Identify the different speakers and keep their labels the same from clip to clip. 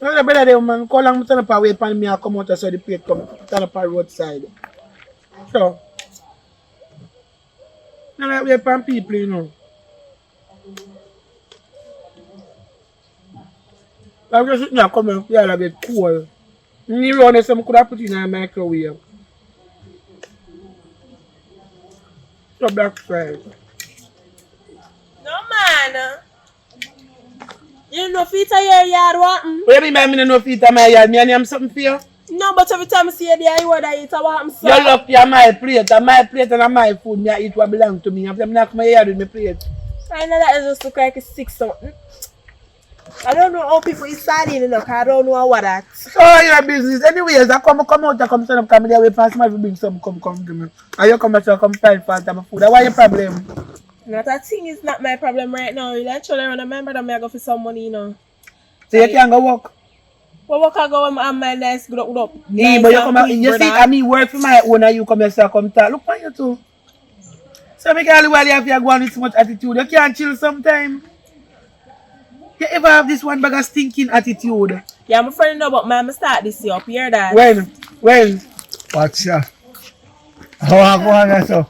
Speaker 1: No, brother, they man, call lang turn up away pan me and come out so the plate come turn up on roadside. So, no like wait pan people, you know. I'm just sitting there coming, yeah, like get cool. You run some could have put in a microwave. So black fried.
Speaker 2: No man. You know feet of your yard what?
Speaker 1: What do you mean I mean no feet of my yard? Me and am something for you?
Speaker 2: No, but every time I see you there, you would eat a what?
Speaker 1: You look at my plate and my food. Me I eat what belong to me. I'm not my yard with my plate.
Speaker 2: I know that it just look like a sick something. I don't know how people is starting you know, I don't know what that.
Speaker 1: So your business. Anyways, I come out, I come stand up, come there, wait for somebody to bring some, come give me. And you come out, come find fault of my food. Why your problem?
Speaker 2: No, that thing is not my problem right now. You actually remember that I go for some money, you know.
Speaker 1: So you can't go work?
Speaker 2: Well, work I go and my nice good up.
Speaker 1: Yeah, but you come out, you see, I mean work for my own and you come here, so come talk. Look for you too. So make all the while you have to go on with so much attitude. You can't chill sometime. You ever have this one bag of stinking attitude?
Speaker 2: Yeah, I'm afraid no, but man, I start this year up. You hear that?
Speaker 1: When?
Speaker 3: Watch ya. How I go on so?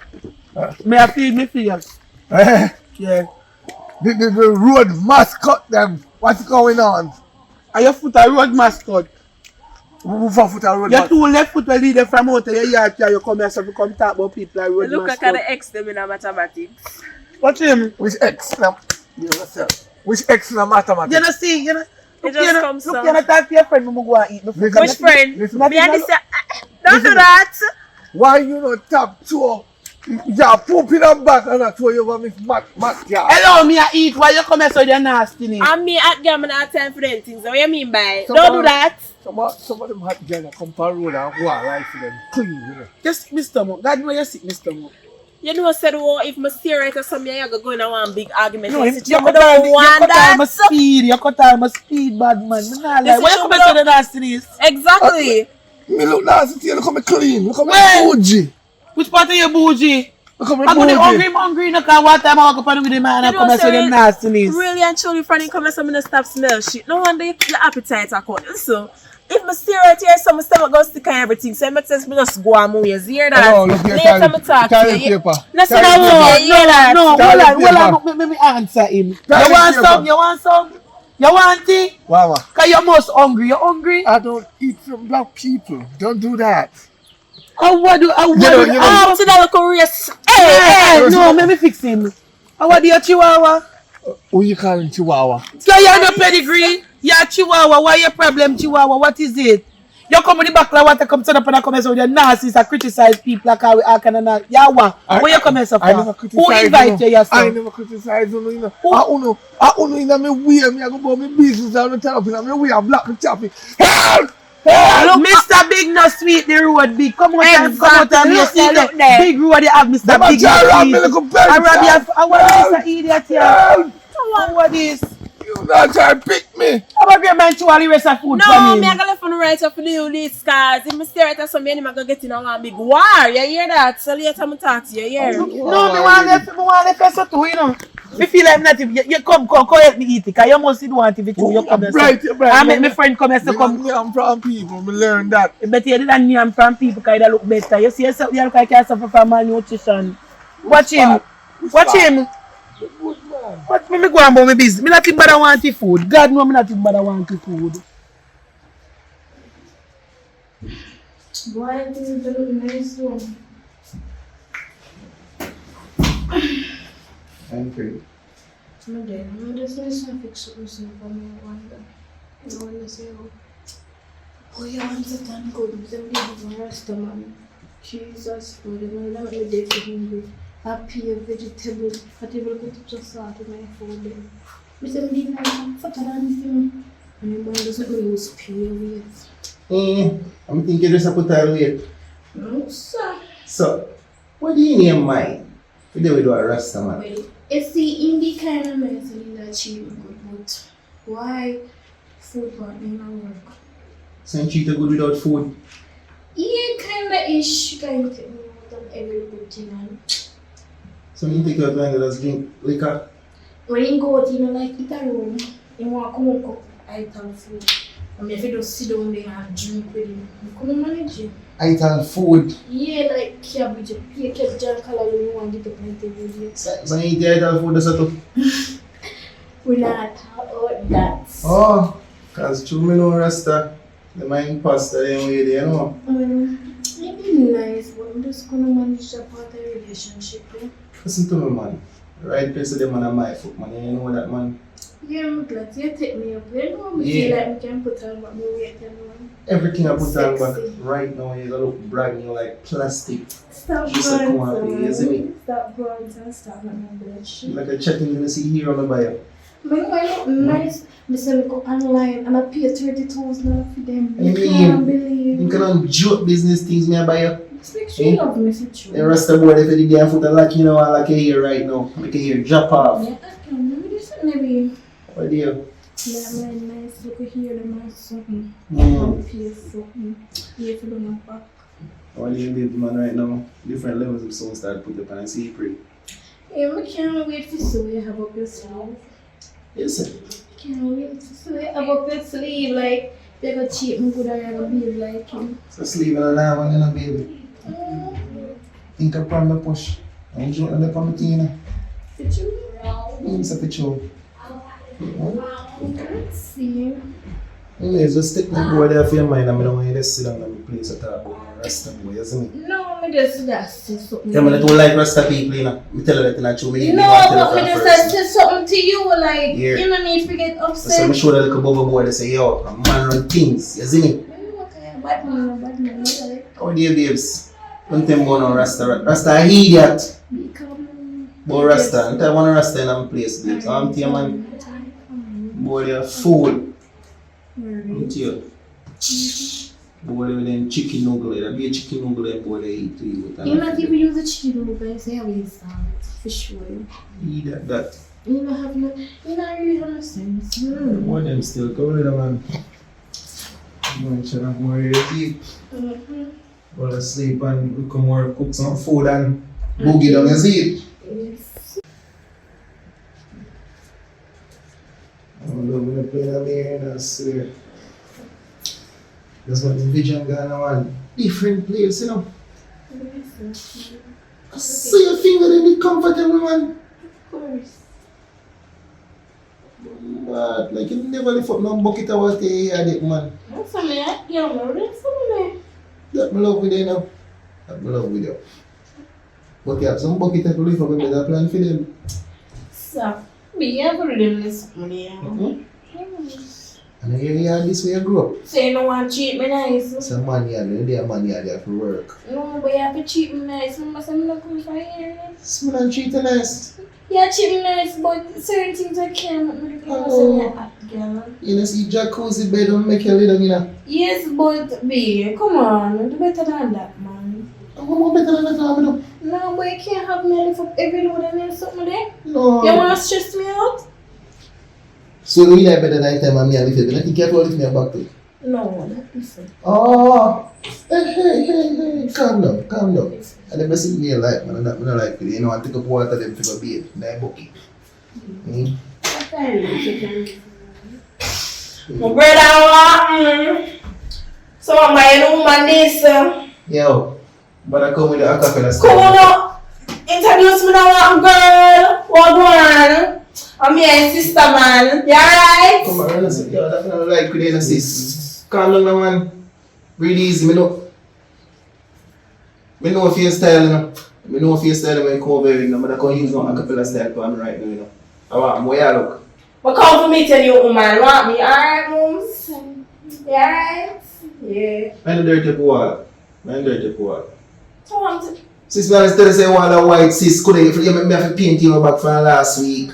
Speaker 1: May I feed me fears?
Speaker 3: Eh?
Speaker 1: Yeah.
Speaker 3: The road mascot them. What's going on?
Speaker 1: Are your foot a road mascot?
Speaker 3: Move on foot a road
Speaker 1: Your
Speaker 3: mascot.
Speaker 1: two left foot will lead them from out of your yard you come here so you come talk about people like road
Speaker 2: Look, I
Speaker 1: mascot.
Speaker 2: can X them in a mathematics.
Speaker 1: What's him?
Speaker 3: Which X now? You yourself. Which X in mathematics?
Speaker 1: You know see, you know.
Speaker 2: It just comes
Speaker 1: look,
Speaker 2: so.
Speaker 1: you know talk to your friend when we go and eat.
Speaker 2: Which friend?
Speaker 3: Listen.
Speaker 2: Me and this don't do that.
Speaker 3: Why you not tap two? Yeah, poop in the back and that's why you want me mat yeah.
Speaker 1: Hello, me I eat while you come here so you're nasty.
Speaker 2: And me at game and I time for them things. What you mean by?
Speaker 3: Some
Speaker 2: Don't
Speaker 3: of-
Speaker 2: do that.
Speaker 3: Some of them hot girls come per road and go and ride for them clean, you know.
Speaker 1: You sick, Mr. Mo. God know you sick, Mr. Mo.
Speaker 2: You know, said, oh, if my serious or something, you're going to one big argument.
Speaker 1: No,
Speaker 2: You
Speaker 1: you
Speaker 2: don't
Speaker 1: cut out
Speaker 2: want
Speaker 1: my
Speaker 2: that.
Speaker 1: speed. You cut out my speed, bad man. Me nah lie. Why you come here to the nastiness?
Speaker 2: Exactly.
Speaker 3: Me look nasty to you, look at me clean, look at me
Speaker 1: Well-
Speaker 3: bougie.
Speaker 1: Which part of your bougie?
Speaker 3: Look at me
Speaker 1: I'm gonna
Speaker 3: bougie.
Speaker 1: hungry, no can what time I walk up on with the man and
Speaker 2: You
Speaker 1: come
Speaker 2: know,
Speaker 1: and say the
Speaker 2: sir,
Speaker 1: nastiness.
Speaker 2: Really and truly, friend, come and some stop smell shit. No wonder your appetite are cut. So, if my stare right here, so my stomach goes stick and everything. So, it makes sense me just go and move. You hear that?
Speaker 3: Oh, look here,
Speaker 2: Later, me talk to
Speaker 3: carry
Speaker 2: you.
Speaker 3: paper.
Speaker 2: Listen,
Speaker 3: Carry
Speaker 2: I
Speaker 3: paper.
Speaker 2: want you hear that?
Speaker 1: No,
Speaker 3: Carry
Speaker 1: hold on, let me answer him.
Speaker 3: Carry
Speaker 1: You want
Speaker 3: paper.
Speaker 1: some? You want some? You want tea?
Speaker 3: Wow.
Speaker 1: Cause you're most hungry. You hungry?
Speaker 3: I don't eat from black people. Don't do that.
Speaker 1: I want to.
Speaker 3: You know.
Speaker 2: Oh, to that local race. Hey,
Speaker 1: No, let me fix him. I want the Chihuahua.
Speaker 3: Who you calling Chihuahua?
Speaker 1: So you're no pedigree. You're Chihuahua. Why your problem, Chihuahua? What is it? You come in the back like what to come turn up and come and say you're narcissists and criticize people like how we are kind of not. Yeah, what? Where you come here so
Speaker 3: I never
Speaker 1: far?
Speaker 3: criticize
Speaker 1: Who invite you yourself?
Speaker 3: I never criticize you know. I uno in my way, me I go about my business all the time up in my way, I block the traffic. Help! Help!
Speaker 1: Look, Mr. Big no sweet the road big. Come out and
Speaker 2: Exactly.
Speaker 1: you see
Speaker 2: Look
Speaker 1: the
Speaker 2: there.
Speaker 1: big road they have Mr.
Speaker 3: Never
Speaker 1: Big
Speaker 3: try
Speaker 1: no
Speaker 3: around me
Speaker 1: sweet.
Speaker 3: like a bird.
Speaker 1: I want Mr. Idiot here.
Speaker 3: Help!
Speaker 1: What this?
Speaker 3: You not try to pick me.
Speaker 1: I'm a great man to all the rest of food
Speaker 2: no,
Speaker 1: from
Speaker 2: me
Speaker 1: him.
Speaker 2: I go left on the right up for the these cars. If me stare at some enemy, I go get in a one big war. You hear that? So later I talk to you. Yeah.
Speaker 1: No, me want to person too, you know. Me feel like not if you come help me eat it, cause you must do want if it too. You come here.
Speaker 3: You're right.
Speaker 1: I make my friend come here so come.
Speaker 3: Me, I'm from people, me learn that.
Speaker 1: But you didn't name from people because they look better. You see yourself, you look like you suffer from malnutrition. Watch him. Watch him.
Speaker 3: Good man.
Speaker 1: Watch me go and buy my business. Me not think but I want the food. God know me not think but I want the food.
Speaker 4: Why do you look nice though?
Speaker 3: Thank you.
Speaker 4: No, I just need to fix something for me. I wonder, say, oh, you want to turn good. Them leave Rasta, man. Jesus, God, you know, let me day for hungry. Happy vegetable, whatever go to just start with my food. Then, we say, leave my fatter than anything. And your mind doesn't lose pure weight.
Speaker 5: I'm thinking just put her weight.
Speaker 4: No, sir.
Speaker 5: So, what do you name mine? We do a Rasta man.
Speaker 4: Well, it's the indie kind of method that you good, but why food partner not work?
Speaker 5: So you treat her good without food.
Speaker 4: Yeah, kinda ish. Kind of take me out of every good thing. And
Speaker 5: So you take your time to just drink liquor.
Speaker 4: when you go out, you know, like eat a room, you want to come up item food. I mean, if you just sit down there and drink with him, you couldn't manage it.
Speaker 3: I eat all food.
Speaker 4: Yeah, like cabbage, jam color, you want to get the table.
Speaker 3: So you eat all food that's up.
Speaker 4: We're not about that.
Speaker 3: Oh, because true me know Rasta, the mind pasta them way there, you know.
Speaker 4: Maybe nice, but I'm just gonna manage that part of the relationship. Eh?
Speaker 3: Listen to me, man. The right place of them on my foot, man. You know that, man.
Speaker 4: Yeah, I'm glad you take me up. You know, I
Speaker 3: Yeah.
Speaker 4: feel like we can put on what we weight and one.
Speaker 3: Everything I put on back
Speaker 4: Sexy.
Speaker 3: right now, you look brand new like plastic.
Speaker 4: Stop
Speaker 3: She said, come on,
Speaker 4: bronzing.
Speaker 3: you see me?
Speaker 4: Stop bronzing, stop letting me blush.
Speaker 3: Like a chatting you see here on the bio.
Speaker 4: But why not nice? I say I go online and I pay 30,000 for them.
Speaker 3: I
Speaker 4: You
Speaker 3: mean,
Speaker 4: can't believe.
Speaker 3: You cannot joke business things me buy you.
Speaker 4: Just make sure you love me for true.
Speaker 3: The rest of the board if you did foot like you know I like here right now. Make here drop off.
Speaker 4: Yeah, I can. Let me do something maybe.
Speaker 3: What do you?
Speaker 4: Like nice look here, the nice something.
Speaker 3: Mm.
Speaker 4: Pay something. Here for the back.
Speaker 3: What do you live man right now? Different levels of soul start put up and see pretty.
Speaker 4: Yeah, I can't wait to see what you have up your sleeve.
Speaker 3: Yes sir.
Speaker 4: Can't wait to see what you have up your sleeve. Like, you're gonna cheat me good or you're gonna be like him.
Speaker 3: So sleep and allow one and a baby. Think upon the push. I'm joking on the thing, you know.
Speaker 4: For true?
Speaker 3: It's a picture.
Speaker 4: Let's see.
Speaker 3: Anyways, just stick my board there for your mind. I don't want you to sit down and be place to talk about my Rasta boy, you see me?
Speaker 4: No, I just say something.
Speaker 3: Yeah, man, I don't like Rasta people, you know. I tell you that in a true meaning.
Speaker 4: No, but I just say something to you, like,
Speaker 3: Yeah.
Speaker 4: you don't need to get
Speaker 3: So
Speaker 4: upset.
Speaker 3: I'm sure that little bubble boy they say, yo, a man run things, you see me?
Speaker 4: Okay, Batman, like,
Speaker 3: How are you, babes? Don't tell me about no Rasta. Rasta a idiot.
Speaker 4: become.
Speaker 3: Boy Rasta, I want a Rasta in my place, babes. I'm telling you, man. Boy, you're a fool. I'm telling you. Boy, they them chicken noodle, there be a chicken noodle there, boy, they eat to you.
Speaker 4: You're not even use the chicken noodle, say how you sound, for sure.
Speaker 3: Eat that.
Speaker 4: You don't have no, you don't really have no sense.
Speaker 3: Boy, them still go with them, man. I'm going to try to more eat. Fall asleep and we come over, cook some food and boogie down and see it.
Speaker 4: Yes.
Speaker 3: I love when I play that here and I swear. That's what the vision going on. Different place, you know. So you think that they be comfortable, man?
Speaker 4: Of course.
Speaker 3: But like you never lift up no bucket of water here, it, man.
Speaker 4: That's something I can't remember. That's something.
Speaker 3: That me love with you now. That me love with you. But you have some bucket to lift up with better plan for them.
Speaker 4: So, be able to do this money.
Speaker 3: And you hear this way you grow up.
Speaker 4: So you don't want to treat me nice?
Speaker 3: So man here, the man here there for work.
Speaker 4: No, but you have to treat me nice. Remember, I'm not coming from here.
Speaker 3: Smell and treat you nice.
Speaker 4: Yeah, treat me nice, but certain things I can't make me feel hot, girl.
Speaker 3: You know, see jacuzzi bed don't make you lay down, you know.
Speaker 4: Yes, but babe, come on, do better than that, man.
Speaker 3: What more better than that, I know?
Speaker 4: No, but you can't have me lift up every load and then something there.
Speaker 3: No.
Speaker 4: You want to stress me out?
Speaker 3: So you like better than time and me and lift it. I think you have to lift me back too.
Speaker 4: No, that isn't.
Speaker 3: Oh, hey, calm down. I never see me like, man, I don't like it. You know, I take up water them to go bathe in that bucket.
Speaker 2: My brother, so I'm buying woman this.
Speaker 3: Yo, but I come with the acapella
Speaker 2: Come
Speaker 3: style.
Speaker 2: on up. Introduce me now, girl. What going on? I'm your sister, man. You alright?
Speaker 3: Come on, listen. Yo, that's not like with the sis. Calm down now, man. Breathe easy, me know if your style, you know. Me know if your style when you come over here, you know. But I can't use no acapella style for me right now, you know. I want more you look.
Speaker 2: But come for me tell you, woman. Want me? Alright, moms? You alright? Yeah.
Speaker 3: Man, the dirty poor.
Speaker 2: So I'm to...
Speaker 3: Sis, man, instead of saying all the white sis, could you make me have to paint you back from last week?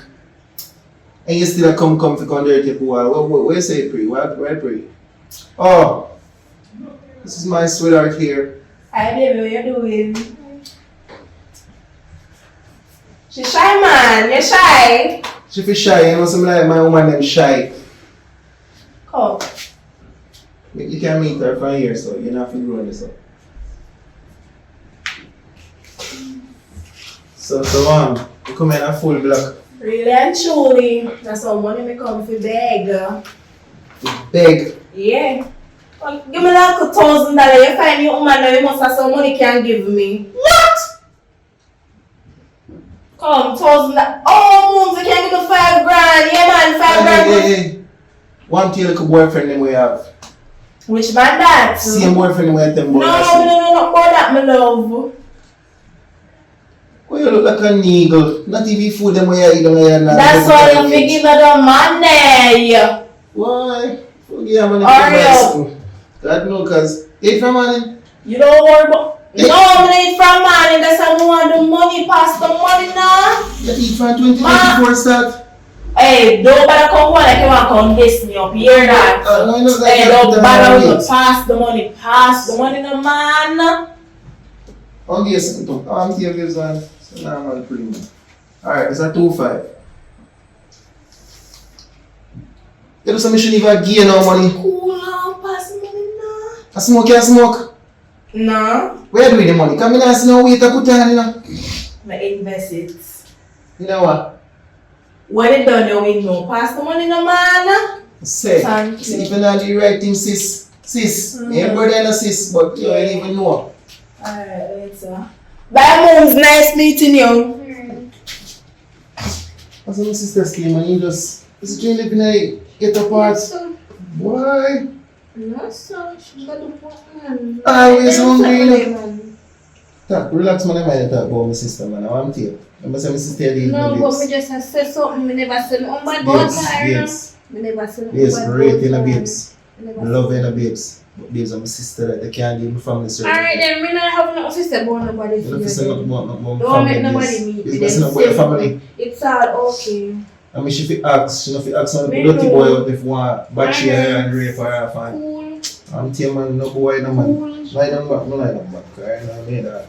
Speaker 3: And you still come to come dirty poor. Where you say pray? Where pray? Oh, this is my sweetheart here.
Speaker 2: Hi, baby. What you doing? She shy, man. You shy?
Speaker 3: She feel shy, you know, something like my woman them shy.
Speaker 2: Come.
Speaker 3: You can meet her from here, so you don't have to grow this up. So you come in a full block.
Speaker 2: Really and truly. That's how money me come for beg.
Speaker 3: Beg.
Speaker 2: Yeah. Well, give me like $1,000. You find your woman now, you must have some money can give me.
Speaker 3: What?
Speaker 2: Come, $1,000. Oh, moons, you can't give me $5,000. Yeah, man, $5,000.
Speaker 3: Hey. One thing like a boyfriend them we have.
Speaker 2: Which man that?
Speaker 3: Same boyfriend we have them boys.
Speaker 2: No, more that, my love.
Speaker 3: Why you look like a niggle? Not even food them we eat them we have.
Speaker 2: That's why you forgive me the money.
Speaker 3: Why? Forgive me.
Speaker 2: Hurry up.
Speaker 3: God no, cause eat from money.
Speaker 2: You don't worry about. No, I'm gonna eat from money. That's how I want the money. Pass the money now.
Speaker 3: You eat from 2024 start.
Speaker 2: Hey, don't bother come like you want to come guess me up. Hear that? Hey, don't bother with pass the money. Pass the money, no man.
Speaker 3: On the second I'm here gives on. So now I'm on premium. Alright, it's a 2-5. You know some shouldn't even give no money.
Speaker 2: Cool now, pass the money now.
Speaker 3: I smoke, you smoke.
Speaker 2: No.
Speaker 3: Where do we the money? Come in and see no way to put on, you know.
Speaker 2: I invest it.
Speaker 3: You know what?
Speaker 2: When it done, you win no. Pass the money, no man.
Speaker 3: Say,
Speaker 2: Thank you.
Speaker 3: see if you not do the right thing, sis. Ain't brother and a sis, but you ain't even know.
Speaker 2: Alright, later. Bye, moms. Nice meeting you.
Speaker 3: That's my sister's came and you just, it's a living a get apart. Why?
Speaker 4: No, sir. She's got the phone.
Speaker 3: Always hungry, you know. Talk, relax, man. I might talk about my sister, man. I'm here. I'm say my sister leave
Speaker 4: No,
Speaker 3: my
Speaker 4: but
Speaker 3: babes.
Speaker 4: me just say something. Me never say no bad about her.
Speaker 3: Babes.
Speaker 4: Me never say no
Speaker 3: Yes,
Speaker 4: bad
Speaker 3: great in the
Speaker 4: about her.
Speaker 3: babes. Love in the babes. But babes are my sister that they can't leave my family circle.
Speaker 4: Alright then, me not have nothing to say about nobody.
Speaker 3: You don't say nothing about my
Speaker 4: Don't make
Speaker 3: family.
Speaker 4: nobody meet
Speaker 3: Yes,
Speaker 4: me.
Speaker 3: that's not about your family.
Speaker 4: It's all okay.
Speaker 3: I mean, she fi ask, she not fi ask some
Speaker 4: Me
Speaker 3: dirty
Speaker 4: know.
Speaker 3: boy out if want batch her
Speaker 4: Alright.
Speaker 3: and rape her off and
Speaker 4: Cool.
Speaker 3: I'm telling man, no boy, no man.
Speaker 4: Cool.
Speaker 3: Lie down back, no lie down back. I know me that.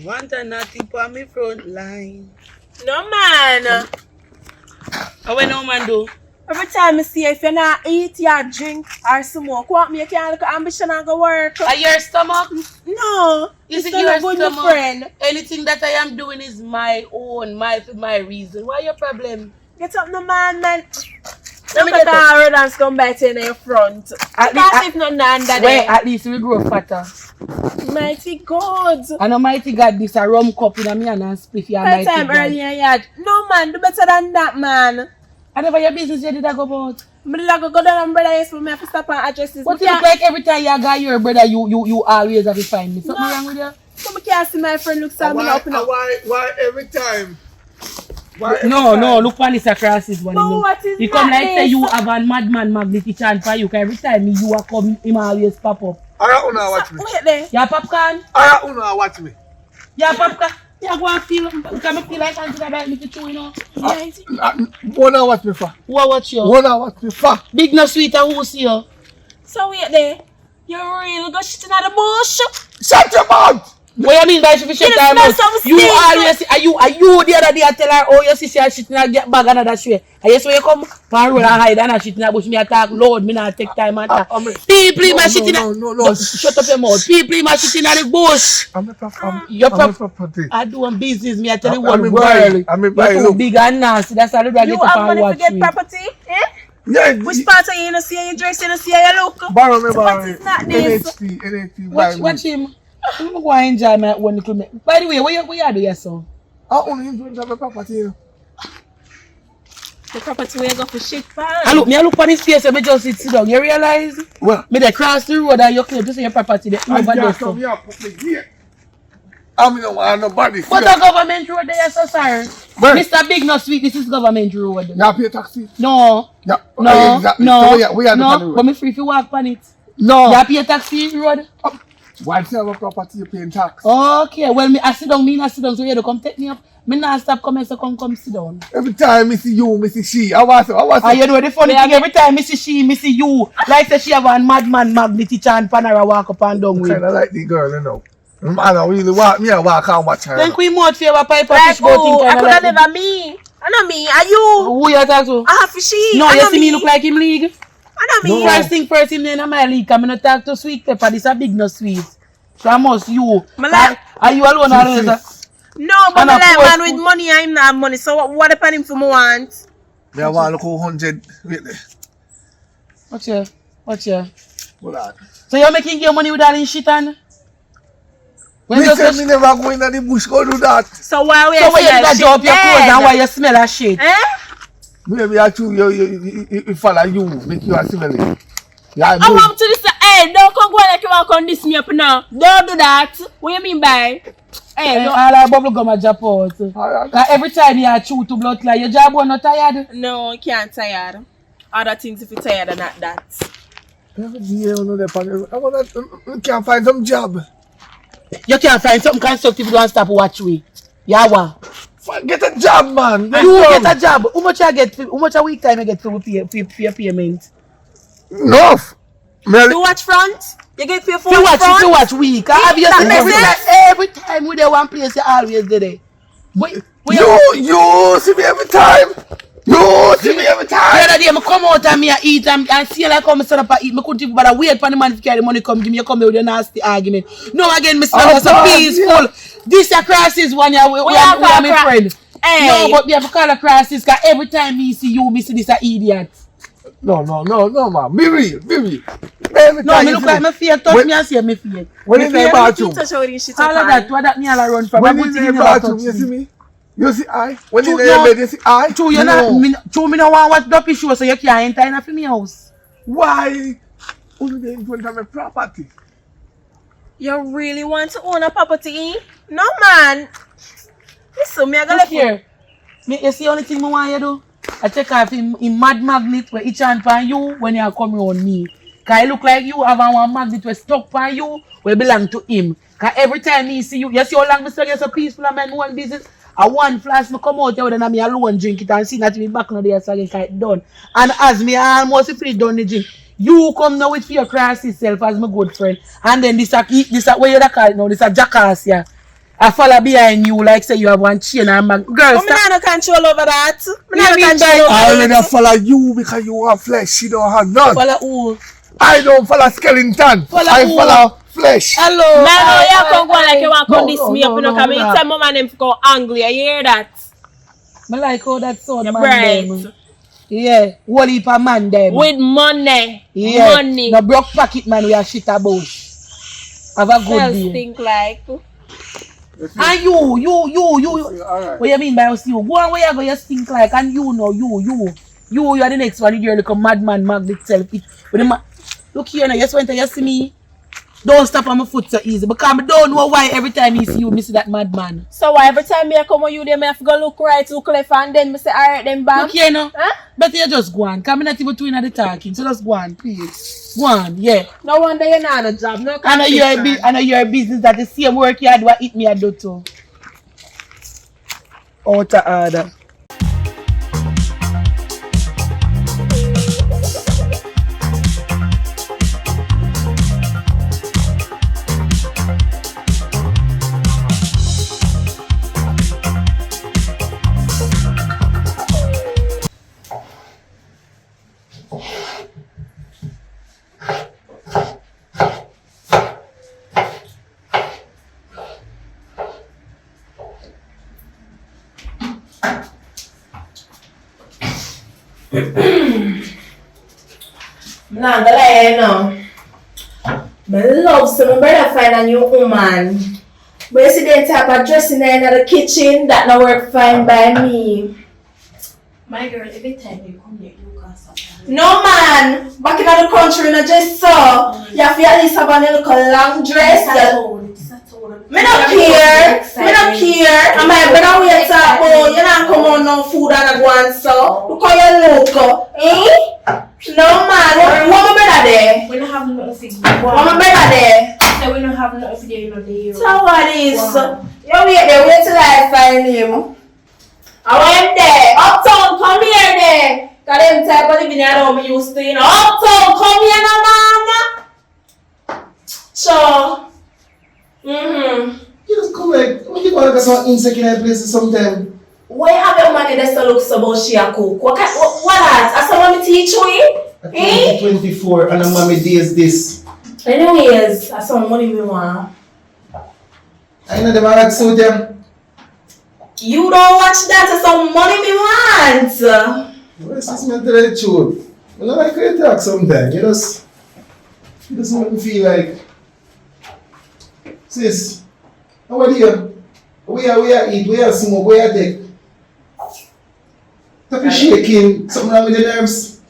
Speaker 1: Want a nothing for me front line.
Speaker 2: No, man.
Speaker 1: How when no man do?
Speaker 2: Every time I see you, if you not eat, you drink or smoke, what me, you can't look at ambition and go work.
Speaker 1: Are your stomach?
Speaker 2: No.
Speaker 1: Is
Speaker 2: it's
Speaker 1: it
Speaker 2: not
Speaker 1: your
Speaker 2: good, my
Speaker 1: stomach?
Speaker 2: friend.
Speaker 1: Anything that I am doing is my own, my reason. Why your problem?
Speaker 2: Get up, no man.
Speaker 1: Let me
Speaker 2: Look at
Speaker 1: get
Speaker 2: that road and come back in your front.
Speaker 1: At
Speaker 2: Because
Speaker 1: least-
Speaker 2: if no none that
Speaker 1: Well, at least we grow fatter.
Speaker 2: mighty God.
Speaker 1: And Almighty God, this a rum cup in a me and a spliff your
Speaker 2: That
Speaker 1: Almighty
Speaker 2: time
Speaker 1: God.
Speaker 2: earlier, yeah. No man, do better than that, man.
Speaker 1: I never your business you did I go about.
Speaker 2: But like go down and brother, yes, for me have to stop and address this.
Speaker 1: But you look like every time you got your brother, you always have to find me. Something
Speaker 2: No.
Speaker 1: wrong with you?
Speaker 2: So I can't see my friend look so me up and up.
Speaker 6: Why every time? Why every
Speaker 1: No,
Speaker 6: time?
Speaker 1: look on this across this one.
Speaker 2: But
Speaker 1: you know.
Speaker 2: what is
Speaker 1: You come
Speaker 2: that
Speaker 1: like say
Speaker 2: this?
Speaker 1: you have a madman magnetic chant for you, cause every time you are come, him always pop up.
Speaker 6: Alright, una watch me.
Speaker 2: Wait there.
Speaker 1: You popcorn?
Speaker 6: Alright, una watch me.
Speaker 1: You popcorn? You go and feel, come and feel like something about me to chew, you know?
Speaker 6: Una watch me for.
Speaker 1: Who watch you?
Speaker 6: Una watch me for.
Speaker 1: Big no sweet and who see you?
Speaker 2: So wait there. You really go shit in the bush?
Speaker 6: Shut your mouth!
Speaker 1: What you mean by she shut time
Speaker 2: smell
Speaker 1: out?
Speaker 2: some
Speaker 1: You
Speaker 2: stink.
Speaker 1: always, are you the other day I tell her, oh, your sister shit in a get bag another shit. And yes, when you come, pan road and hide and a shit in a bush, me attack, Lord, me not take time and talk. People in my shit in a...
Speaker 6: No.
Speaker 1: Shut up your mouth. People in my shit in a the bush. Your
Speaker 6: property.
Speaker 1: I do one business, me I tell you
Speaker 6: I
Speaker 1: one
Speaker 6: mean,
Speaker 1: world.
Speaker 6: I mean,
Speaker 1: You're too
Speaker 6: look.
Speaker 1: big and nasty. That's how the
Speaker 2: You
Speaker 1: get up
Speaker 2: have
Speaker 1: and
Speaker 2: money to
Speaker 1: watch
Speaker 2: get
Speaker 1: me.
Speaker 2: property? Eh?
Speaker 6: Yeah,
Speaker 2: Which part of you see you dress, you see you look?
Speaker 6: borrow me,
Speaker 2: So
Speaker 6: borrow
Speaker 2: what
Speaker 6: me.
Speaker 2: is not this?
Speaker 6: NHT, buy
Speaker 1: Watch
Speaker 6: me.
Speaker 1: him. I'm going to enjoy my one little bit. By the way, what you do, yes, sir?
Speaker 6: I only influence of a property, you know.
Speaker 2: The property where you go for shit,
Speaker 1: I
Speaker 2: fine.
Speaker 1: look, me look on his face and me just sit down. You realize?
Speaker 6: Well,
Speaker 1: Me they cross the road and you claim to see your property there.
Speaker 6: I
Speaker 1: Nobody
Speaker 6: just
Speaker 1: does
Speaker 6: come
Speaker 1: so.
Speaker 6: here, put me here. I mean, no want nobody.
Speaker 1: But a government road there, so sir.
Speaker 6: Where?
Speaker 1: Mr. Big No Sweet, this is government road.
Speaker 6: You pay taxi?
Speaker 1: No.
Speaker 6: Yeah.
Speaker 1: No.
Speaker 6: Exactly.
Speaker 1: No.
Speaker 6: So we are the
Speaker 1: No. But me free if you walk on it.
Speaker 6: No.
Speaker 1: You pay taxi road?
Speaker 6: Once you have a property, you paying tax.
Speaker 1: Okay. Well, me I sit down, me I sit down, so you to come take me up. Me not stop coming, so come sit down.
Speaker 6: Every time I see you, I see she. I want
Speaker 1: And you know the funny thing, every time me see she, me see you. Like say she have a madman magnetic chant pan her walk up and down with.
Speaker 6: kind of like the girl, you know. I don't really walk me, I walk and watch her.
Speaker 1: Then we more favor pipe
Speaker 2: Like,
Speaker 1: fish boat thing
Speaker 2: oh, I
Speaker 1: kind
Speaker 2: could have
Speaker 1: of like.
Speaker 2: never me. I know me. Are you?
Speaker 1: Who you talk to?
Speaker 2: I have fishy.
Speaker 1: No,
Speaker 2: I
Speaker 1: you
Speaker 2: know
Speaker 1: see me look like him league.
Speaker 2: I know me.
Speaker 1: First thing first, him in my league. I'm not talk to Sweet Pepper. This a Big No Sweet. So I must you.
Speaker 2: Me like-
Speaker 1: Are you alone or is
Speaker 2: No, but
Speaker 1: And
Speaker 2: me
Speaker 1: a
Speaker 2: like
Speaker 1: poor
Speaker 2: man
Speaker 1: school-
Speaker 2: with money and him not have money. So what upon him for me want?
Speaker 6: Me I want look 100. Wait there.
Speaker 1: Watch here. Watch here.
Speaker 6: Hold on.
Speaker 1: So you're making your money with all in shit and when
Speaker 6: Me
Speaker 1: you
Speaker 6: say me never go in the bush go do that.
Speaker 2: So why we
Speaker 1: so when you
Speaker 2: smell
Speaker 1: got
Speaker 2: shit
Speaker 1: drop your clothes and
Speaker 2: then?
Speaker 1: why you smell of shit?
Speaker 2: Eh?
Speaker 6: Maybe I choose you follow you, make you a similar. Yeah,
Speaker 2: I want to this. Hey, don't come go like you want to this me up now. Don't do that. What you mean by? Hey,
Speaker 1: All that bubble gum a drop out. Cause every time you chew to blood clot, your job was not tired.
Speaker 2: no, you can't tired. Other things if you tired and not that.
Speaker 6: I can't find some job.
Speaker 1: You can't find something constructive you don't stop watch we. Yeah, what?
Speaker 6: Get a job, man.
Speaker 1: You get a job. How much you get? How much a week time you get for your payment?
Speaker 6: Enough.
Speaker 2: You watch front? You get your phone
Speaker 1: If
Speaker 2: front?
Speaker 1: you watch week. Obviously,
Speaker 2: That makes sense.
Speaker 1: every time we there one place, you always there.
Speaker 6: You see me every time. You see me every
Speaker 1: The
Speaker 6: time.
Speaker 1: other day, I come out and me eat and see like how I set up and eat. I couldn't even bother wait for the man to carry the money come give me. You come here with your nasty argument. No, again, Mr.
Speaker 6: Oh,
Speaker 1: so peaceful.
Speaker 6: yeah.
Speaker 1: This a crisis one year. We are my friend.
Speaker 2: Hey.
Speaker 1: No, but we have to call a crisis because every time me see you, me see this a idiot.
Speaker 6: No, man. Be real. Every
Speaker 1: No,
Speaker 6: time
Speaker 1: me
Speaker 6: you
Speaker 1: look
Speaker 6: see
Speaker 1: like my fear touch
Speaker 6: When-
Speaker 1: me and say me fear.
Speaker 6: When in the
Speaker 2: You
Speaker 6: bathroom.
Speaker 2: touch all this shit
Speaker 1: All
Speaker 2: up
Speaker 1: of that, what that me all run from.
Speaker 6: When
Speaker 1: I put
Speaker 6: in
Speaker 1: it
Speaker 6: the
Speaker 1: in your
Speaker 6: bathroom,
Speaker 1: touch
Speaker 6: you see me? You see I? When in
Speaker 1: True,
Speaker 6: the
Speaker 1: no.
Speaker 6: bed, you see I?
Speaker 1: True, you
Speaker 6: No.
Speaker 1: me no want watch dopey show so you can't enter in a me house.
Speaker 6: Why? Only the influence of my property.
Speaker 2: You really want to own a property? No, man. Listen, me I
Speaker 1: Look
Speaker 2: gonna
Speaker 1: here. Me, you see only thing me want you do? I take off in mad magnet where each hand for you when you are coming on me. Cause it look like you have one magnet where stuck for you where belong to him. Cause every time me see you see how long me say you're so peaceful and man one business. I one flash me come out here and me alone drink it and see that me back now there so I get done. And as me almost finish done the drink, you come now with your crisis self as my good friend. And then this a where you call it now, this a jackass here. I follow behind you like say you have one chain and mag. Girl,
Speaker 2: But me
Speaker 1: stop.
Speaker 2: not no control over that. Me
Speaker 1: You
Speaker 2: not no
Speaker 1: mean
Speaker 2: control
Speaker 1: by-
Speaker 2: over
Speaker 6: I already
Speaker 2: that.
Speaker 6: follow you because you have flesh. She don't have none.
Speaker 1: Follow who?
Speaker 6: I don't follow skeleton.
Speaker 1: Follow
Speaker 6: I
Speaker 1: who?
Speaker 6: follow flesh.
Speaker 1: Hello.
Speaker 2: Man, no, you can't go like you want to
Speaker 6: No,
Speaker 2: this
Speaker 6: no,
Speaker 2: me up,
Speaker 6: no,
Speaker 2: you know,
Speaker 6: no,
Speaker 2: because me
Speaker 6: no.
Speaker 2: tell mama and them to go angry. You hear that?
Speaker 1: I like how that sound
Speaker 2: You're
Speaker 1: man
Speaker 2: bright.
Speaker 1: them. Yeah, whole heap of man them.
Speaker 2: With money.
Speaker 1: yeah.
Speaker 2: Money.
Speaker 1: No broke pocket man we are shit about. Have a good
Speaker 2: Self
Speaker 1: day.
Speaker 2: think like.
Speaker 1: And you.
Speaker 6: Alright.
Speaker 1: What you mean by us you? Go on where you go, you stink like and you know you are the next one, you're like a madman magnet self. Look here now, you just went to you see me. Don't stop on my foot so easy because I don't know why every time you see you, me see that madman.
Speaker 2: So why every time me come on you, them have to go look right, look left, and then me say, alright, then bam.
Speaker 1: Look here now.
Speaker 2: Huh?
Speaker 1: Better you just go on. Come not even doing the talking. So just go on, please. Go on, yeah.
Speaker 2: No wonder you're not a job. No
Speaker 1: I know you're a business that the same work you had what eat me a do too. Out of order.
Speaker 2: Nah, gonna lie, you know. I love some brother find a new woman. But you see the type of dressing in the kitchen that not work fine by me.
Speaker 4: My girl, every time you come here, you can't stop.
Speaker 2: No man, back in the country, you know, just so you have to at least have a little long dress. Me not care. Me not care. I'm like, better wait up, oh, you not come on no food and a go and so. Look how you look, eh? No man, what my better there?
Speaker 4: We don't have nothing for you.
Speaker 2: What my better there?
Speaker 4: So we don't have nothing for you, you know, the
Speaker 2: So what is?
Speaker 4: Wow.
Speaker 2: You wait there, wait till I find him. I went there. Uptown, come here there. Cause them type of living here don't be used to, you know. Uptown, come here now, man. So,
Speaker 3: You just come like, what you want to get some insecure places sometime?
Speaker 2: why have your money that looks about she a cook? What that? As someone teach you? Eh?
Speaker 3: 2024 and a mommy days this.
Speaker 2: Anyways, that's some money we want.
Speaker 3: I know them are like so them.
Speaker 2: You don't watch that, that's some money me want.
Speaker 3: Well, sis, me tell you the truth. I don't like how you talk sometimes. You just make me feel like, sis, how are you? We are eat, we are smoke, we are take. Stop you shaking, something wrong with the nerves.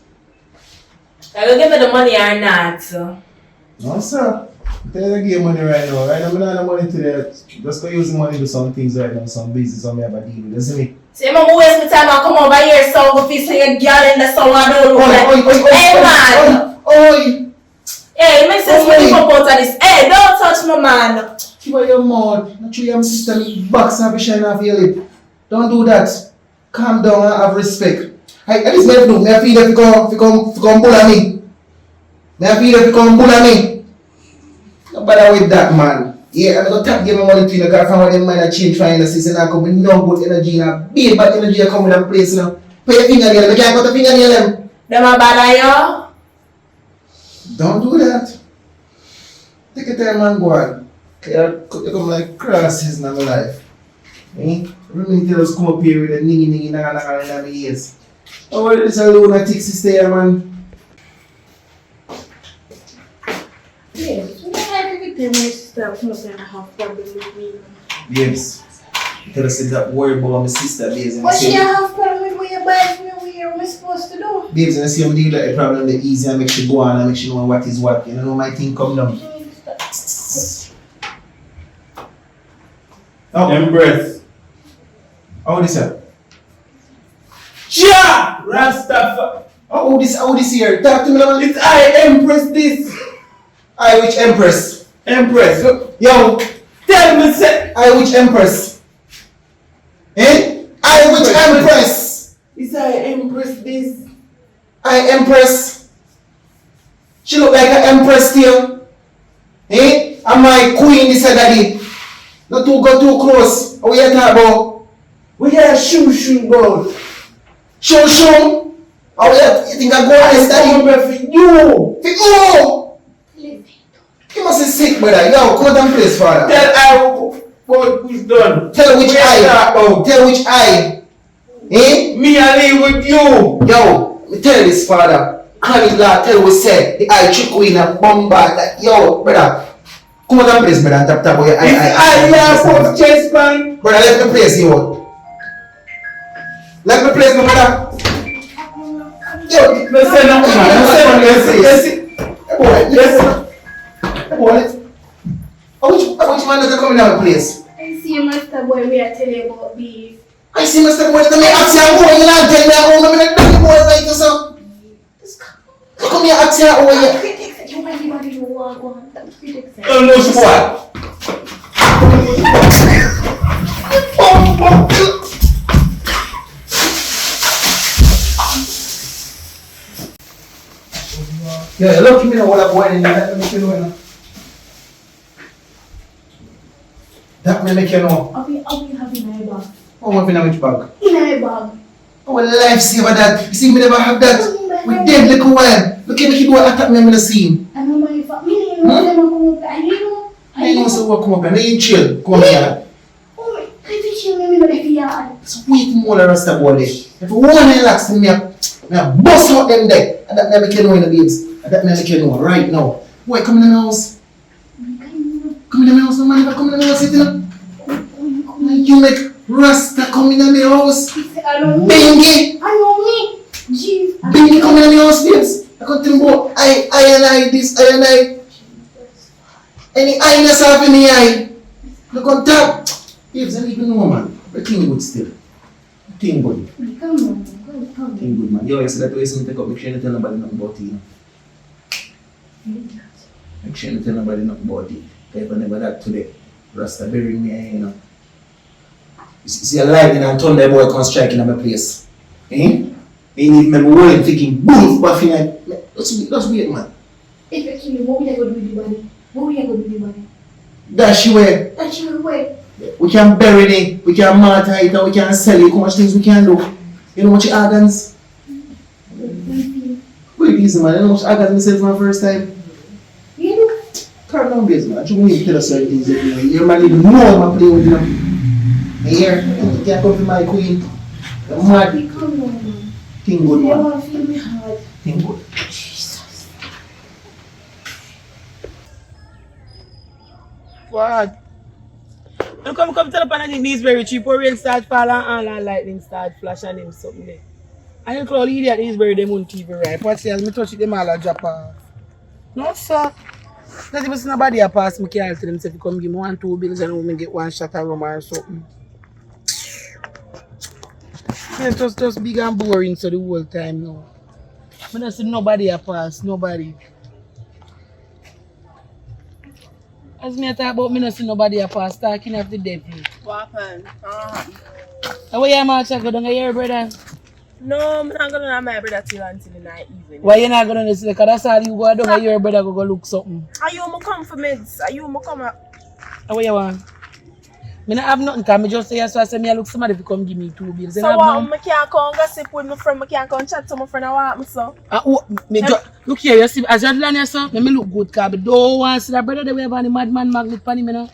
Speaker 2: Are you give me the money or not?
Speaker 3: No, sir. I'm telling you to give money right now. Right now, I don't have the money today. Just go use the money to do some things right now, some business, some I have a deal with. You see me?
Speaker 2: See, I'm waste my time and come over here so go fix your girl in the summer. I don't look like. Hey, man.
Speaker 3: Oi!
Speaker 2: Hey, it makes sense when you come out of this. Hey, don't touch my man.
Speaker 3: Keep on your mouth. Not sure your sister box and shine off your lip. Don't do that. Calm down and have respect. At least I know. I feel if you come bully me. I feel if you come bully me. Don't bother with that, man. Yeah, I'm going to give my money to you because I found them mind change trying to see and I come with no good energy and big bad energy I come with that place now. Put your finger near them. I can't put a finger near them.
Speaker 2: Them a bother you?
Speaker 3: Don't do that. Take your time and go on. You come like crosses in my life. Eh? Really tell us come up here with a niggy naga in my ears. Oh, well, this is a lunatic sister here, man.
Speaker 4: Yes, you know, I think my sister was not gonna have problem with me.
Speaker 3: Babes, tell us that worry about my sister, babes.
Speaker 4: But she have problem with what you buy for me, what am I supposed to do?
Speaker 3: Babes, and I see how deal with the problem the easy and make she go on and make she know what is what. You know my thing come down. Oh,
Speaker 7: Empress.
Speaker 3: how this here?
Speaker 7: Ja! Rasta.
Speaker 3: How this here? Talk to me now.
Speaker 7: It's I, Empress, this.
Speaker 3: I which Empress?
Speaker 7: Empress.
Speaker 3: Yo,
Speaker 7: Tell me, say.
Speaker 3: I which Empress? Eh? I which Empress?
Speaker 7: It's I, Empress, this.
Speaker 3: I Empress. She look like an Empress to you. Eh? Am I queen this and daddy? Not to go too close. What you talking about?
Speaker 7: We are shoo about.
Speaker 3: Shoo. How you think I go on this daddy?
Speaker 7: For you.
Speaker 3: For you! You must be sick, brother. Yo, come down place, father.
Speaker 7: Tell I what who's done.
Speaker 3: Tell which
Speaker 7: We are
Speaker 3: eye.
Speaker 7: talking about.
Speaker 3: Tell which eye. Eh?
Speaker 7: Me I live with you.
Speaker 3: Yo, me tell this father. Chronic law tell we say the eye trick we in a bombard. Like, yo, brother. Come down place, brother, and tap your eye.
Speaker 7: It's I for chest band.
Speaker 3: Brother, let me place you. Let me place my brother. Yo,
Speaker 7: Listen up, man. Listen.
Speaker 3: boy, boy. How much man does come in our place?
Speaker 4: I see Master Boy, we are telling you about beef.
Speaker 3: I see Mr. Boy, tell me ask you how you not tell me how I'm not done boy like this. Come here, ask you how you.
Speaker 4: Critics, you might even do what I want. Critics.
Speaker 7: Don't know what.
Speaker 3: Yeah, look, me know what I'm going in there. Let me make you know. That may make you know.
Speaker 4: I'll be having my bag.
Speaker 3: Oh, what in a which bag?
Speaker 4: In my bag.
Speaker 3: Oh, lifesaver that. You see me never have that. We dead like a while. Look at me, he do attack me, I'm gonna see him.
Speaker 4: I know my family. I know them come up. I know.
Speaker 3: I know so what come up and I ain't chill. Come here.
Speaker 4: Oh my, I think you remember the yard.
Speaker 3: It's weak more than Rasta boy there. If you want to relax, me I bust out them there. And that make you know in the babes. And that make you know right now. Boy, come in the house. Come in the house, no man. Come in the house, you make Rasta come in the house.
Speaker 4: I know me.
Speaker 3: Bingy.
Speaker 4: I know me. Jeez.
Speaker 3: Bingy come in the house, babes. I can't tell you about I this, I. Any eyes have in the eye. Look on top. Babes, I don't even know, man. But thing good still. Thing good.
Speaker 4: Come on.
Speaker 3: Thing good, man. Yo, you see that way, so take up. Make sure you tell nobody nothing about it, you know. Make sure you tell nobody nothing about it. If I never that today, Rasta bury me, you know. You see a lightning and thunder boy come striking at my place. Eh? You need me worrying, thinking, boom, buffing like, that's weird, man.
Speaker 4: If you kill me, what we are going to do with the body? What we are going to do with the body?
Speaker 3: Dash away.
Speaker 4: That you will wait.
Speaker 3: We can bury it, we can martyr it, and we can sell it. How much things we can do? You know what your organs? Wait, easy, man. You know how much organs I said for my first time?
Speaker 4: You do?
Speaker 3: Calm down, please, man. I just need to tell us certain things. You man need more, man, play with them. Here, you can't come to my queen. You're mad.
Speaker 4: Come on, man.
Speaker 3: Thing good,
Speaker 4: You
Speaker 3: man.
Speaker 4: want to feel me hard.
Speaker 3: Thing good.
Speaker 4: Jesus.
Speaker 1: What? And come tell the pan and the knees very cheap. Or rain start fall and lightning start flash and him something there. And you call idiot these very them on TV right. What's else? Me touch it them all a drop off. No sir. Not even see nobody a pass me can't tell them say if you come give me 1-2 bills and we get one shot of rum or something. Yeah, just big and boring so the whole time now. I don't see nobody a pass, nobody. As me talk about me not see nobody a pass talking of the devil.
Speaker 2: What happened?
Speaker 1: How you march go down here, brother?
Speaker 2: No, I'm not going to have my brother till until the night evening.
Speaker 1: Why you not going to see? Because that's all you go down here, brother, go look something.
Speaker 2: Are you going to come for meds? Are you going to come up?
Speaker 1: How you want? I don't have nothing because I just say so I say me I look somebody to come give me 2 bills.
Speaker 2: So what, I can't come gossip with my friend, I can't come chat to my friend and what happen so?
Speaker 1: Look here, you see, as you're down here, so, me look good because I don't want to see that brother they have on the madman magnet on him, you know.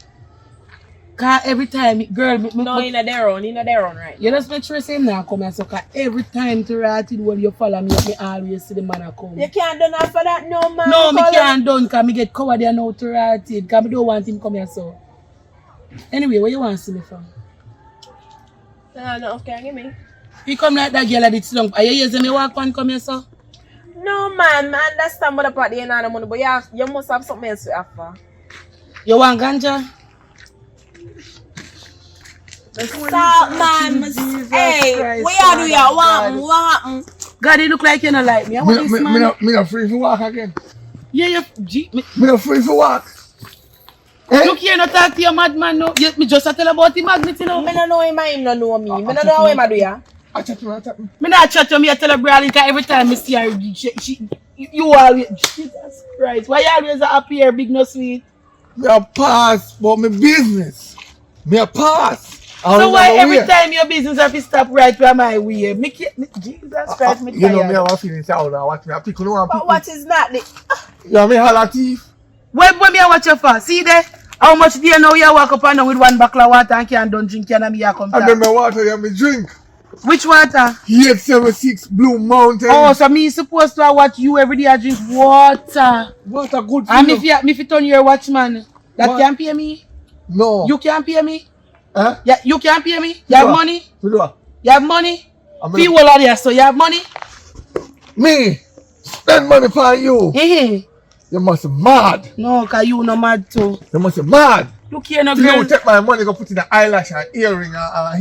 Speaker 1: Because every time, girl,
Speaker 2: No, in their own right?
Speaker 1: you just make sure say him now come here, so because every time to write it when you follow me, me always see the man come.
Speaker 2: You can't do nothing for that, no man.
Speaker 1: No, me can't done because I get covered there now to write it because I don't want him come here, so. Anyway, where you want to see me from?
Speaker 2: No, okay, give me.
Speaker 1: You come like that girl that it's long. Are you using me walk on come here, so?
Speaker 2: No man, I understand what the part you know money, but you must have something else to offer.
Speaker 1: You want ganja?
Speaker 2: Stop man, hey, where do you want?
Speaker 1: God, you look like you don't like me. I want this man.
Speaker 6: Me not free for walk again.
Speaker 1: Yeah,
Speaker 6: Me not free for walk.
Speaker 1: Look here, not talk to your madman no. Me just tell about the magnet, you know.
Speaker 2: I don't know him, him don't know me. I don't know how him do ya.
Speaker 6: I chat to me.
Speaker 1: Me not chat to me, I tell her brawling because every time I see her, you always, Jesus Christ. Why you always happy here, big no sweet?
Speaker 6: Me a pass for me business. Me a pass.
Speaker 1: So why every time your business have to stop right where my way? Jesus Christ, me tired.
Speaker 6: You know me have a feeling sound now. Watch me a pick.
Speaker 2: But what is that?
Speaker 6: You have me holla thief.
Speaker 1: When me I watch your for? See there? How much do you know you walk up and down with one bottle of water and can't don't drink and me come
Speaker 6: And then my water you me drink.
Speaker 1: Which water?
Speaker 6: 876 Blue Mountain.
Speaker 1: Oh, so me supposed to watch you every day I drink water.
Speaker 6: Water good for
Speaker 1: And
Speaker 6: you.
Speaker 1: if you turn your watchman, that
Speaker 6: What?
Speaker 1: can't pay me?
Speaker 6: No.
Speaker 1: You can't pay me?
Speaker 6: Huh?
Speaker 1: Yeah, you can't pay me? You have money? You have money? People are there, so you have money?
Speaker 6: Me? Spend money for you. You must be mad.
Speaker 1: No, because you no mad too.
Speaker 6: You must be mad.
Speaker 1: Look here, no
Speaker 6: You
Speaker 1: girl.
Speaker 6: take my money, go put in the eyelash and earring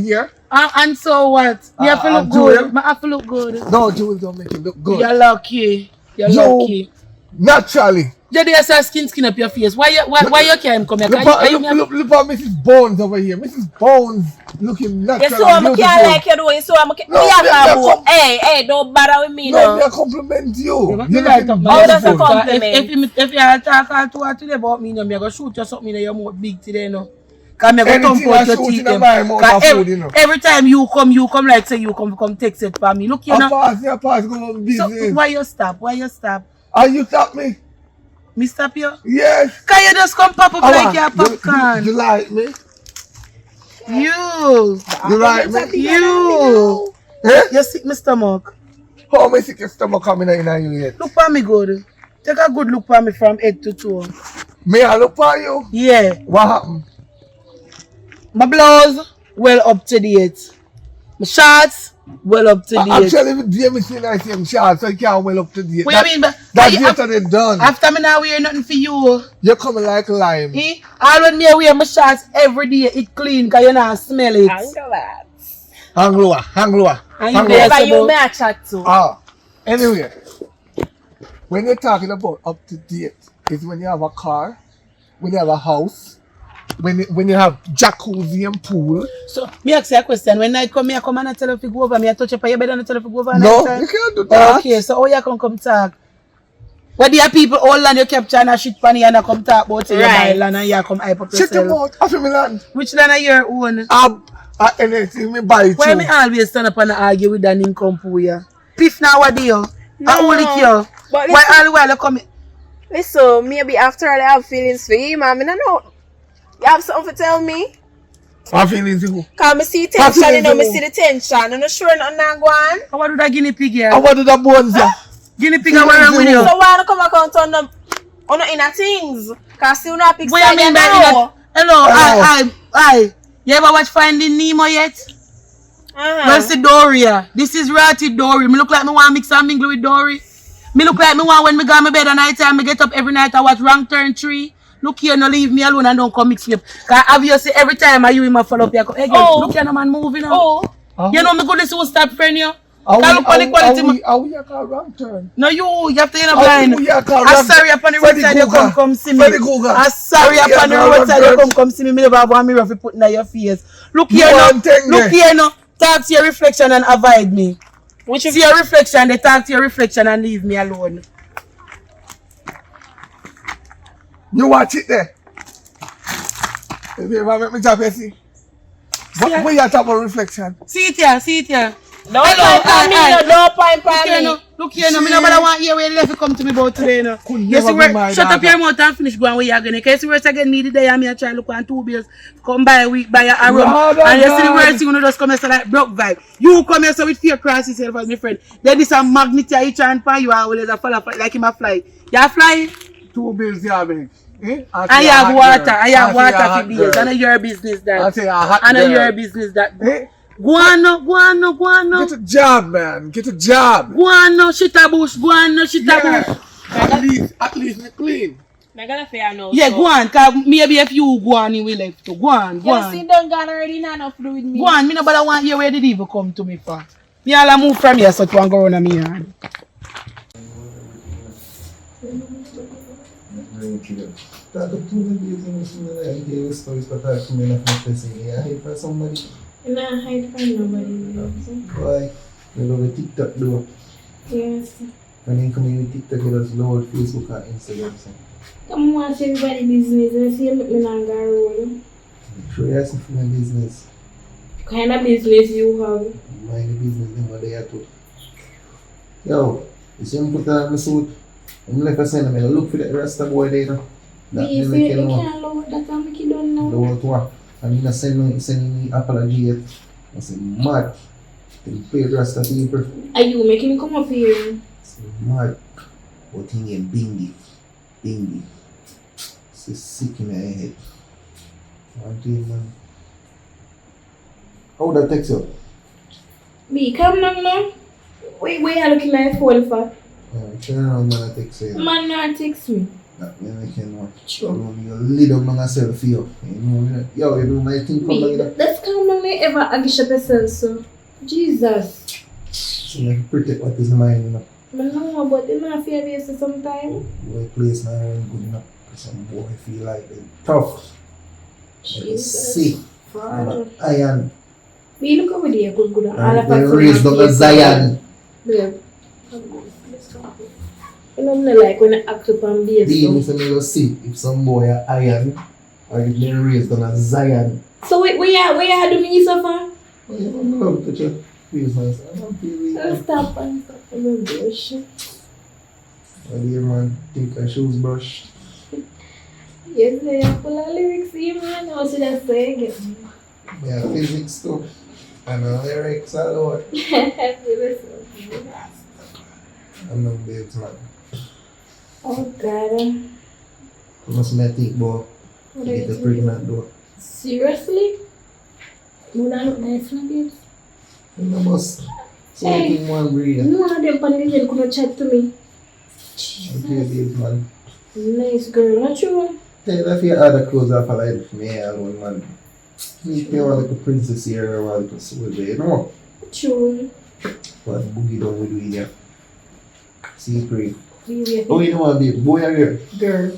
Speaker 6: here.
Speaker 1: And so what? You have to look good. I have to look good.
Speaker 6: No, jewels don't make you look good.
Speaker 1: You're lucky. You're
Speaker 6: You-
Speaker 1: lucky.
Speaker 6: Naturally.
Speaker 1: You there say skin up your face. Why you can't come here?
Speaker 6: Look at Mrs. Bones over here. Mrs. Bones looking
Speaker 2: You
Speaker 6: natural.
Speaker 2: saw me can't like you do, you saw me can't.
Speaker 6: No,
Speaker 2: Hey, don't bother with me
Speaker 6: No,
Speaker 2: now.
Speaker 6: I compliment you.
Speaker 1: You
Speaker 6: You're
Speaker 1: right
Speaker 6: looking
Speaker 1: up
Speaker 2: How
Speaker 1: my
Speaker 2: does it
Speaker 6: beautiful.
Speaker 2: come? Compliment.
Speaker 1: if you are talking to her today about me, I'm going to shoot you something in your mouth big today, no? Because I'm going to
Speaker 6: Anything I
Speaker 1: out your
Speaker 6: shoot
Speaker 1: teeth.
Speaker 6: in my mouth of food, you know.
Speaker 1: Every time you come like say you come text it for me. Look, you know.
Speaker 6: I pass, go on
Speaker 1: So
Speaker 6: business.
Speaker 1: why you stop? Why you stop?
Speaker 6: Are you stop me?
Speaker 1: Me stop you?
Speaker 6: Yes.
Speaker 1: Can you just come pop up like your
Speaker 6: You
Speaker 1: popcorn?
Speaker 6: like me?
Speaker 1: You
Speaker 6: like me?
Speaker 1: You
Speaker 6: Eh?
Speaker 1: You sick my stomach.
Speaker 6: How many sick your stomach coming in you yet?
Speaker 1: Look for me good. Take a good look for me from head to toe.
Speaker 6: Me I look for you?
Speaker 1: Yeah.
Speaker 6: What happened?
Speaker 1: My blouse, well up to date. My shorts, well up to date.
Speaker 6: Actually, with Jamie see I see him short, so you can't well up to date.
Speaker 1: What you mean? But
Speaker 6: That's
Speaker 1: you-
Speaker 6: yesterday done.
Speaker 1: After me now wear nothing for you.
Speaker 6: You're coming like lime.
Speaker 1: Eh? All when me wear my shorts every day, it clean because you not smell it.
Speaker 6: Hang lower.
Speaker 1: And you
Speaker 6: Hang
Speaker 1: there,
Speaker 6: lower.
Speaker 2: But you
Speaker 1: so
Speaker 2: may I chat to.
Speaker 6: Anyway, when you're talking about up to date, is when you have a car, when you have a house, when you have jacuzzi and pool.
Speaker 1: So me ask you a question. When I come here, come and I tell you to go over. Me I touch up on your bed and I tell you to go over.
Speaker 6: No,
Speaker 1: night time?
Speaker 6: you can't do that.
Speaker 1: Okay, so how you come talk? What do you people all land you capture and a shit funny and I come talk about your
Speaker 2: Right.
Speaker 1: buy land and you come hype up
Speaker 6: Shut your
Speaker 1: yourself?
Speaker 6: mouth. After me land.
Speaker 1: Which land are your own?
Speaker 6: Anything me buy it
Speaker 1: Why
Speaker 6: too.
Speaker 1: me always stand up and argue with an income for you? Piff now what do you? I only care.
Speaker 2: But
Speaker 1: Why all the while you come?
Speaker 2: listen, maybe after all I have feelings for you, man. I don't know. You have something to tell me?
Speaker 6: My feelings who?
Speaker 2: Cause me see tension, you know, me see the tension. I'm not sure nothing not go on.
Speaker 1: How about that guinea pig here?
Speaker 6: I want to the bones there.
Speaker 1: Guinea pig, how are with you?
Speaker 2: So why don't come account on the inner things? Cause you not pick
Speaker 1: What you
Speaker 2: side
Speaker 1: mean by
Speaker 2: now.
Speaker 1: that? Hello, you ever watch Finding Nemo yet? Well, see Dory. This is Ratty Dory. Me look like me want to mix and mingle with Dory. Me look like me want when me go to my bed at night time, me get up every night I watch Wrong Turn 3. Look here, no leave me alone and don't come mix me up. Cause obviously every time I you him a follow up here. Hey girl, look here, no man moving now. You know me goodness will stop friend you.
Speaker 6: Are we a car wrong turn?
Speaker 1: No, you have to, blind. I'm sorry upon the roadside you come see me. I'm sorry upon the roadside you come see me. Me never have one mirror to put in your face. Look here now. Talk to your reflection and avoid me. See your reflection, they talk to your reflection and leave me alone.
Speaker 6: You watch it there. If you ever make me tap, you see. Where you talk about reflection?
Speaker 1: See it here.
Speaker 2: Don't point for me.
Speaker 1: Look here, no. Me nobody want hear where you left come to me about today, no. Shut up your mouth and finish going where you're going. In case you were again needed there, I'm here trying to look on 2 bills. Come by a week, buy a room. And you see the worst thing, you just come here so like broke vibe. You come here so with fear cross yourself as my friend. Then this a magnet here, each and for you, and always a fall like him a fly. You fly?
Speaker 6: 2 bills, yeah, big.
Speaker 1: I have water for days. I know your business that. I know your business that. Go on no.
Speaker 6: Get a job, man. Get a job.
Speaker 1: Go on no, shit a bush.
Speaker 6: At least me clean.
Speaker 2: I'm gonna fair now.
Speaker 1: Yeah, go on, cause maybe if you go on, you will left to. Go on.
Speaker 2: You see, done gone already, not enough to do with me.
Speaker 1: Go on, me nobody want hear where the devil come to me for. Me all move from here so to go around me yard.
Speaker 4: Nah, hide from nobody.
Speaker 3: Why? You love a TikTok though.
Speaker 4: Yes.
Speaker 3: When you come in with TikTok, you just load Facebook and Instagram.
Speaker 4: Come watch everybody business and see me not go road.
Speaker 3: Show you some from business.
Speaker 4: Kind of business you have?
Speaker 3: Mind the business them what they are to. Yo, you see me put on my suit. I'm like I said, I'm gonna look for that Rasta boy there. That
Speaker 4: you
Speaker 3: never came
Speaker 4: can't load that I'm making done now.
Speaker 3: The world war. And you sending me apology yet. I say mad. They pay Rasta people.
Speaker 4: Are you making me come up here?
Speaker 3: It's mad. But he named Bingy. It's sick in my head. One thing, man. How would I text you?
Speaker 4: Me, come now. Wait, you looking at my phone for?
Speaker 3: Turn around, man, I text you.
Speaker 4: Man, not text me.
Speaker 3: That man, I cannot. You lead up on myself here. You know, yo, you know my thing come like that.
Speaker 4: That's come down there ever agish yourself, so. Jesus.
Speaker 3: So like protect what is mine, you know.
Speaker 4: I know, but you know, fear this sometimes.
Speaker 3: My place now ain't good enough. Some boy feel like they're tough.
Speaker 4: Jesus.
Speaker 3: Sick. Iron.
Speaker 4: We look over there, good.
Speaker 3: They're raised up as Zion.
Speaker 4: Babe. You know, I like when I act up and be
Speaker 3: Being if you see if some boy are iron or if they're raised on a Zion.
Speaker 4: So where you do me so far?
Speaker 3: Well, you don't know to your face myself. I don't feel really.
Speaker 4: Stop and brush.
Speaker 3: Well, dear man, think I shoes brush.
Speaker 4: Yes, they are full of lyrics, man. How should I say again?
Speaker 3: Yeah, physics too. And lyrics a lot. I'm no babes, man.
Speaker 4: Oh, God.
Speaker 3: You must not think, boy.
Speaker 4: What
Speaker 3: To
Speaker 4: are
Speaker 3: get
Speaker 4: you
Speaker 3: the pregnant, though.
Speaker 4: Seriously? You not look nice, my babes?
Speaker 3: You must. So
Speaker 4: Hey.
Speaker 3: I think one breed.
Speaker 4: No one of them panel come and chat to me.
Speaker 3: Okay, babes, man.
Speaker 4: Nice girl, not true?
Speaker 3: Tell you if you had a clothes off, I like me alone, man. You want like a princess here or like a soldier, you know?
Speaker 4: True.
Speaker 3: But boogie down with you here. See you pray.
Speaker 4: Really,
Speaker 3: Oh, you know what, babe? Boy or girl?
Speaker 4: girl.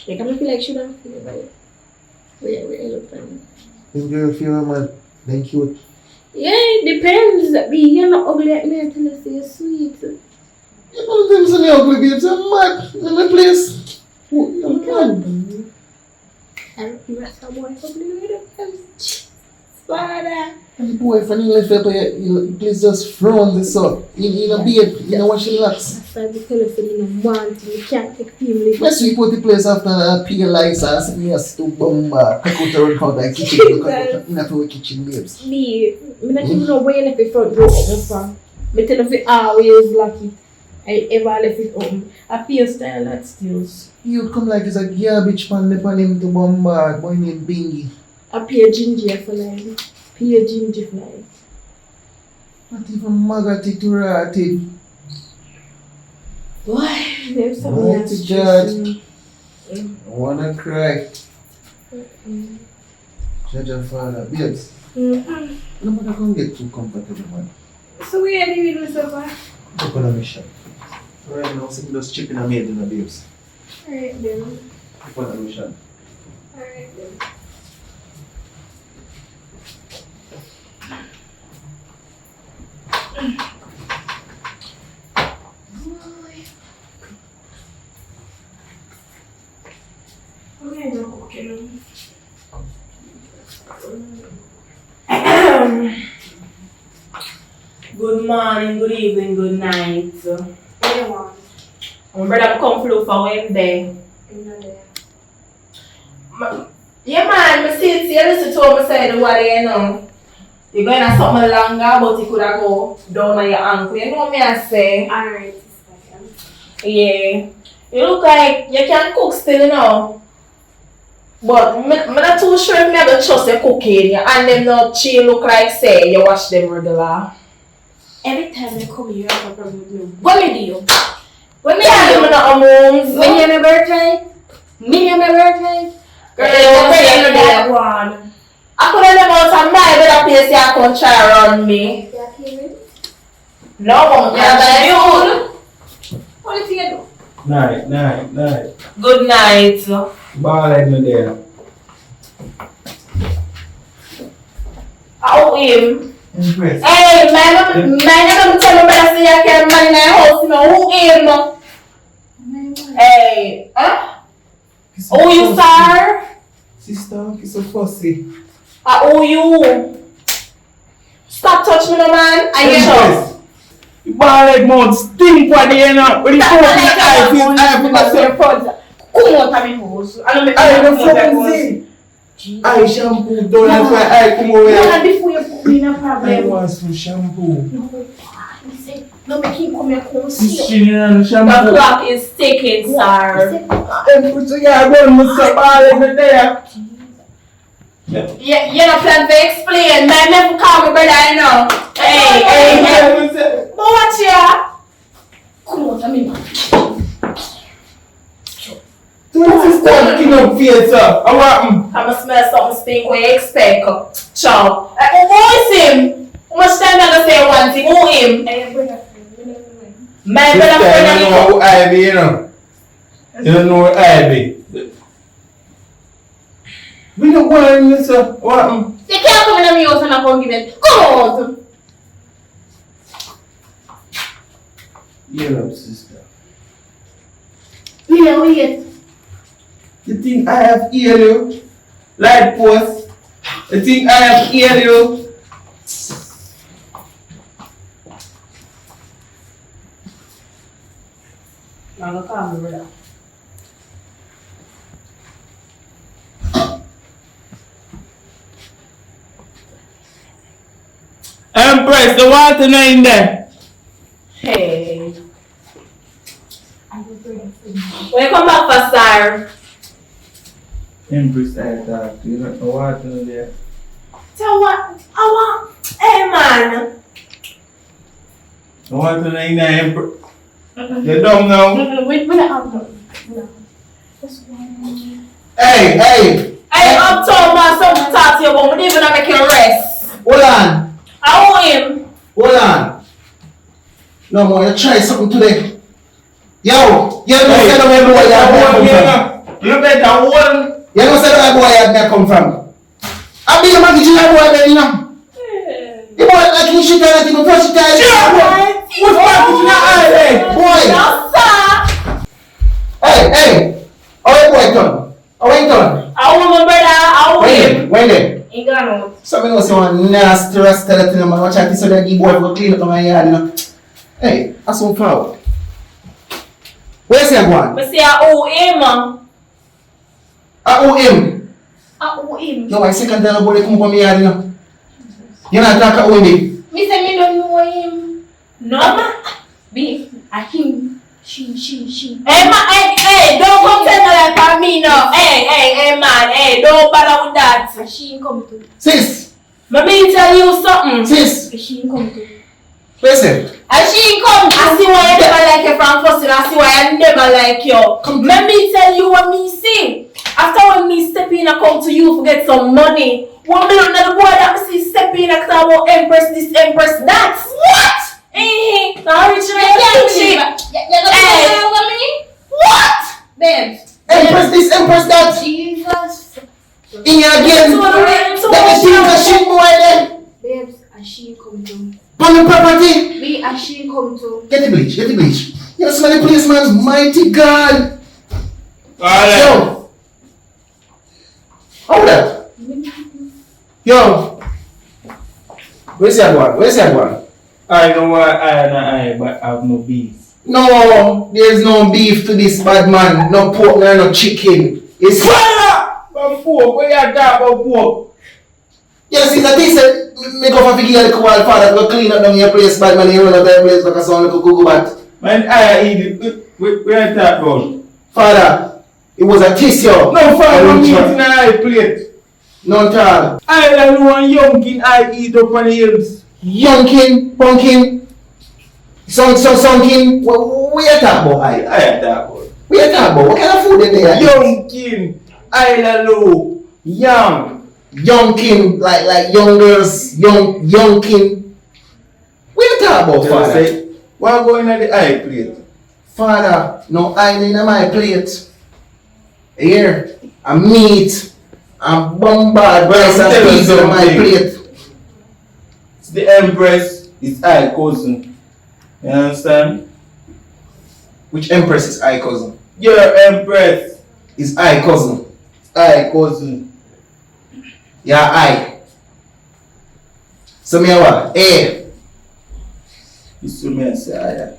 Speaker 4: Like, I feel like she don't feel about it. Wait, I look funny.
Speaker 3: If girl feel man, then cute.
Speaker 4: Yeah, it depends. You're not ugly at me until I say you're sweet.
Speaker 3: You know them some ugly babes, I'm mad in my place.
Speaker 4: Come on. I don't feel like someone ugly with them.
Speaker 2: Father.
Speaker 5: And the boy, if you left you please just frown this up. In a beard, you know what she looks.
Speaker 4: That's why I tell you for you want to. You can't take family.
Speaker 5: Let's report the place after a PA license. Me has to cook out the record and kitchen. In a kitchen babes.
Speaker 4: Me, I don't even know where you left the front door open from. I tell you for always lucky. I ever left it open. I feel style that steals.
Speaker 5: You come like it's a garbage pan upon him to bombard. Boy named Bingy.
Speaker 4: I pay ginger for life. Pay ginger for life.
Speaker 5: Not even maggoty to rotted.
Speaker 4: Why? There's something
Speaker 5: Mighty
Speaker 4: that's
Speaker 5: God.
Speaker 4: stressing me.
Speaker 5: I wanna cry. Judge your father. Babes, no matter come get too comfortable, man.
Speaker 4: So where are you doing so far?
Speaker 5: Look on a mission. Right now, I'm just chipping a maid in the babes.
Speaker 4: Alright then.
Speaker 5: Look on a mission.
Speaker 4: Alright then.
Speaker 2: Good morning, good evening, good night.
Speaker 4: What do you want?
Speaker 2: My brother come flew for Wednesday.
Speaker 4: I'm not there.
Speaker 2: Yeah man, I see you listen to what I said what you know. You're going to something longer, but you could have go down on your ankle. You know what I say?
Speaker 4: Alright, sister.
Speaker 2: Yeah. You look like you can cook still, you know. But I'm not too sure if I ever trust the cooking. And them not chill look like say you wash them regular.
Speaker 4: Every time I come here, I have a problem with you.
Speaker 2: What me do?
Speaker 4: What me
Speaker 2: Yeah,
Speaker 4: do?
Speaker 2: I'm not moves.
Speaker 4: Me and my birthday? Me and my birthday?
Speaker 2: Girl, that one. I could have never out my better place you can try around me.
Speaker 4: You hear me?
Speaker 2: No, I'm
Speaker 4: Yeah, what do you do?
Speaker 7: Night.
Speaker 2: Good night.
Speaker 7: Ball head me there.
Speaker 2: Oh, him.
Speaker 7: Empress.
Speaker 2: Hey, man, don't tell me better say you can't man in the house, you know. Who him? Hey, huh? Who you, sir?
Speaker 7: Sister, kiss a fussy.
Speaker 2: Who you? Stop touching me, no man. I get
Speaker 7: Empress. You ball head mouth stink what you know. When you come out the eye, feel myself.
Speaker 2: Come on, come in house. I don't make
Speaker 7: I don't fucking see. Eye shampoo, don't let my eye come over here.
Speaker 2: No, before you put me in a
Speaker 7: I
Speaker 2: problem.
Speaker 7: want some shampoo.
Speaker 2: No, make him come here, come
Speaker 7: This
Speaker 2: see you.
Speaker 7: shit and
Speaker 2: The
Speaker 7: shampoo.
Speaker 2: clock is ticking, sir.
Speaker 7: Empress, you gotta go and must ball head me there.
Speaker 2: You're not planning to explain. Man, never call me brother, I know. Hey. But watch ya. Come on, tell me, man.
Speaker 7: So this is talking up face up. I want
Speaker 2: I'ma smell something stink where you expect. Ciao. Who is him? How much time I gonna say one thing? Who him? My brother
Speaker 7: I
Speaker 2: friend
Speaker 7: don't know who I be, you know. You don't know who I be. We don't want to sir. What?
Speaker 2: You can't come in my house and I come give it. Come on.
Speaker 7: Hear up, sister.
Speaker 2: Wait.
Speaker 7: You think I have hear you? Light post. You think I have hear you?
Speaker 2: I'm gonna call my brother.
Speaker 7: Empress, the water not in there.
Speaker 2: Hey. When you come back for sir?
Speaker 7: Empress, I talk to you. The water not there.
Speaker 2: Tell what? I want. Hey man.
Speaker 7: The water not in there, Empress. You don't know.
Speaker 2: Wait, no.
Speaker 7: Hey.
Speaker 2: Hey, uptown man, something to talk to you about. We didn't even make you rest.
Speaker 3: Hold on.
Speaker 2: I want him.
Speaker 3: Hold on. No more, you try something today. Yo, you don't say the way boy you have come from.
Speaker 7: You better hold.
Speaker 3: You don't say the way boy you have come from. I be the man you have boy then, you know. The boy like he shit and even first time.
Speaker 7: What's wrong with your eye there?
Speaker 3: Boy.
Speaker 2: No, sir.
Speaker 3: Hey. How you boy done? How you done?
Speaker 2: I want my brother. I want him.
Speaker 3: When then?
Speaker 2: He gone out.
Speaker 3: So I know someone nasty Rasta that you know, man. Watch out, this so that the boy will clean up my yard, you know. Hey, that's one forward. Where's he going?
Speaker 2: But say I owe him.
Speaker 3: I owe him.
Speaker 2: I owe him.
Speaker 3: No, I second time boy come from my yard, you know. You're not talking owe me.
Speaker 4: Me say me don't know him.
Speaker 2: No, ma.
Speaker 4: Be a him. She.
Speaker 2: Hey, man, hey, don't come tell me like for me now. Hey, man, hey, don't bother with that.
Speaker 4: A she come to.
Speaker 3: Sis,
Speaker 2: Let me tell you something.
Speaker 3: sis,
Speaker 4: A she come to.
Speaker 3: listen.
Speaker 2: And she come, I see why I never like you from first and I see why I never like you. Let me tell you what me see. After when me step in, I come to you to get some money. 1 million na the boy that me see step in, I talk about Empress this, Empress that. What? Now rich
Speaker 4: You
Speaker 2: Hey.
Speaker 4: over me?
Speaker 2: What?
Speaker 4: Babes.
Speaker 3: Empress this, Empress that.
Speaker 4: Jesus.
Speaker 3: In your again. Let me think of shit boy then.
Speaker 4: Babes, a she come to.
Speaker 3: On the property.
Speaker 4: Be a she come to.
Speaker 3: Get the bleach, get the bleach. You smell the policeman, mighty God.
Speaker 7: Alright.
Speaker 3: Yo. Hold that. Yo. Where's your one? Where's your one?
Speaker 7: I know why I and I but I have no beef.
Speaker 3: No, there's no beef to this bad man. No pork, no chicken. It's
Speaker 7: Fire! But pork, where you talk about pork?
Speaker 3: you see that he said, make up a figure the call father go clean up down your place, bad man, you run up that place like a son like a cuckoo bat.
Speaker 7: Man, I eat it. Where you talk about?
Speaker 3: Father, it was a tissue.
Speaker 7: No fire no meat in I plate.
Speaker 3: No child.
Speaker 7: I don't want young kid I eat up on the hills.
Speaker 3: Youngkin, pumpkin, sonkin. What you talk about?
Speaker 7: I talk about.
Speaker 3: What you talk about? What kind of food in there?
Speaker 7: Young kid, I low, young.
Speaker 3: Youngkin, like young girls, youngkin. What you talk about, father?
Speaker 7: Say, what going on the eye plate?
Speaker 3: Father, no eye in my plate. Here, a meat, a bombard, rice and peas in my plate.
Speaker 7: It's the Empress, it's I cousin. You understand?
Speaker 3: Which Empress is I cousin?
Speaker 7: Your Empress,
Speaker 3: Is I cousin?
Speaker 7: I cousin.
Speaker 3: Yeah, I. So me what? Eh.
Speaker 7: You see me and say I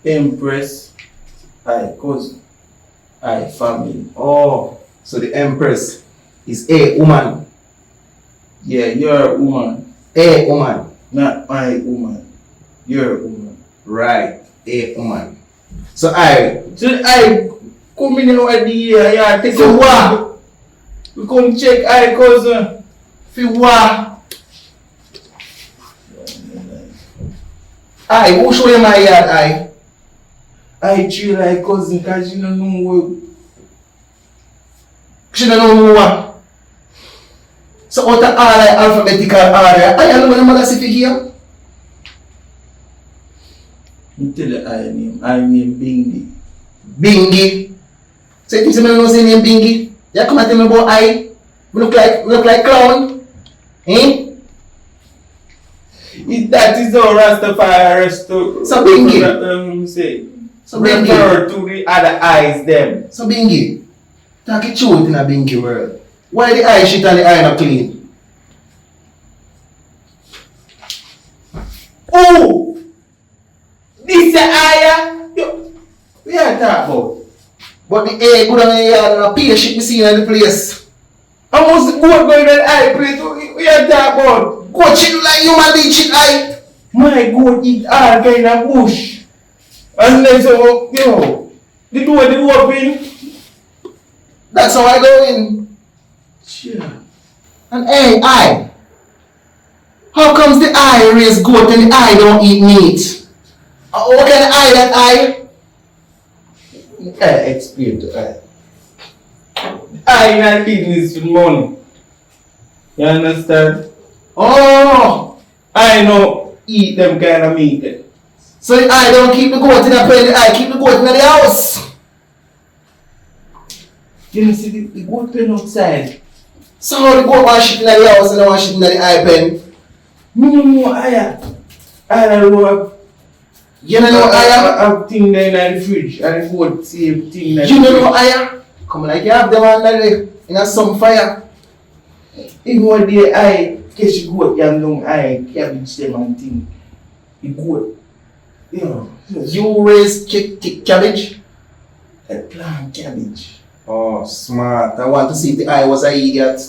Speaker 7: Empress, I cousin, I family.
Speaker 3: Oh, so the Empress is a woman.
Speaker 7: Yeah, you're a woman,
Speaker 3: A woman.
Speaker 7: not my woman. You're a woman.
Speaker 3: Right. A woman. So I.
Speaker 7: So I come in over the year, yeah, take
Speaker 3: So
Speaker 7: a
Speaker 3: what?
Speaker 7: We come check I cousin.
Speaker 3: For what? I. Who show you my yard? I
Speaker 7: I treat like cousin because you don't know what.
Speaker 3: She don't know what. So out of all the alphabetical order, I know what I'm going to see here.
Speaker 7: You tell the I name Bingy.
Speaker 3: Bingy. So you think I don't say name Bingy? You come and tell me about I? We look like clown. Eh?
Speaker 7: That is how Rastafari to
Speaker 3: So Bingy.
Speaker 7: Say.
Speaker 3: So Bingy.
Speaker 7: Refer to the other eyes them.
Speaker 3: So Bingy. Talk it truth in a Bingy world. Why the eye shit and the eye not clean?
Speaker 7: Oh! This is eye. We are talking about.
Speaker 3: But the egg good on the yard and a pay shit we see in the place.
Speaker 7: Almost the goat going on eye plate. We are talking about.
Speaker 3: Goat shit like human being shit eye.
Speaker 7: My goat eat all kind of bush. And then so, the door open.
Speaker 3: That's how I go in.
Speaker 7: Sure.
Speaker 3: And hey, I. How comes the eye raise goat and the eye don't eat meat? What kind of eye that eye?
Speaker 7: I explain to I not business with money. You understand?
Speaker 3: Oh,
Speaker 7: I know eat them kind of meat.
Speaker 3: so the eye don't keep the goat in the pen, the eye keep the goat in the house.
Speaker 7: You see the goat pen outside.
Speaker 3: So how the goat want shit in the house and they want shit in the eye pen?
Speaker 7: No, I don't know.
Speaker 3: You don't know eye?
Speaker 7: I thing there in the fridge and the goat same thing.
Speaker 3: You don't know eye? Come like you have them under there in some fire.
Speaker 7: Even one day I catch goat yam down I cabbage them and thing. The goat. You know.
Speaker 3: You raise cabbage?
Speaker 7: I plant cabbage.
Speaker 3: Oh, smart. I want to see if the eye was an idiot.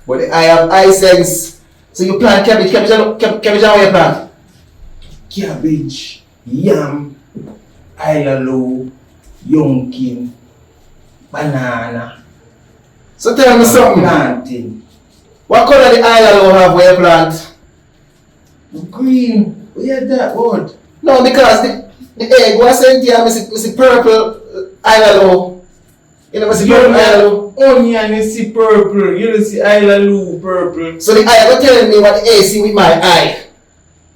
Speaker 3: But the eye have eye sense. So you plant cabbage. Cabbage how you plant?
Speaker 7: Cabbage, yam, ilalo, yonkin, banana.
Speaker 3: So tell me something.
Speaker 7: Planting.
Speaker 3: What color the eye have where you plant?
Speaker 7: Green. Where that word?
Speaker 3: No, because the egg was sent here, I see purple eye. You know, I see purple eye.
Speaker 7: Onion is see purple. You don't see ilalo purple.
Speaker 3: So the eye was telling me what the eye see with my eye.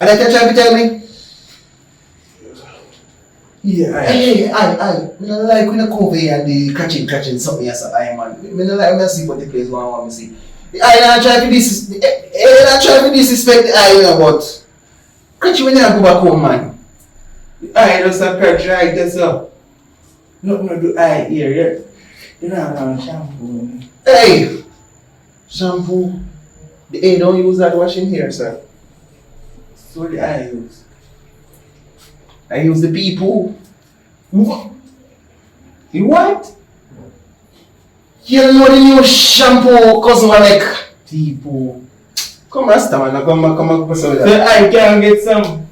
Speaker 3: And I can try to tell me?
Speaker 7: Yeah,
Speaker 3: Hey, I don't like when I come over here and the catching something as an eye man. I don't like when I see what the place want me see. The eye not try to disrespect the eye, you know, but catch you when you go back home, man.
Speaker 7: The eye does a catch right that's up. Nothing to do eye here yet. You don't have no shampoo.
Speaker 3: Hey! Shampoo. The eye don't use that washing hair, sir.
Speaker 7: So the eye use.
Speaker 3: I use the pee poo.
Speaker 7: What? You what?
Speaker 3: You know the new shampoo, cousin Alec.
Speaker 7: Tipo.
Speaker 3: Come Rasta man, come with
Speaker 7: So
Speaker 3: that.
Speaker 7: I can get some.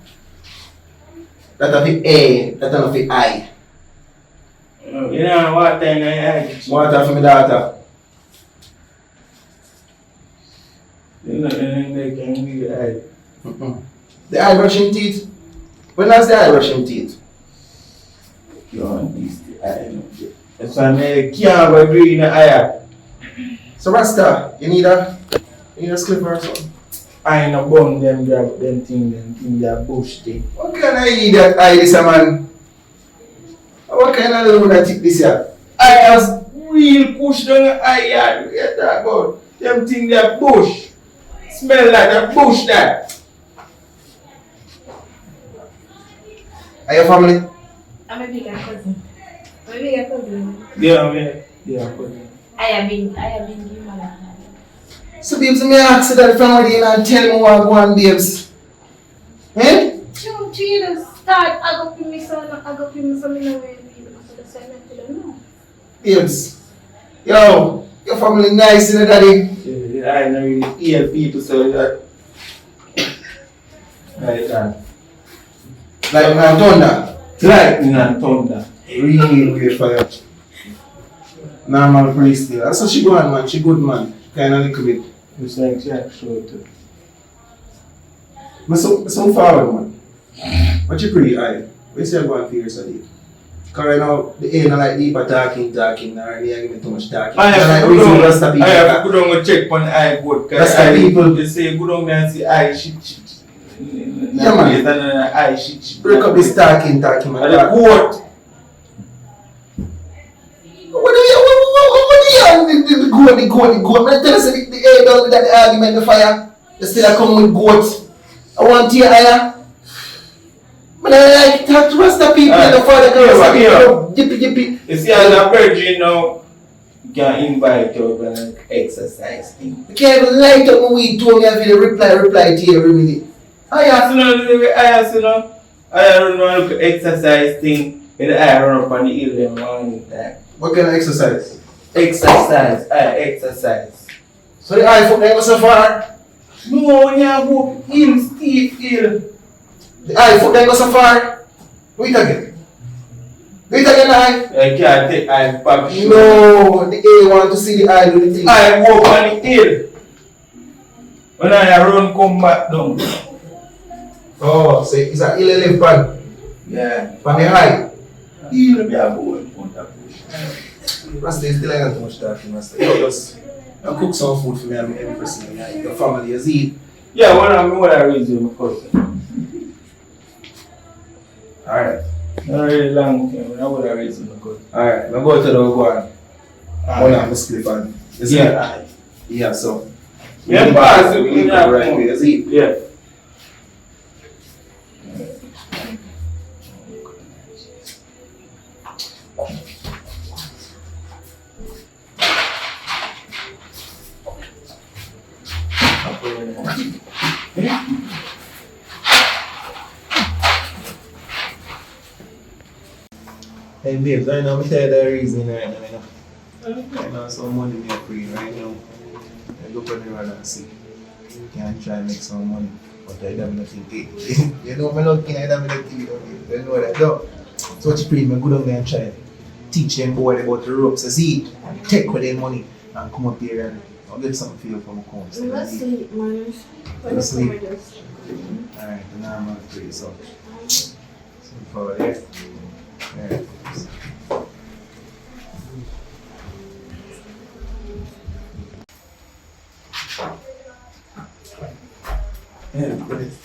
Speaker 3: That of the eye, that of the eye.
Speaker 7: You know water in the eye.
Speaker 3: Water for my daughter.
Speaker 7: You know, they can give you eye.
Speaker 3: The eye brushing teeth. When last the eye brushing teeth?
Speaker 7: You want this the eye. That's why I can't agree in the eye.
Speaker 3: So Rasta, you need a slipper or something?
Speaker 7: I ain't no bun them grab them thing that bush thing.
Speaker 3: What kind of idiot eye this a man? What kind of lunatic this here?
Speaker 7: I was real push down the eye yard. You get that about? Them thing that bush. Smell like a bush that.
Speaker 3: Are your family?
Speaker 4: I'm a bigger cousin.
Speaker 7: Yeah.
Speaker 4: I have been given my
Speaker 3: So babes, me ask you that from where you and tell me what go on, babes. Eh?
Speaker 4: Children start agoping me son in a way people so the same I don't know.
Speaker 3: Babes. Yo, your family nice, you know, daddy.
Speaker 7: Yeah, I know you hear people so that. Like that.
Speaker 3: Like my thunder.
Speaker 7: Lightning and thunder.
Speaker 3: Real weird fire. Normal priest there. That's how she go on, man. She good, man. Kind of little bit.
Speaker 7: It's like Jack showed too.
Speaker 3: But so forward, man. What you pretty eye? Where you going for yourself? Because right now, the air not like deeper talking, or they give me too much talking.
Speaker 7: I have
Speaker 3: like
Speaker 7: to
Speaker 3: Rasta people.
Speaker 7: I have to go down check on the eye board.
Speaker 3: Rasta people.
Speaker 7: They say go down there and see eye shit.
Speaker 3: Yeah, man.
Speaker 7: And then eye shit.
Speaker 3: Break up this talking, man.
Speaker 7: And the goat.
Speaker 3: What do you the goat? Man, tell us the air done with that argument, the fire. They still come with goat. I want to hear higher. But I like talk to Rasta people and the father girls. Yippee.
Speaker 7: You see, as a virgin now, you can invite you and exercise thing.
Speaker 3: You can't even light up my weed to me and feel reply to you every minute.
Speaker 7: I run on exercise thing, and I run up on the hill in the morning time.
Speaker 3: What kind of exercise?
Speaker 7: Exercise.
Speaker 3: So the eye foot never so far?
Speaker 7: No, you have go hill, steep hill.
Speaker 3: The eye foot never so far? Do it again. Eye.
Speaker 7: I can't take eye back.
Speaker 3: No, the A want to see the eye do the thing.
Speaker 7: I walk on the hill. When I run, come back down.
Speaker 3: Oh, so it's a hill left pan.
Speaker 7: Yeah.
Speaker 3: Pan the eye.
Speaker 7: Hill be a boy.
Speaker 3: Rasta is still like too much talking, Rasta. You just cook some food for me and Empress and your family, you see.
Speaker 7: Yeah, what I raise you, my cousin.
Speaker 3: Alright.
Speaker 7: Not really long time, I would have raised you, my cousin.
Speaker 3: Alright, now go to the one. One of the clip and you see? Yeah, so.
Speaker 7: Yeah, pass it, we have
Speaker 3: right
Speaker 7: more.
Speaker 3: you see?
Speaker 7: Yeah.
Speaker 3: Hey babes, right now, I'm tell you the reason right now, you know. Right now, some money me free right now. I look on the road and see. Can try and make some money. But I don't think it. You know, I'm not I don't think it. You know what I do. So what you pray, me go down there and try teach them boy about the ropes. I see it. And take with their money and come up here and I'll get some feel from the cones.
Speaker 4: Let's sleep, man.
Speaker 3: Let's sleep. Alright, then I'm going to pray so. So for there. Alright. Empress.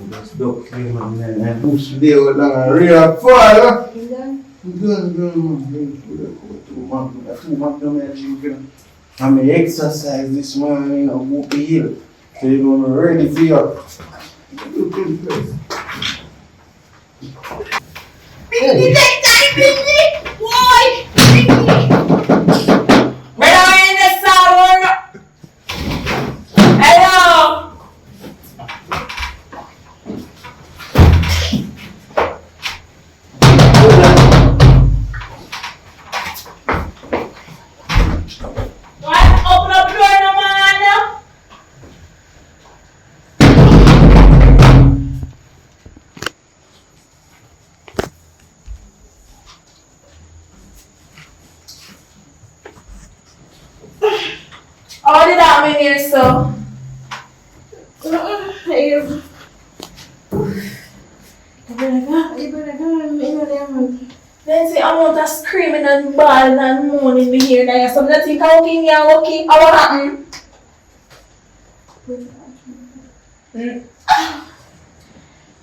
Speaker 3: That's dope, man. And push there with a real fire. I'm going to exercise this morning and walk the hill. So you're going to be ready for you.
Speaker 2: How did that mean here, so? Then say I'm out of screaming and bawling and moaning me here now. So I think I'm walking here, walking. What happened?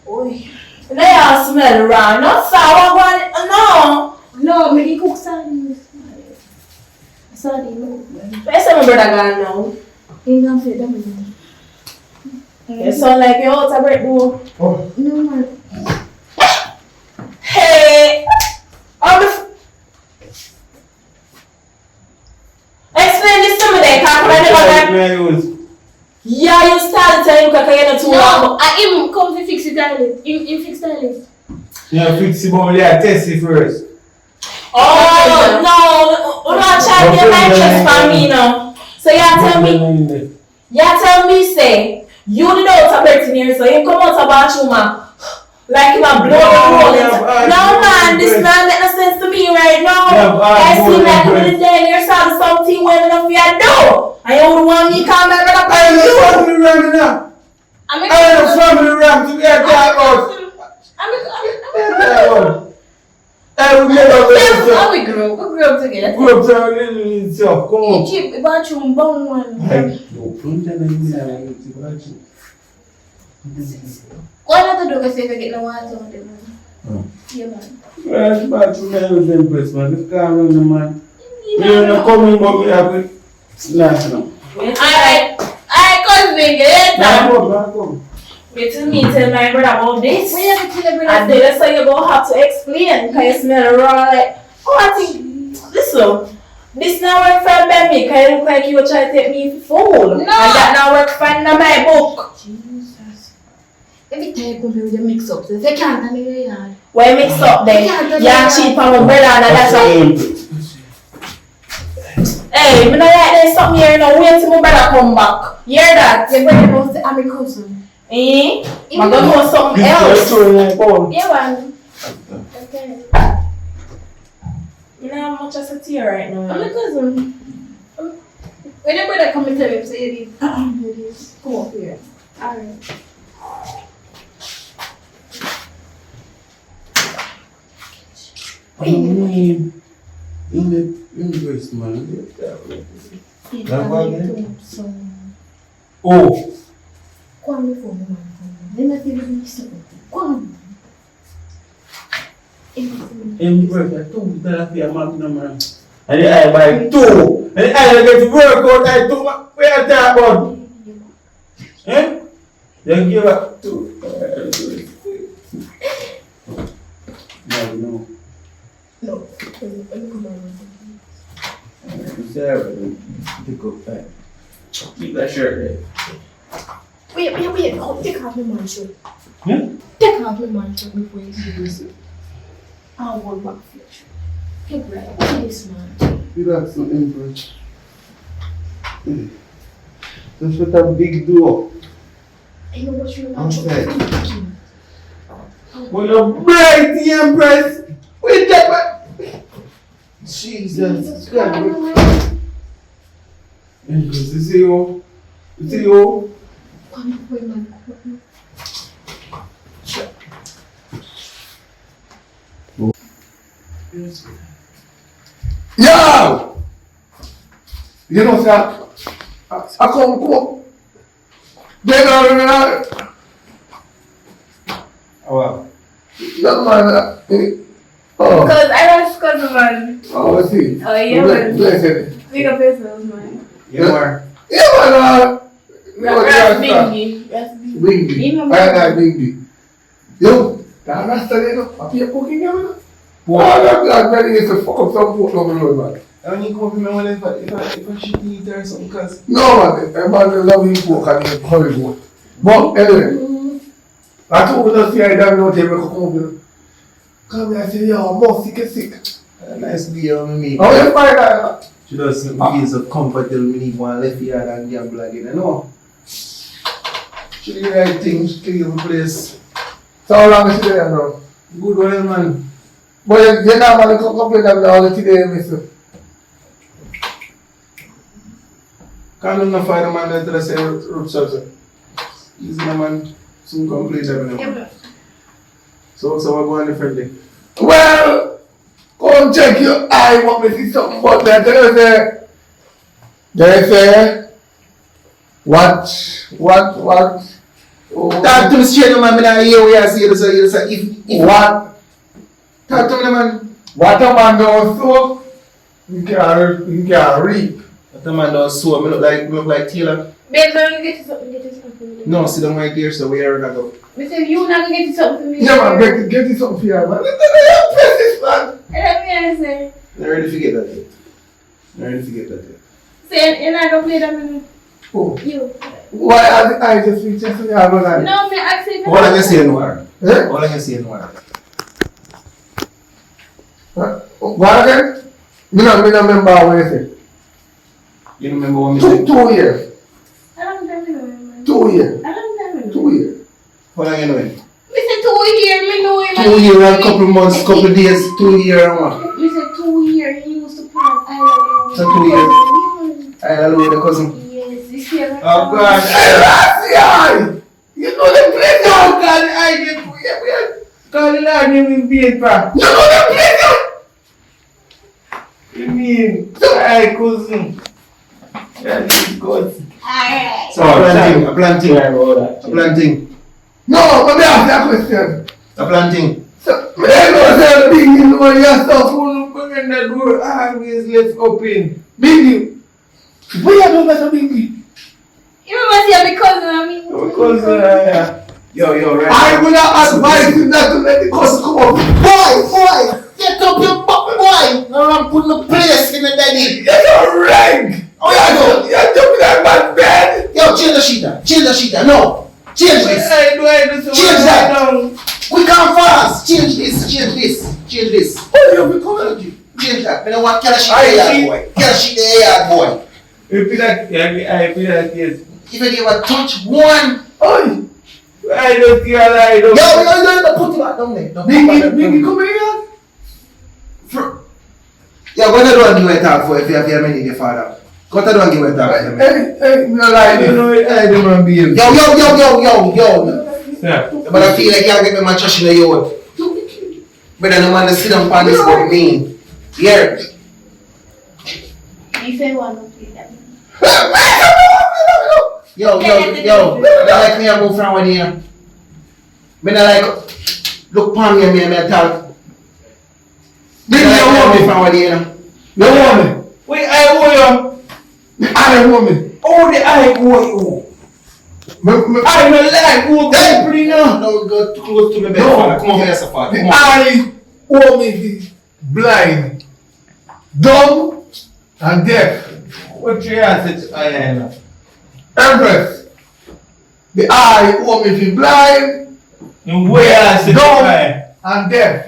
Speaker 2: Oi. Now you smell wrong. Not sour one. No.
Speaker 4: No, me cook sardines. Sardines.
Speaker 2: Where's my brother gone now?
Speaker 4: He's not fit, don't you?
Speaker 2: You sound like you're out of breath, though.
Speaker 3: Oh.
Speaker 4: No, man.
Speaker 2: Hey! Explain this to me then, because I never. Yeah, you started telling me because you're not too long.
Speaker 4: I come to fix the toilet. You fix the toilet.
Speaker 7: Yeah, fix it, but yeah, test it first.
Speaker 2: Oh, no. We're not trying to get my interest from me now. So you tell me, say, you did out of birth in here, so you come out of bathroom, like you are blowing. No, man, this man make no sense to me right now. I see like you're in there and you're starting something well enough for you do. I don't want me to come back and
Speaker 7: I ain't no family around now. I ain't no family around to get that out.
Speaker 4: We grew up together.
Speaker 7: Grew up together, itself. Come on.
Speaker 4: You keep the bathroom bone one. Why not the dog say I get no water on them, man? Yeah, man.
Speaker 7: Well, bathroom is Empress, man. This car on the man. You're not coming, but we have it. National.
Speaker 2: Alright, cousin, get
Speaker 7: Come.
Speaker 2: wait till me tell my brother about this.
Speaker 4: We have to tell everybody.
Speaker 2: And then that's how you're going to have to explain because you smell raw like, oh, I think, listen, this now work for me because you look like you were trying to take me for fool. No. And that now work for my book.
Speaker 4: Jesus. Every time you come here with your mix-ups, if you can't, I'm in your yard.
Speaker 2: Why mix up then? You're cheap on my brother and that's why. Hey, I'm not like there's something here now. Wait till my brother come back. You hear that?
Speaker 4: Your brother knows that I'm a cousin.
Speaker 2: Eh? I'm going to know something else.
Speaker 4: Yeah, man. Okay.
Speaker 2: You know how much I sit here right now.
Speaker 4: I'm a cousin. When your brother come and tell him, say it is. Come up here. Alright.
Speaker 7: In the Empress, man. Oh.
Speaker 4: Quando for man? Then I feel really stupid. Quando?
Speaker 7: Empress, I told you that I feel magnum, man. And I buy two. And I get to work out. I told my where that about. Eh? Then give up two. No.
Speaker 4: No.
Speaker 7: Sarah, pick up that. Keep that shirt there.
Speaker 4: Wait. Oh, take off my man shirt.
Speaker 7: Hmm?
Speaker 4: Take off my man shirt before you see this. I'll walk back flesh. Hey, brother, what is this, man?
Speaker 5: You got some Empress. That's what a big door.
Speaker 4: You know what you're
Speaker 5: Okay.
Speaker 7: Well, you're bright, the Empress. Wait, that
Speaker 5: Jesus Christ.
Speaker 7: Empress, you see you? You see you?
Speaker 4: Come on, man.
Speaker 6: Yo! You know, sir, I come. They don't
Speaker 7: Oh, wow.
Speaker 6: Young man, oh,
Speaker 2: Because I was cousin man.
Speaker 6: I see.
Speaker 2: Oh, yeah, man.
Speaker 6: Blessed.
Speaker 2: Big up yourself, man.
Speaker 7: You are.
Speaker 6: Yeah, man,
Speaker 2: That's Bingy. That's Bingy.
Speaker 6: Bingy. I like Bingy. Yo, that Rasta, you know, what you cooking here, boy, that man is to fuck up some food on the road, man.
Speaker 3: I don't need compliment if I should eat or something, cause
Speaker 6: No, man, a man love him pork and him curry goat. But anyway, I told you not see I don't know they make a come. Come here, I say, yo, I'm more sick.
Speaker 3: a nice beer on me.
Speaker 6: How you find that?
Speaker 3: She does some feels of comfort till me need one left yard and gamble again, you know. She do the right thing, she clean the place.
Speaker 6: So how long is she there now?
Speaker 3: Good well, man.
Speaker 6: But you not man come complain that all the today, mister.
Speaker 3: Can't no find a man that does say root subject. Easy no man, soon complete everything. So we're going differently.
Speaker 6: Well, come check your eye, want me to see something but that they say, what? Oh,
Speaker 3: Talk to me straight, man. I don't hear what you say. If
Speaker 6: what?
Speaker 3: Talk to me, man.
Speaker 6: What a man does so, you can reap.
Speaker 3: What the man does so, I look like Taylor.
Speaker 2: Babe, let me get you something for me.
Speaker 3: No, sit down right there, so where are we gonna go?
Speaker 2: Me say, you not gonna get you something for me.
Speaker 6: Yeah, man, get you something for you, man. Press this, man.
Speaker 2: Let me answer.
Speaker 3: I'm ready to get that yet.
Speaker 2: Say, you're not gonna play that with me.
Speaker 6: Oh,
Speaker 2: You.
Speaker 6: why I just reach just so you have a line?
Speaker 2: No, me actually.
Speaker 3: All I can say no more.
Speaker 6: Eh?
Speaker 3: All I can say no more.
Speaker 6: What again? Me not remember what you say.
Speaker 3: You remember what me
Speaker 6: Two
Speaker 3: said?
Speaker 6: years.
Speaker 2: I don't know.
Speaker 6: 2 years.
Speaker 2: I don't know.
Speaker 6: 2 years.
Speaker 3: How long you know him?
Speaker 2: Me say 2 years, me know him.
Speaker 3: 2 years and couple months, couple days, 2 years and what?
Speaker 2: Me say 2 years, he used to plant island.
Speaker 3: So 2 years. I hello the cousin.
Speaker 2: Yes, you see.
Speaker 7: Oh, God.
Speaker 6: Hey, Rasta! You know the place,
Speaker 7: Oh, God, I did. God, the Lord name in being back.
Speaker 6: you know the place.
Speaker 7: You mean, I cousin. Yeah, this is good.
Speaker 2: Alright.
Speaker 3: So a planting.
Speaker 6: No, let me ask that question.
Speaker 3: A planting.
Speaker 6: So, me don't say the big you know your stuff.
Speaker 7: Who bring that door always left open?
Speaker 6: Biggie. Where you know that Biggie?
Speaker 2: You remember see my cousin, I mean.
Speaker 7: Because,
Speaker 3: Yo, right.
Speaker 6: I will not advise you not to let the cousin come up.
Speaker 3: Boy, get up your butt, boy. Now I'm putting the place in the daddy.
Speaker 6: You're so rank.
Speaker 3: Oh, yeah,
Speaker 6: You're jumping that man's bed.
Speaker 3: Yo, change the sheet. No, change this. Change that. We can't fast. Change this.
Speaker 6: Oh, you'll be coming.
Speaker 3: Change that. I don't want kill a sheet there, boy. Kill a sheet there, boy.
Speaker 7: Repeat that, yes.
Speaker 3: If you ever touch one,
Speaker 6: Oh,
Speaker 7: I don't care, I don't.
Speaker 3: yo, put it back down there. Don't put it back
Speaker 6: Biggie,
Speaker 3: down.
Speaker 6: come here.
Speaker 3: Yeah, go to do and give a talk for if you have your money, your father. Go to do and give a talk for your money.
Speaker 6: Hey, no lie.
Speaker 7: You know, I don't want to be here.
Speaker 3: Yo.
Speaker 7: Yeah.
Speaker 3: But I feel like you get me my trash in the yard. But no man to sit down on this for me. Here.
Speaker 2: You say one of you that.
Speaker 3: Yo. I like me a move from one here. Me not like look upon me and me talk.
Speaker 6: Biggie,
Speaker 3: Me
Speaker 6: you
Speaker 3: like
Speaker 6: want
Speaker 3: me
Speaker 6: me?
Speaker 3: from one here.
Speaker 6: You want me?
Speaker 7: Wait, I owe you.
Speaker 6: I want me.
Speaker 7: Oh, the I owe you. I don't like who people now.
Speaker 3: No, go too close to me,
Speaker 6: No.
Speaker 3: father. Come over here, sir, father. Come on.
Speaker 6: I want me the blind, dumb, and deaf.
Speaker 7: What you answer to I am?
Speaker 6: Empress. The eye want me to be blind,
Speaker 7: And where I sit
Speaker 6: dumb,
Speaker 7: eye.
Speaker 6: and deaf.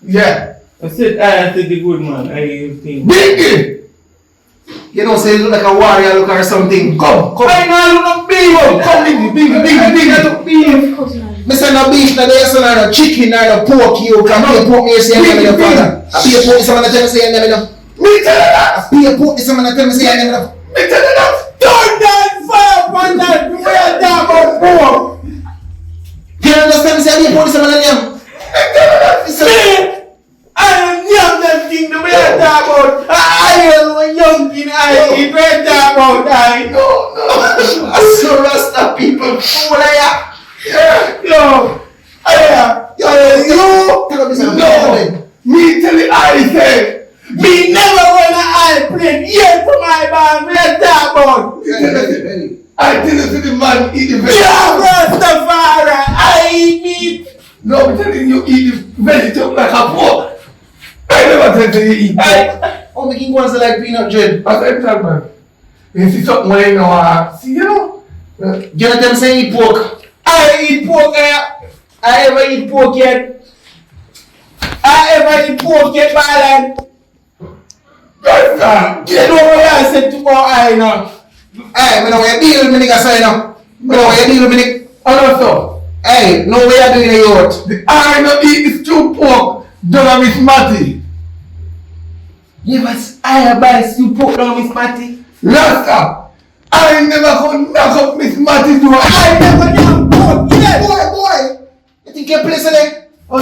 Speaker 6: Yeah.
Speaker 7: I sit eye and sit the good man. I think.
Speaker 6: Biggie!
Speaker 3: You know, say you look like a warrior look or something. Come.
Speaker 6: I know look big. Come, big.
Speaker 3: Me say no beef, no there, so no chicken, no pork. You can be a pork me say you never father. I be a pork, someone tell me say you never know.
Speaker 6: Me tell you that.
Speaker 3: Be a pork, someone tell me say you never know.
Speaker 6: Me tell you that.
Speaker 7: Turn that fire on that way down about pork.
Speaker 3: You understand me say be a pork, someone tell me.
Speaker 7: Me, I don't young them thing the way I talk about. I am a young thing I eat right talk about I.
Speaker 6: No.
Speaker 3: I saw Rasta people fool ya.
Speaker 7: Yo,
Speaker 6: No. Me tell you I say.
Speaker 7: me never run an airplane yet for my band. Me a talk about.
Speaker 6: I tell you to the man eat the vegetable.
Speaker 7: Yeah, Rastafari, I eat meat.
Speaker 6: No, I'm telling you eat the vegetable like a pork. I never tell you eat pork.
Speaker 3: Oh, making ones like peanut bread.
Speaker 6: I said that man. You see something when you know, see you know.
Speaker 3: You know them saying eat pork.
Speaker 7: I eat pork. I ever eat pork yet? I ever eat pork yet, Marlon? You know what I said to my eye now?
Speaker 3: Hey, me know what you deal with me nigga say now. Me know what you deal with me nigga.
Speaker 6: Also,
Speaker 3: Hey, know what you doing in the youth.
Speaker 6: the I not eat is stew pork. Don't miss Matty.
Speaker 3: Yeah, but I buy stew pork down Miss Matty.
Speaker 6: Rasta, I never could knock up Miss Matty door.
Speaker 7: I never done pork yet.
Speaker 3: Boy. You think you're placing it? Oh,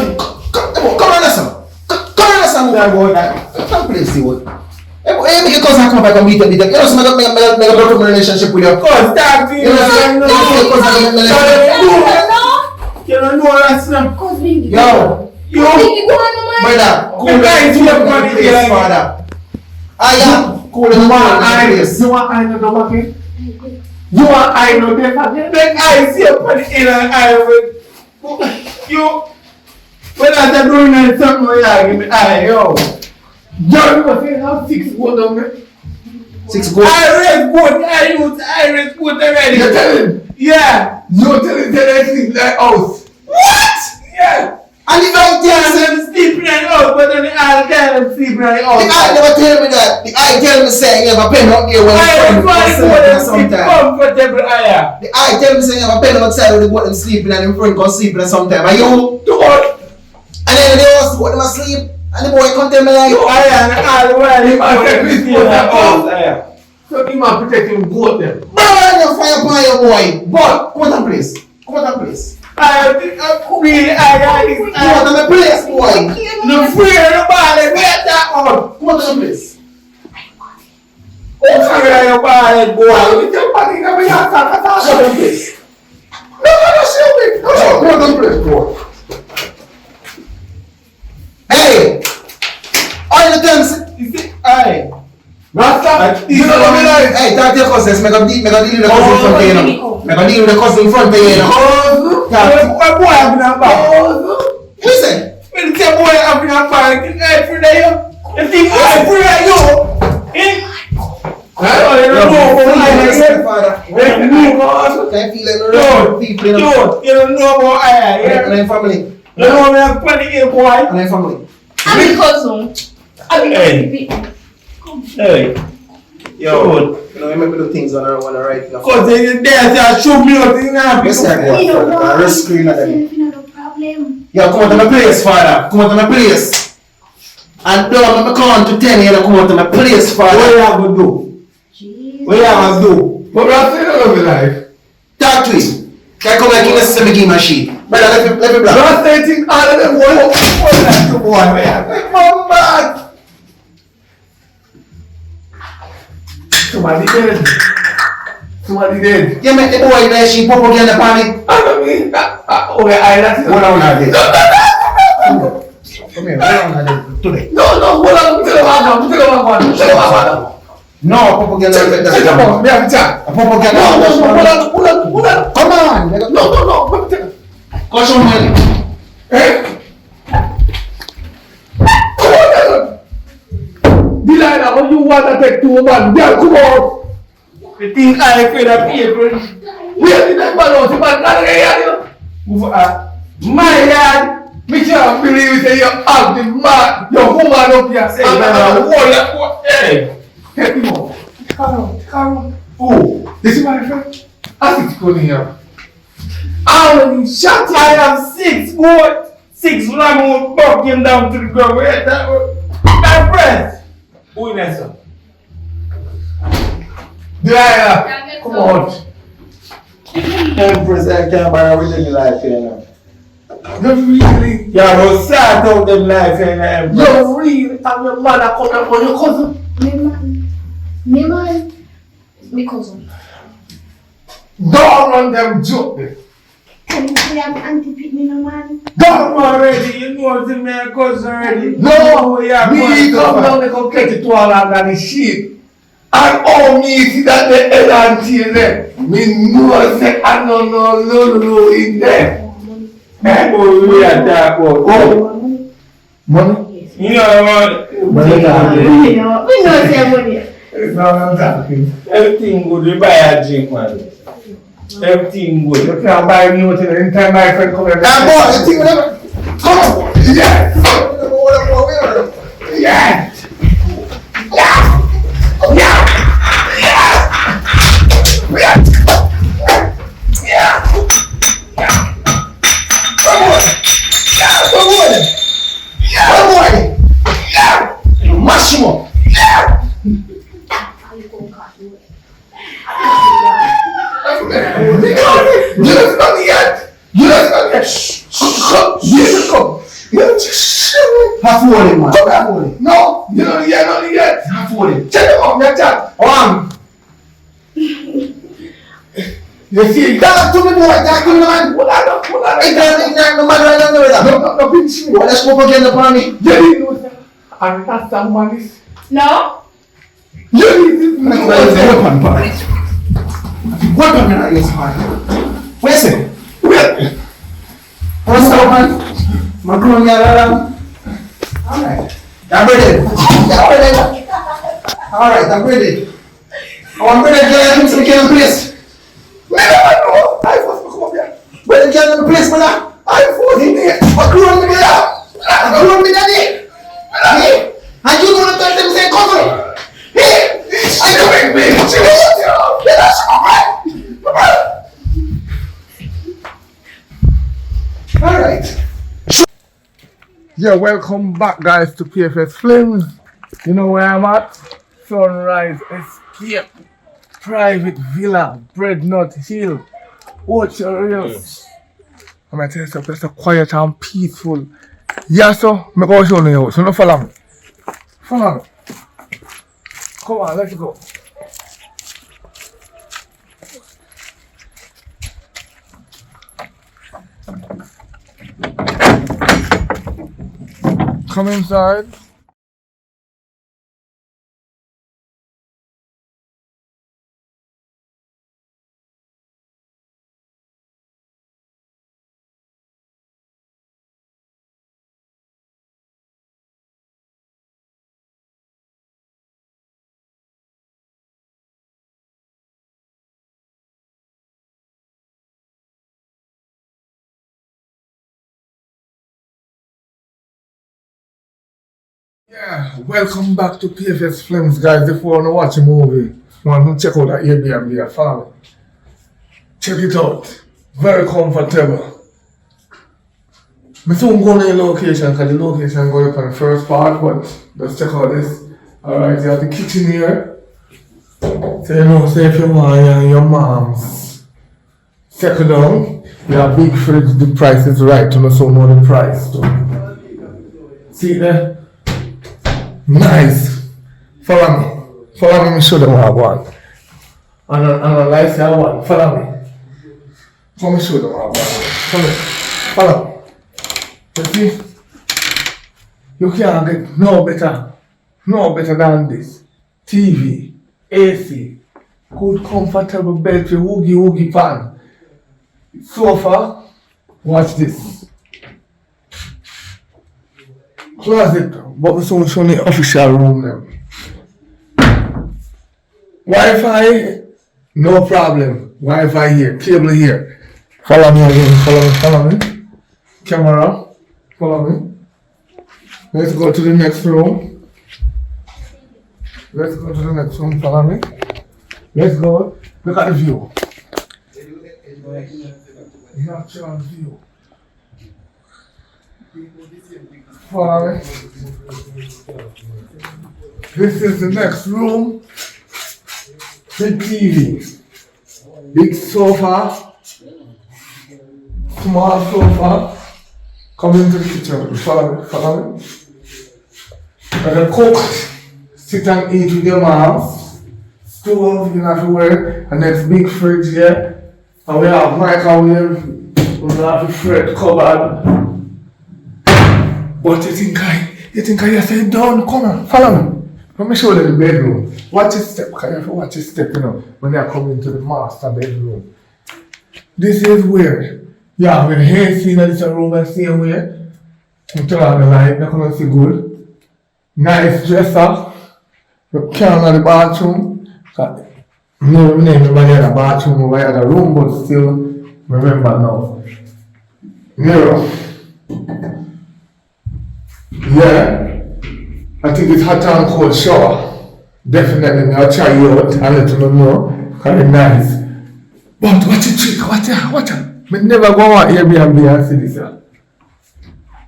Speaker 3: come on, listen. Come on, listen. Come place the word. Hey, make a cousin come back and meet up. You know, so make a broken relationship with you.
Speaker 7: Cause that thing
Speaker 3: You know,
Speaker 7: you don't know that's not.
Speaker 3: Yo,
Speaker 7: You
Speaker 3: brother, cool
Speaker 7: The guy is
Speaker 3: down
Speaker 7: here,
Speaker 3: the
Speaker 7: buddy,
Speaker 3: place,
Speaker 7: yeah.
Speaker 3: father. I am cool down
Speaker 6: You want
Speaker 3: the
Speaker 6: I
Speaker 3: place.
Speaker 6: know the market? You want I know the market?
Speaker 7: Then I see a put in an eye with you. When I'm doing something like that, give me eye, yo.
Speaker 6: John was saying how 6 gold on me.
Speaker 3: 6 gold.
Speaker 7: I raised boat, I raised boat already.
Speaker 6: You tell him.
Speaker 7: Yeah.
Speaker 6: You tell him that I sleep like house.
Speaker 7: What? Yeah.
Speaker 3: And if I tell
Speaker 7: I'm
Speaker 3: him,
Speaker 7: sleeping at house, but then I'll tell him sleeping at
Speaker 3: the eye
Speaker 7: house.
Speaker 3: never tell me that. The eye tell me say you have a pen out there when
Speaker 7: I
Speaker 3: I'm
Speaker 7: want
Speaker 3: sleeping
Speaker 7: to
Speaker 3: sometime.
Speaker 7: comfortable eye.
Speaker 3: The eye tell me say you have a pen outside when they go them sleeping and them friend come sleeping sometime. And you
Speaker 6: Do what?
Speaker 3: and then they also go them asleep and the boy come tell me like
Speaker 7: I am all well.
Speaker 6: So he might protect him goat them.
Speaker 3: burn your fire upon your boy. But come on place. Come on place.
Speaker 7: I really, I got this.
Speaker 3: Come on place, boy.
Speaker 7: No fear nobody, where that on?
Speaker 3: Come on place.
Speaker 7: Oh, fear nobody, boy.
Speaker 6: You tell money that we have to
Speaker 3: Come on place.
Speaker 6: No, show me. Come on place, boy.
Speaker 3: Hey, all the time.
Speaker 7: You see, I.
Speaker 6: Rasta, you know what I mean? Like,
Speaker 3: Hey, talk to your cousins. Make a deal with the cousin in front of you, you know. Make a deal with the cousin in front of you, you know.
Speaker 7: What boy having a bag?
Speaker 3: Listen.
Speaker 7: When you say boy having a bag, you think I free that you? You think I free that you? Eh? Oh, you don't know about I. You don't know.
Speaker 3: Can feel like the people, you know.
Speaker 7: You don't know about I.
Speaker 3: And I'm family.
Speaker 7: You know me have plenty here, boy.
Speaker 3: And I'm family.
Speaker 2: I'm a cousin.
Speaker 7: Hey. Yo.
Speaker 3: You know, I remember the things when I want to write.
Speaker 7: Cause they there show me out in now.
Speaker 3: Yes, I go. I risk screen at them.
Speaker 4: No problem.
Speaker 3: Yeah, come on to my place, father. Come on to my place. And don't let me count to 10 and come on to my place,
Speaker 7: What
Speaker 3: father.
Speaker 7: you have to do? What you have to do?
Speaker 6: but Rasta, you know what I mean? Like,
Speaker 3: Talk to him. Can I come like in a semi-game machine? Brother, let me block.
Speaker 6: Rasta, you think all of them boy,
Speaker 3: Come back.
Speaker 6: somebody dead. Somebody dead.
Speaker 3: You make the boy there, she pop again the panic.
Speaker 6: I don't mean, okay, that's it.
Speaker 3: Hold on, Adi.
Speaker 6: No,
Speaker 3: Come here, hold on, Adi. Today.
Speaker 6: hold on, tell him I'm one.
Speaker 3: No, pop again the
Speaker 6: Come on, me have a chat.
Speaker 3: Pop again
Speaker 6: No, hold on.
Speaker 3: Come on.
Speaker 6: No, let me tell you.
Speaker 3: Caution money.
Speaker 6: Eh? Come on, Delilah, when you want to take 2 months, girl, come on.
Speaker 7: You think I afraid of people?
Speaker 6: Where did that man out? The man got a yard,
Speaker 7: Move my yard.
Speaker 6: Me can't believe it. You have the man, your woman up here.
Speaker 7: Say, man, hey.
Speaker 6: Help him out. Come on. Oh, this is my friend. I think going here. How many shots?
Speaker 7: I have 6 goats. 6 ram will buck him down to the ground. Where that my friend. Who is that, sir?
Speaker 6: Yeah, come on.
Speaker 7: Empress, I can't buy with any life here now.
Speaker 6: You really?
Speaker 7: Yeah, we'll start out them life here now, Empress.
Speaker 6: You really? I'm your mother coming for your cousin.
Speaker 4: Me man. Me cousin.
Speaker 6: Don't run them joke there.
Speaker 4: Can you say I'm anti-pitney no man?
Speaker 6: Don't run.
Speaker 7: Already, you know it's my cousin already.
Speaker 6: No,
Speaker 7: yeah,
Speaker 6: me come down and come get it to all of the sheep. And all me see that the head and tail there. Me know say I don't know no in there.
Speaker 7: Oh, we are that one.
Speaker 6: Oh, money?
Speaker 7: You know,
Speaker 6: Money.
Speaker 4: We know say money.
Speaker 6: It's not what I'm talking.
Speaker 7: everything good. We buy a drink, man. Everything good.
Speaker 6: You can't buy me nothing anytime my friend come here.
Speaker 3: That boy, you think whatever?
Speaker 6: Come on! Yes! Yes!
Speaker 3: Mash him up.
Speaker 6: You don't know yet! You don't know yet! Shh! Yes, come!
Speaker 3: Half warning, man.
Speaker 6: Come
Speaker 3: Half
Speaker 6: here!
Speaker 3: warning.
Speaker 6: No! You don't know yet!
Speaker 3: Half warning.
Speaker 6: Check him up, your chat! You see,
Speaker 3: Talk to me, boy. Talk to me, man.
Speaker 6: hold on.
Speaker 3: Ignorant, no man right now, brother.
Speaker 6: No, pinch me.
Speaker 3: Well, let's go again upon me.
Speaker 6: You didn't know that. And that's the man is.
Speaker 4: No?
Speaker 6: You didn't know that.
Speaker 3: Weapon, boy. Weapon, man. Yes, man. Where's it?
Speaker 6: Wait.
Speaker 3: What's up, man? Macron, yeah, alright. I'm ready. Alright, I'm ready. Oh, I'm ready to get into the game place.
Speaker 6: Me never know. I was to come up here.
Speaker 3: Ready to get in the place, brother.
Speaker 6: I was in there.
Speaker 3: Macron, me there. Macron, me there. Hey, and you know that them say cover. Hey,
Speaker 6: She doing me. She wants you.
Speaker 3: get us alright.
Speaker 6: Yeah, welcome back, guys, to PFS Flames. You know where I'm at? Sunrise Escape, Private Villa, Breadnut Hill, Orchard Hills. I'm gonna tell you something, it's a quiet and peaceful. Yeah, so I'm going to show you, so no follow me. Follow me. Come on, let's go. Come inside. Yeah, welcome back to PFS Films, guys. If you want to watch a movie, want to check out that Airbnb, follow me. Check it out. Very comfortable. I soon go to the location because the location going up on the first part, but let's check out this. Alright, you have the kitchen here. So you know, say if you want your mom's settle down, you have big fridge, the price is right, you know, so know the price too. See it there? Nice. Follow me. Follow me, show them what I want. Analyze what I want. Follow me. Come show them what I want. Follow me. You see? You can't get no better than this. TV, AC, good comfortable bed with woogie fan. Sofa, watch this. Closet, but we soon show the official room them. Wi-Fi, No problem. Wi-Fi here, cable here. Follow me again, follow me. Camera, follow me. Let's go to the next room. Follow me. Let's go. Look at the view. Natural view. Follow me. This is the next room. Big TV. Big sofa. Small sofa. Come into the kitchen. Follow me. And the cook. Sit and eat with your moms. Stove, you have to wear. And next big fridge here. And we have microwave. We have the fridge cupboard. But you think I say done? Come on, follow me. Let me show you the bedroom. Watch your step, because you have to watch your step, when you come into the master bedroom. This is where you have the AC in this room the same way. You turn on the light, you're going to see good. Nice dresser. You can in the bathroom. Never remember the bathroom over here, the room, but still remember now. Mirror. Yeah. I think it's hot and cold shower. Definitely, I'll try you out and let you know. Because it's nice. But watch it trick, watch it. I never go on Airbnb and see this.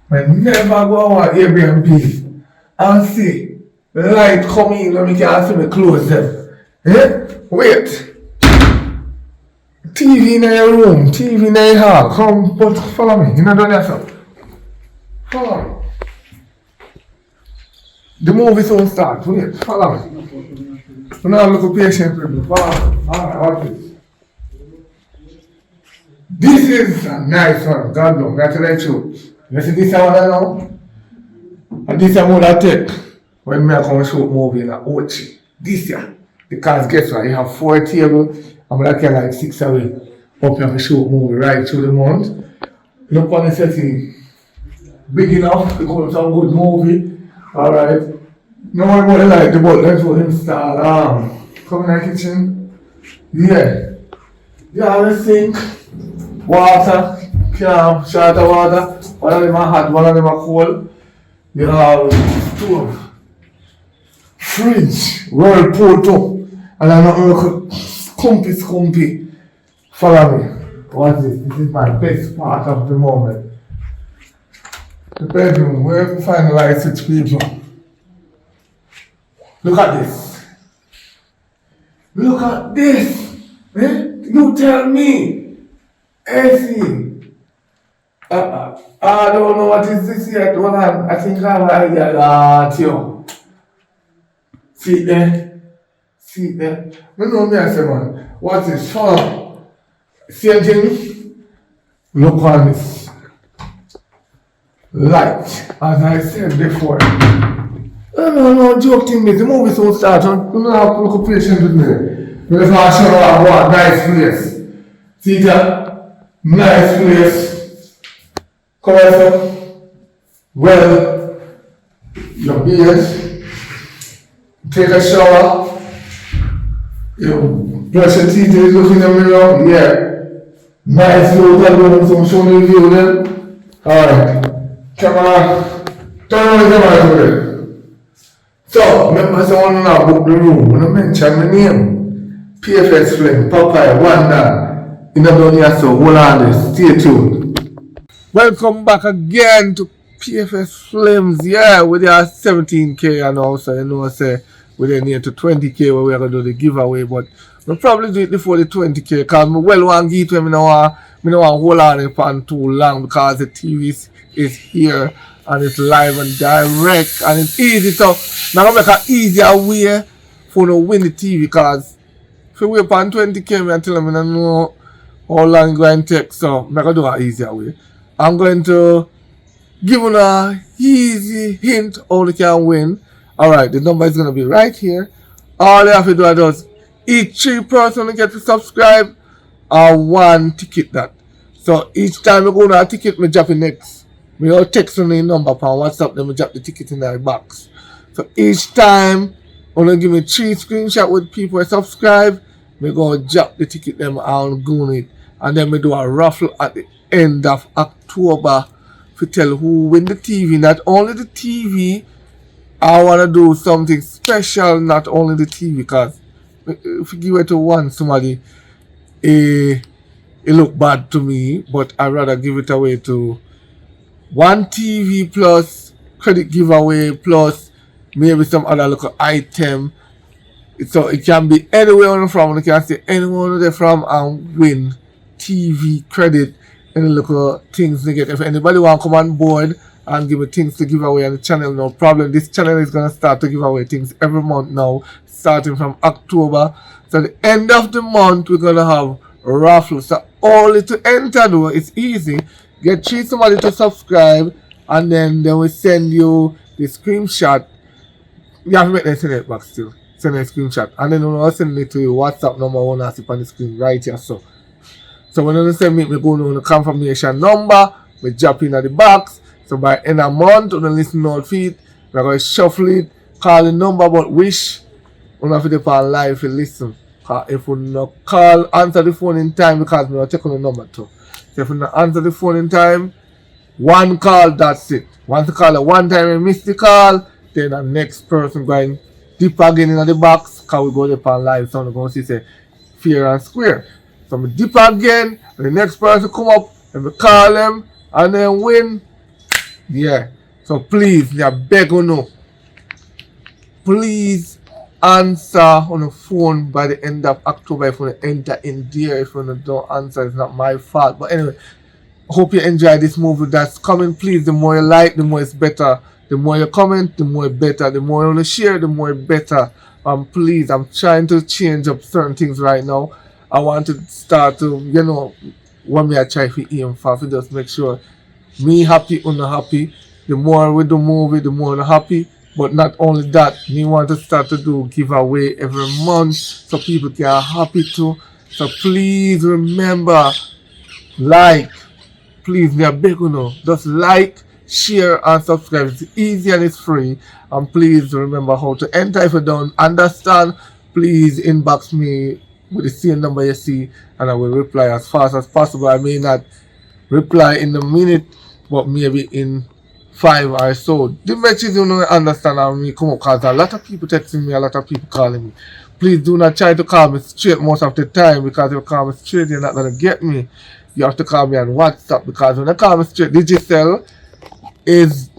Speaker 6: I never go on Airbnb and see the light come in when we can see me close them. Eh? Wait. TV in your room, TV in your hall. Come, but follow me. You know, don't yourself. Follow me. The movie soon starts. Wait, follow me. So now look patient with me. Follow me. Alright, watch this. This is a nice one. God knows. I tell you. You see this one now? And this one I take when I come shoot movie in a Ochi. This year. Because guess what? You have 4 tables. I'm like 6 away. Up here to shoot movie right through the month. Look on the setting. Big enough to go to some good movie. Alright. No one about the light, but let's go install come in the kitchen. Yeah. You have a sink, water, can, short of water. One of them are hot, one of them are cold. You have stove, fridge, whirlpool too. And I'm not look scumpy. Follow me. What's this? This is my best part of the moment. The bedroom, where you find the light switch people. Look at this. Look at this. Eh? You tell me. AC. I don't know what is this yet. Hold on. I think I have an idea. See there. I know me, I say, man. What is fun? Same thing. Look on this. Light, as I said before. No, joking me. The movie so start. You don't have to look patient with me. Because I show you what nice place. See that? Nice place. Come here. Well, your beard. Take a shower. You brush your teeth, you look in the mirror. Yeah. Nice little room, so I'm showing you view then. Alright. Camera, turn on the camera to it. So, remember someone now book the room. When I mention my name, PFS Flame, Popeye, Wanda, in the dunya, so hold on this, stay tuned. Welcome back again to PFS Flames, yeah, with your 17k and also, you know, say, we're near to 20k where we're going to do the giveaway, but we'll probably do it before the 20k, because I well want to get to me, I don't want to hold on it for too long, because the TV is here and it's live and direct and it's easy, so I'm going to make an easier way for to win the TV, because if you wait for 20k, I tell them I don't know how long it's going to take, so I'm going to do an easier way. I'm going to give you an easy hint how you can win. Alright, the number is going to be right here. All you have to do is just each 3 person get to subscribe or 1 ticket that. So each time you go to a ticket, I drop it next. We all text on the number on WhatsApp, then we drop the ticket in the box. So each time, I'm going to give me 3 screenshots with people who subscribe, me go drop the ticket them and go it. And then me do a raffle at the end of October to tell who win the TV. Not only the TV, I want to do something special, not only the TV, because if you give it to one somebody, it look bad to me, but I'd rather give it away to one TV plus credit giveaway plus maybe some other little item. So it can be anywhere on from, you can say anyone they're from and win TV credit and little things they get. If anybody want to come on board and give me things to give away on the channel, no problem. This channel is going to start to give away things every month now, starting from October. So at the end of the month, we're going to have raffles. So only to enter though, it's easy. Get somebody to subscribe and then they will send you the screenshot. You have to make them send it back still. Send a screenshot. And then we'll send it to your WhatsApp number one as on the screen right here. So when you send me go on the confirmation number, we drop in at the box. So by end of month, on the listen note feed, we're going to shuffle it, call the number, but wish we have to depend live to listen. If we not call, answer the phone in time because we are checking the number too. So if we not answer the phone in time, one call, that's it. Once you call it one time and miss the call, then the next person going deep again in the box because we go depend live. So we're going to see say fair and square. So we dip again, and the next person come up and we call them and then win. Yeah. So please, I beg you no. Please answer on the phone by the end of October if you enter in there. If you don't answer, it's not my fault. But anyway, hope you enjoy this movie that's coming. Please, the more you like, the more it's better. The more you comment, the more better. The more you want to share, the more better. Please, I'm trying to change up certain things right now. I want to start to, what me I try to aim for just make sure me happy, happy. The more we do movie, the more I'm happy. But not only that, me want to start to do giveaway every month so people can happy too. So please remember, like, please, me I beg you know, just like, share and subscribe. It's easy and it's free. And please remember how to enter. If you don't understand, please inbox me with the same number you see and I will reply as fast as possible. I may not reply in a minute, but maybe in 5 or so. The message you don't understand how me come up because a lot of people texting me, a lot of people calling me. Please do not try to call me straight most of the time because if you call me straight, you're not going to get me. You have to call me on WhatsApp because when you call me straight, Digicel is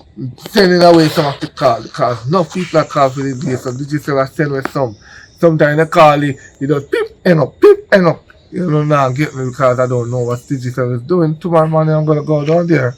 Speaker 6: sending away some of the call because no people are calling for the day, so Digicel are sending away some. Sometimes they call you, you don't pip and up. You don't now get me because I don't know what Digicel is doing. Tomorrow morning I'm going to go down there.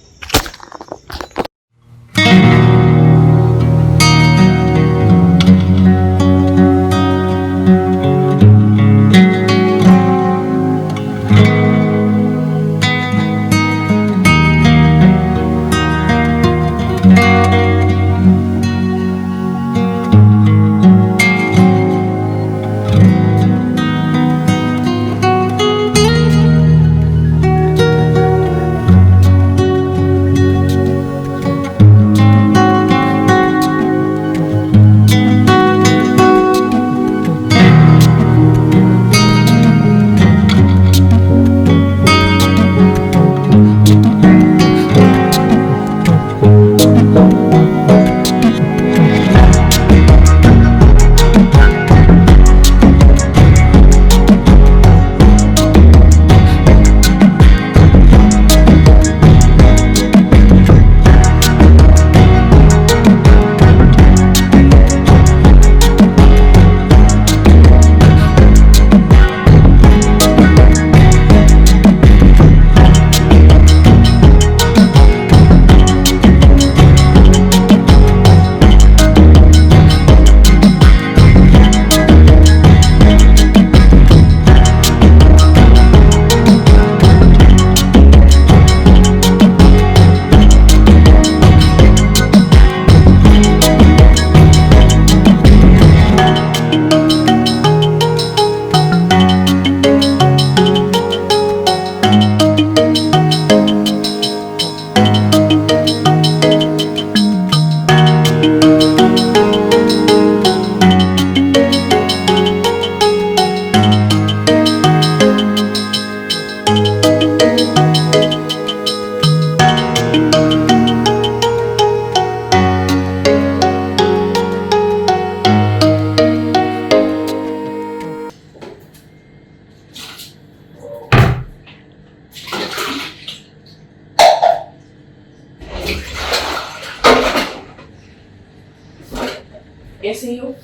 Speaker 2: You see you?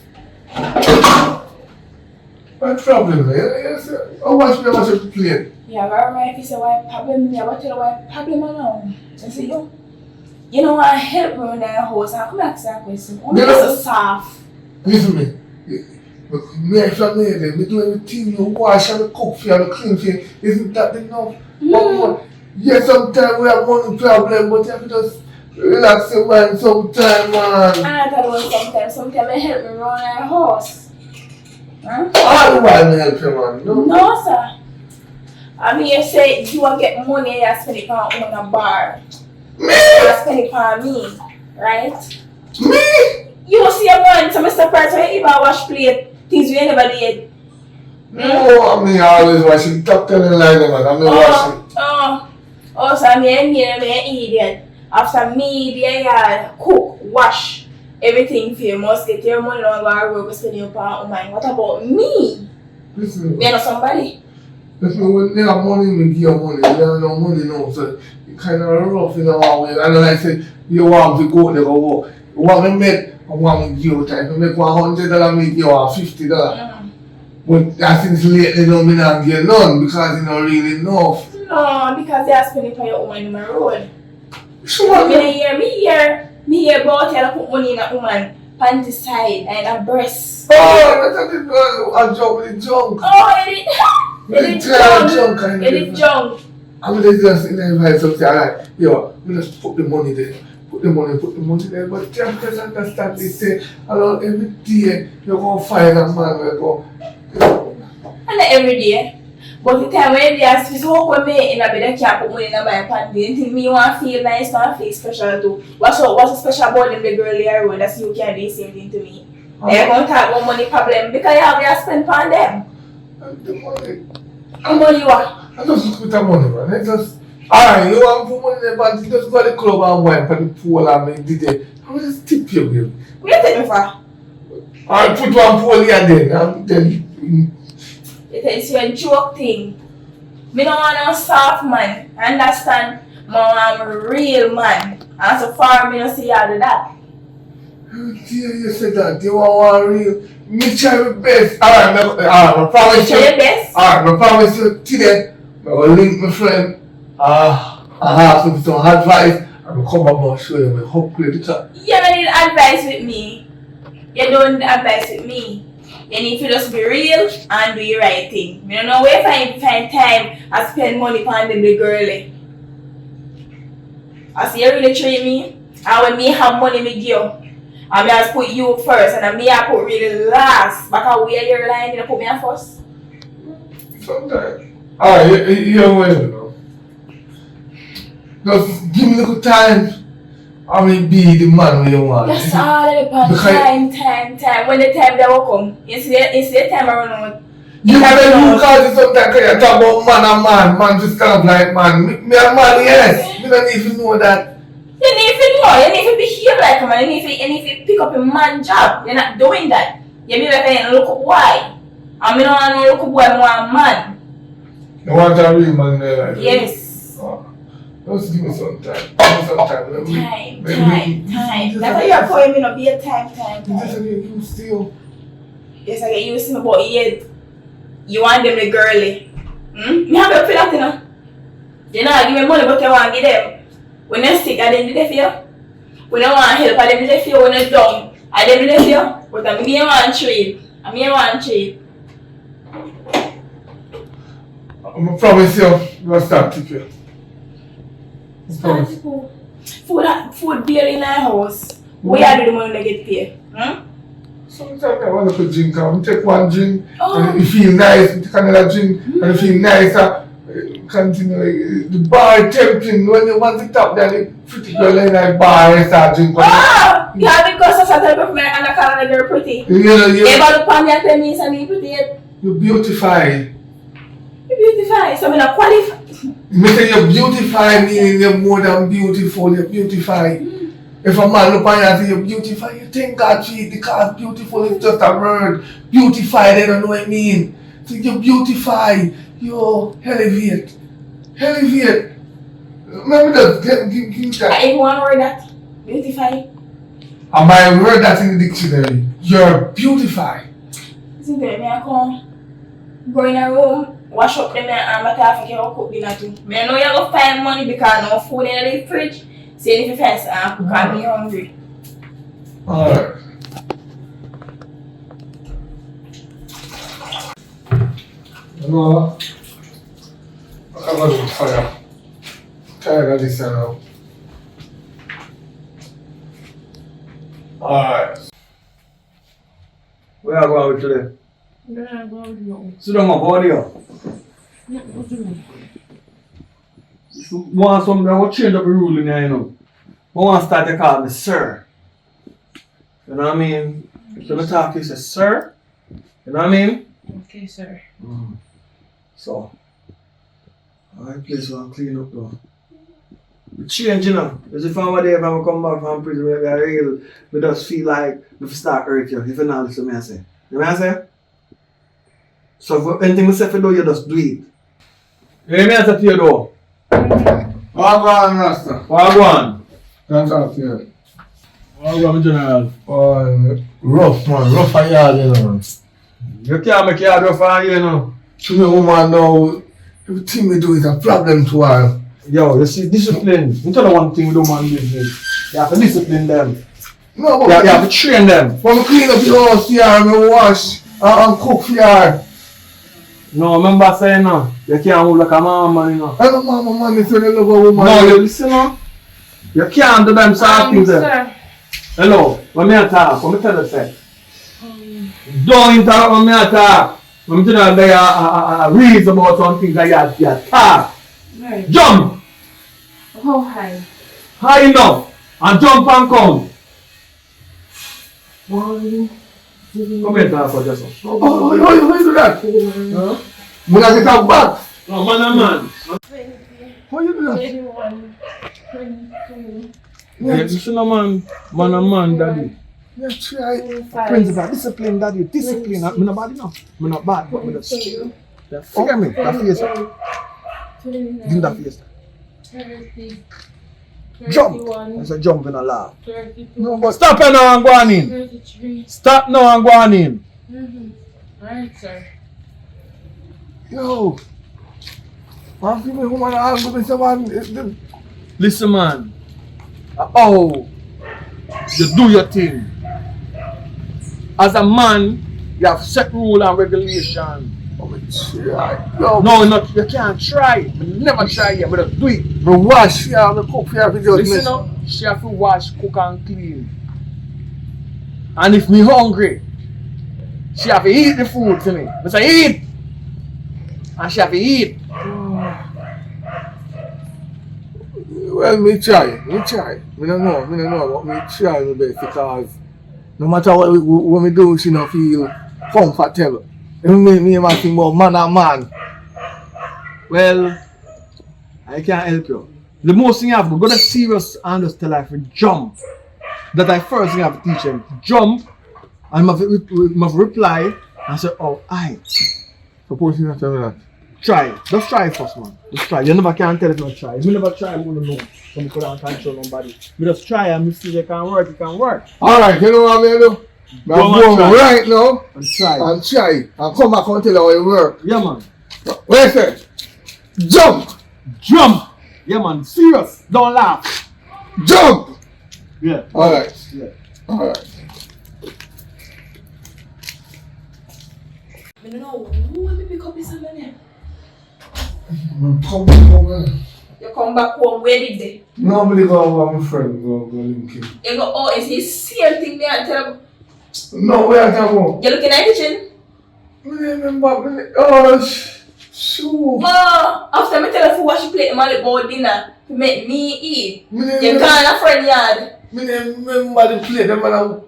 Speaker 6: What problem, man? Yes, I watch you play.
Speaker 2: Yeah, very right. If you say why problem, yeah, what tell you why problem now? You see you? You know I help me in the house. I come ask you a question. Only so soft.
Speaker 6: Listen to me. Me and family, me do everything. You wash and cook for you, and clean for you. Isn't that enough? Yes, sometimes we have money problem, but you have to just relax your mind sometime, man.
Speaker 2: I thought it was sometimes. Sometimes I help me run our house. Huh?
Speaker 6: All the while me help you, man.
Speaker 2: No, sir. I mean, you say you want to get money, you spend it on a bar.
Speaker 6: Me?
Speaker 2: You spend it on me, right?
Speaker 6: Me?
Speaker 2: You see a man, so Mr. Person, you even wash plate, things we never did.
Speaker 6: No, I mean, I always washing. Stop telling lies, man. I'm not washing.
Speaker 2: So I'm an idiot. After me, the yard, cook, wash, everything for you. Must get your money on our work, spend your power on mine. What about me?
Speaker 6: Listen.
Speaker 2: You know somebody?
Speaker 6: Listen, when they have money, we give you money. They have no money now, so you kind of rough in a way. And then I say, you want to go, they go walk. You want me make, I want me give you time. You make $100, make you $50. But that since lately, no, me not get none because it's not really enough.
Speaker 2: No, because they are spending for your woman in my road.
Speaker 6: Sure.
Speaker 2: Me hear about you put money in a woman panty side and a breast.
Speaker 6: Oh, that's a joke with junk.
Speaker 2: Oh, it is junk.
Speaker 6: I mean, just in the advice of alright, yo, we just put the money there. Put the money there. But just understand they say, around every day, you're going to find a man where go.
Speaker 2: And every day. But the time when they ask me, so how come me in a bed I can't put money in my panty? You think me want to feel nice, want to feel special too? What's so special about them, the girl here, that's you can't do the same thing to me? They're going to talk about money problem because you have to spend on them.
Speaker 6: The money.
Speaker 2: How money what?
Speaker 6: I just look with the money, man. I just, alright, you want to put money in the panty, just go to the club and wine for the pool and make DJ. I will just tip you, baby.
Speaker 2: What do you take me for?
Speaker 6: Alright, put one pool here then.
Speaker 2: It's your joke thing. Me don't want no soft man. Understand? I'm a real man. And so far, me don't see how to do that.
Speaker 6: Oh dear, you said that. You want one real. Me try my best. Alright, I promise you.
Speaker 2: Try your best?
Speaker 6: Alright, I promise you today. I will link my friend. I have some advice. I will come up and show you how great it is.
Speaker 2: You don't need advice with me. You don't need advice with me. You need to just be real and do your right thing. You don't know where find time and spend money on them the girly. I see you really treat me. And when me have money, me give you. And me just put you first and me I put really last. Back away your line, you put me on first.
Speaker 6: Sometimes. Alright, you're well, you know. Just give me a little time. I will be the man where you want.
Speaker 2: That's all it depends. Time. When the time that will come, you see the time around out.
Speaker 6: You can call it sometimes because you talk about man and man. Man just kind of like man. Me and man, yes. You don't even know that.
Speaker 2: You need to know. You need to behave like a man. You need to pick up a man job. You're not doing that. You be like a look boy. I mean, I don't want to look boy. I want a man.
Speaker 6: You want a real man in your life?
Speaker 2: Yes.
Speaker 6: Just give me some time.
Speaker 2: Time. That's why you're calling me not be a time.
Speaker 6: You just get used to you.
Speaker 2: Yes, I get used to me, but you want them the girly. Me have a feel that, you know. You know, I give me money, but you want to give them. When you're sick, I didn't do that for you. When I want help, I didn't do that for you. When you're down, I didn't do that for you. But I'm here one trade.
Speaker 6: I promise you, we'll start to you.
Speaker 2: Food bill in our house. We are the money that get paid.
Speaker 6: Sometimes I want to drink. I take one drink and you feel nice. You take another drink and you feel nicer. Continue. The bar tempting. When you want to top there, the pretty girl in that bar and start drinking.
Speaker 2: You have to go to Saturday for and I call the girl pretty. You ever look on me and tell me something pretty?
Speaker 6: You beautify.
Speaker 2: So I'm not qualified.
Speaker 6: Me say you beautify meaning you're more than beautiful, you beautify. If a man look on you and say you beautify, you think God cheat because beautiful is just a word. Beautify, they don't know what I mean. So you beautify, you elevate. Remember that, give that.
Speaker 2: I even one word that. Beautify.
Speaker 6: And I heard that in the dictionary. You're beautified.
Speaker 2: Isn't it? Me I come go in a room, wash up them and I have to cook dinner too. Me I know you're gonna find money because no food in the fridge. Say if you fancy and cook and me hungry.
Speaker 6: Alright. You know what? I'm gonna fire. Tired of this now. Alright. Where are you going today? Sit down, my body. If you want something, I will change up the rule in here, you know. I want to start to call me sir. You know what I mean? If you talk, you say sir. You know what I mean?
Speaker 4: Okay, sir.
Speaker 6: So, alright, place will clean up though. Change, you know. Because if I'm there, if I'm come back from prison, we just feel like we start hurt you. If you not listen to me, I say. You know what I say? So if anything we say for do, you just do it. You hear me I say to you though? What go on, Rasta? What go on? Can't talk to you. What go on, General? Rough man, rough and hard, you know. You can't make it rough and you know. To me, woman now, everything we do is a problem to her. Yo, you see, discipline. You tell the one thing we don't want business. You have to discipline them. No, but you have to train them. When we clean up your house here, we wash and cook for her. No, remember saying no, you can't move like a mama, you know. I don't mama man, it's when you love a woman. No, you listen now. You can't do them sort of things there. Hello, when me talk, when me tell you say. Don't interrupt when me talk. When me tell you there are reads about some things that you talk.
Speaker 4: Right.
Speaker 6: Jump!
Speaker 4: How high?
Speaker 6: High enough. And jump and come.
Speaker 4: 1, 2,
Speaker 6: Come here, talk for just
Speaker 4: Oh,
Speaker 6: how you do that?
Speaker 4: Huh?
Speaker 6: When I get out back. No, man.
Speaker 4: 20,
Speaker 6: How you do that?
Speaker 4: 21, 22,
Speaker 6: Yeah, listen, man, daddy. Yeah, try.
Speaker 4: 25.
Speaker 6: Principal, discipline, daddy. Discipline. I'm not bad enough. I'm not bad, but I'm just. Figure me. That face. Give me that face.
Speaker 4: 30,
Speaker 6: Jump.
Speaker 4: 31,
Speaker 6: I said jump and a laugh.
Speaker 4: 32,
Speaker 6: No, but stop it now and go on in.
Speaker 4: 33.
Speaker 6: Stop now and go on in.
Speaker 4: Alright, sir.
Speaker 6: Yo. I'm feeling woman angry with someone. Listen, man. Oh. You do your thing. As a man, you have set rule and regulation. No, not you can't try. Never try it, but just do it. But wash, yeah, the cook for every day. Listen now, she have to wash, cook and clean. And if me hungry, she have to eat the food to me. I say eat. And she have to eat. Well, me try. Me don't know, but me try my best because no matter what we do, she don't feel comfortable. Me and my thing about man and man. Well, I can't help you. The most thing you have to go to serious and just tell her to jump. That I first thing I have to teach him. Jump and must reply and say, oh, I. Suppose you not tell me that. Try it. Just try it first, man. Just try. You never can tell if you not try. If you never try, you won't know. So you couldn't control nobody. You just try and see if it can work, it can work. Alright, you know what I'm going to do? I'm going right now and try and come back and tell you how it works. Yeah, man. Wait a second. Jump! Yeah, man. Serious. Don't laugh. Jump! Yeah. Alright. Yeah. Alright.
Speaker 2: I don't know who will pick up this money.
Speaker 6: Come on.
Speaker 2: You come back home, where did they?
Speaker 6: Normally go with my friend, go link him.
Speaker 2: You go, oh, is this same thing there and tell him?
Speaker 6: No, where I can go?
Speaker 2: You looking at the kitchen?
Speaker 6: I remember, oh, shoot.
Speaker 2: Oh, after me tell her to wash the plate, man, about dinner to make me eat. You can't a friend yard.
Speaker 6: I remember the plate, them man.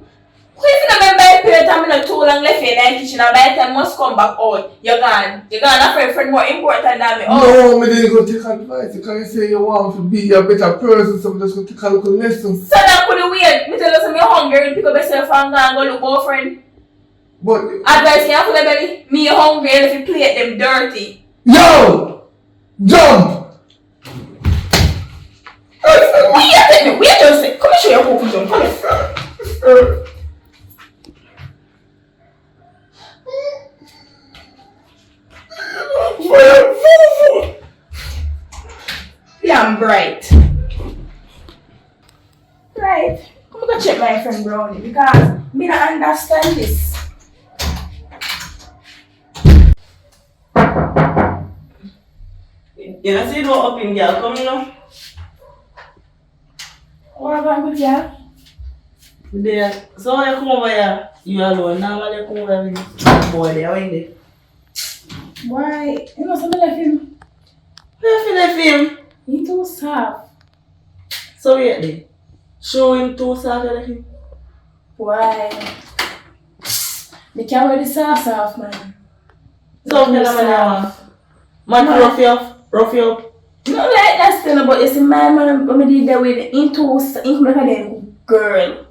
Speaker 2: Who if you remember the plate and me not too long left in the kitchen and by the time must come back out, you're gone. You're gone a friend more important than me. Oh.
Speaker 6: No, I didn't go take advice. You can't say you want to be a better person, so I'm just going to take a little lesson. So
Speaker 2: that could be weird. Me tell you something, you're hungry and pick up yourself and go and go look for a friend.
Speaker 6: But
Speaker 2: advice you have for the belly, me hungry and if you plate them dirty.
Speaker 6: Yo! Jump!
Speaker 2: Wait a second, come and show your coffee, John. Come here. Yeah, I'm bright. Right. I'm gonna check my friend Brownie because me not understand this.
Speaker 7: You know, see the up in girl coming now?
Speaker 2: What about good girl?
Speaker 7: There. So you come over here, you alone. Now you come over with boy there, how in there?
Speaker 2: Why? You know something like him?
Speaker 7: Where you left him?
Speaker 2: He too soft.
Speaker 7: So wait there. Show him two socks you left him.
Speaker 2: Why? Me can't wear the soft man.
Speaker 7: So kind of man man rough you up, rough you up.
Speaker 2: No like that still, but you see my man when me did that with the into like a girl.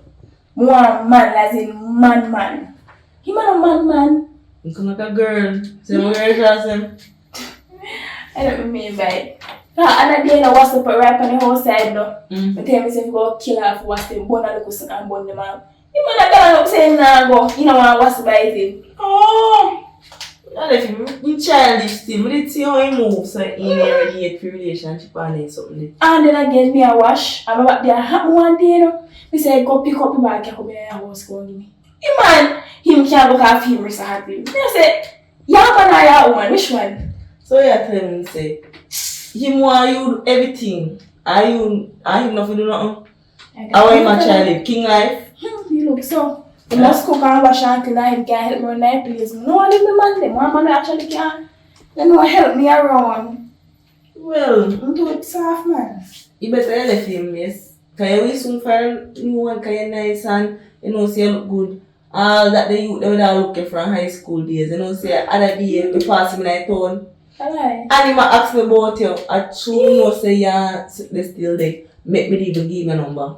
Speaker 2: More man as in man. He man a man.
Speaker 7: You come like a girl. Say my girl class him.
Speaker 2: I don't mean by it. Another day I was up right on the house side though. But tell me say go kill her for what's the bone and look and bone the man. He man a gone up saying nah go. You know what was by it.
Speaker 7: Oh! I left him in childish still. I didn't see how he moves so he already had a relationship and then something.
Speaker 2: And then again me a wash. I'm about there happen one day you know. Me say go pick up the bag and come in the house go give me. Hey man, him can't look at him so happy. Me say, yeah man or yeah woman, which one?
Speaker 7: So you tell me say, him want you do everything. And him not do nothing. How him a child king life?
Speaker 2: You look so. He must cook and wash and clean and him can't help me when I please. No one leave me man them. One man actually can't. They no help me around.
Speaker 7: Well,
Speaker 2: I'm do it soft man.
Speaker 7: you better left him, yes. Because you soon find new one because you're nice and you know say you look good. All that the youth they would have looking from high school days. You know say other day we pass him in a town.
Speaker 2: Alright.
Speaker 7: And he ask me about you. I truly know say you're still there. Make me even give me a number.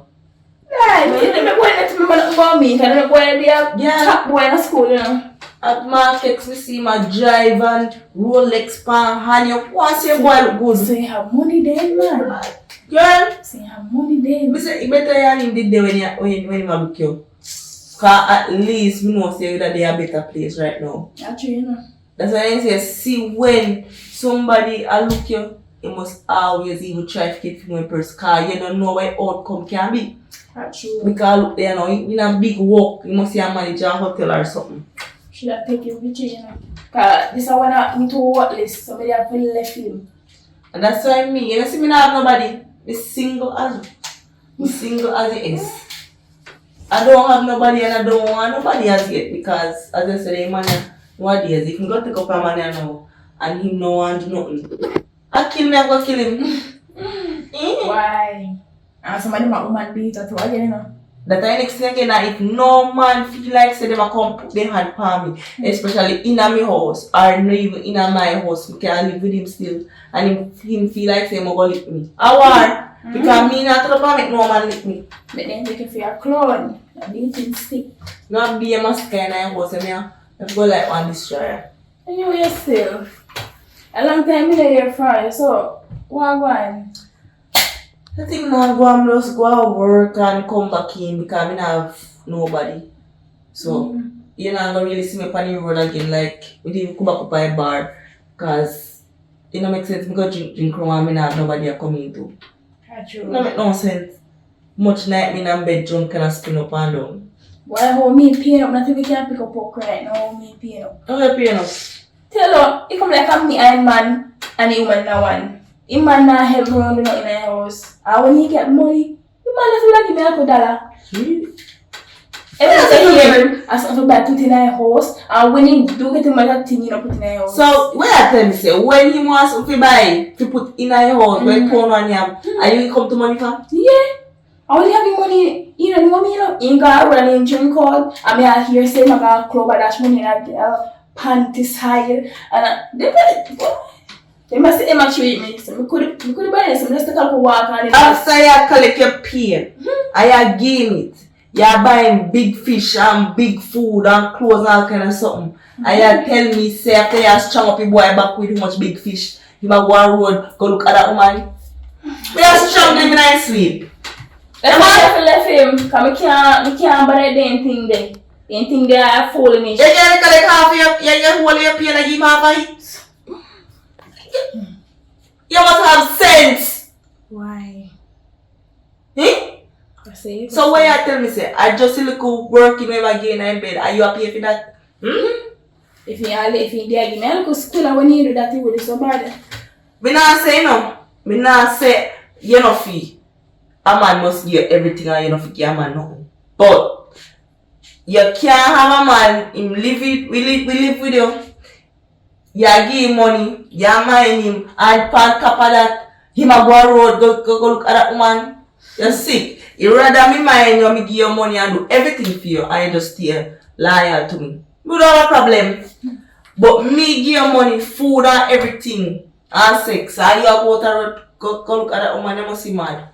Speaker 2: Right, you never go to me about me. Because I don't go there top boy in school, you know.
Speaker 7: At markets we see my drive and Rolex pan hand you want say boy look good.
Speaker 2: So you have money then man.
Speaker 7: Girl,
Speaker 2: So you have money then.
Speaker 7: me say you better than him did there when you look you. Cause at least me know say that they are better place right now.
Speaker 2: Actually, you know.
Speaker 7: That's why I say see when somebody a look you, you must always even try to get from one person cause you don't know what outcome can be.
Speaker 2: Actually.
Speaker 7: Because look there now, in a big walk, you must see a manager a hotel or something.
Speaker 2: Should I take your picture, you know? Because this is when I'm into what list, somebody have to left him.
Speaker 7: And that's why me, you know see me not have nobody. Me single as it is. I don't have nobody and I don't want nobody as yet because as I said, man nowadays you can go take up a man now and him no want nothing. I kill me, I go kill him.
Speaker 2: Why? And somebody my woman beat her too again, you know.
Speaker 7: That I next thing again, if no man feel like say them a come put their hand on me, especially in my house or not even in my house, I can live with him still and him feel like say I'm gonna lick me. I want because me not to make no man lick me.
Speaker 2: But then take it for your clone. And you didn't stick.
Speaker 7: Not be a mask in my house and I go like one destroyer.
Speaker 2: And you yourself. A long time in here for you, so what going?
Speaker 7: I think now go and just go out work and come back in because I don't have nobody. So, you're not going to really see me on the road again like we didn't come back up by a bar because it don't make sense because drink rum and I have nobody to come into.
Speaker 2: True.
Speaker 7: It don't make no sense. Much night me in a bed drunk and I spin up and down.
Speaker 2: Why hold me pain up? Nothing we can pick up pork right now, hold me pain up.
Speaker 7: How you paying up?
Speaker 2: Tell her, you come like a me and man and the woman now one. The man not help me around in the house. And when he get money, the man doesn't give me $1. Everything here, I start to buy put in the house. And when he do get him that thing, you know, put in the house.
Speaker 7: So, what I tell me say, when he wants to buy, to put in your house, when he turn on him, are you come to money for?
Speaker 2: Yeah. I only having money, you know, you know, in car running drink call. I mean, I hear say, my God, club, I dash money in a panties higher. And they must say, Emma treat me. So, I could buy this, I just take a walk and
Speaker 7: after you collect your pay, I gain it. You're buying big fish and big food and clothes and all kind of something. And you tell me, say, after you strong up your boy back with too much big fish, you might go on road, go look at that woman. They are strong living and sleep.
Speaker 2: That's why I left him, because I can't buy the thing there. The thing there are fooling me.
Speaker 7: You can't collect half of your whole your pay and give half of it. You must have sense.
Speaker 4: say.
Speaker 2: So what you tell me say? I just a little working when I get in bed. Are you happy for that?
Speaker 4: If you give me a little school and when you do that, you will do so bad.
Speaker 2: Me not say no. Me not say you know fee. A man must give you everything and you know fi give a man nothing. But you can't have a man him we live with you. You give him money, you mind him, and on top of that, him a go on road, go look at that woman. You're sick. You rather me mind you, me give you money and do everything for you, and you just stay loyal to me. We don't have a problem. But me give you money, food and everything, and sex, and you go out the road, go look at that woman, you must be mad.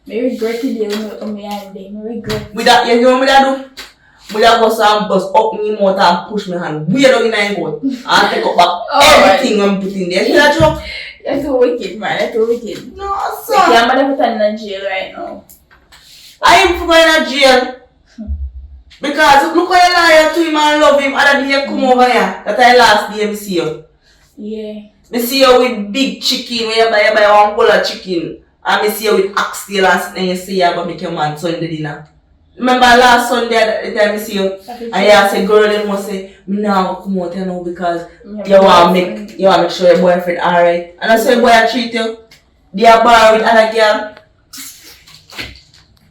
Speaker 4: I regret the day when me and them. I regret.
Speaker 2: With that, you know what I do? I go some bus up me mouth and push my hand way down in my mouth and take up back everything I'm putting there. You that joke?
Speaker 4: That's so wicked, man. That's so wicked.
Speaker 2: No, sir.
Speaker 4: Yeah, I'm put in jail right now.
Speaker 2: I am going to jail. Because look how you lie to him and love him. Other day you come over here. That I last day I see you.
Speaker 4: Yeah.
Speaker 2: I see you with big chicken when you buy one bowl of chicken. And I see you with oxtail and you say you're going to make your man Sunday dinner. Remember last Sunday the time I see you? And you say, girl, you must say, me now come out here now because you want to make sure your boyfriend alright. And I say, boy, I treat you. They are borrowed with other girl.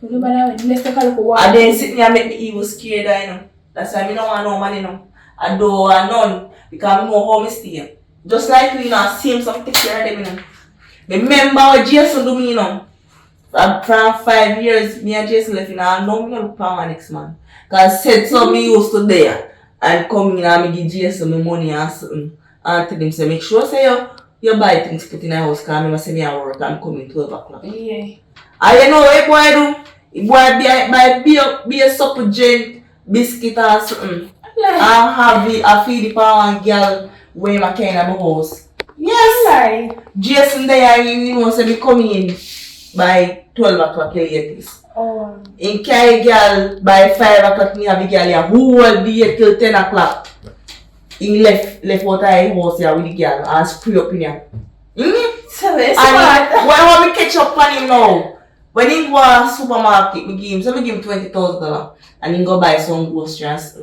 Speaker 2: And then sit me and make me evil scared, you know. That's why I don't want no money, you know. I don't want none because I know how I stay. Just like you know, same stuff take care of them, you know. Remember what Jason do me, you know. From 5 years, me and Jason left, you know, I know me look for my next man. Because said so me used to there and come in and me give Jason my money and something. And tell him, say, make sure say you buy things put in the house because I say me at work and come in 12 o'clock.
Speaker 4: Yeah.
Speaker 2: And you know what boy do? The boy buy be a supper drink, biscuit or something. And have a feed the power and girl when I came in my house. Yes! Jason there, you know, say me come in by 12 o'clock latest.
Speaker 4: Oh.
Speaker 2: In carry girl by 5 o'clock, me have a girl here who will be here till 10 o'clock. He left out of the house here with the girl and spray up in here.
Speaker 4: So it's
Speaker 2: and when I want me catch up on him now, when he go to the supermarket, me give him $20,000 and he go buy some groceries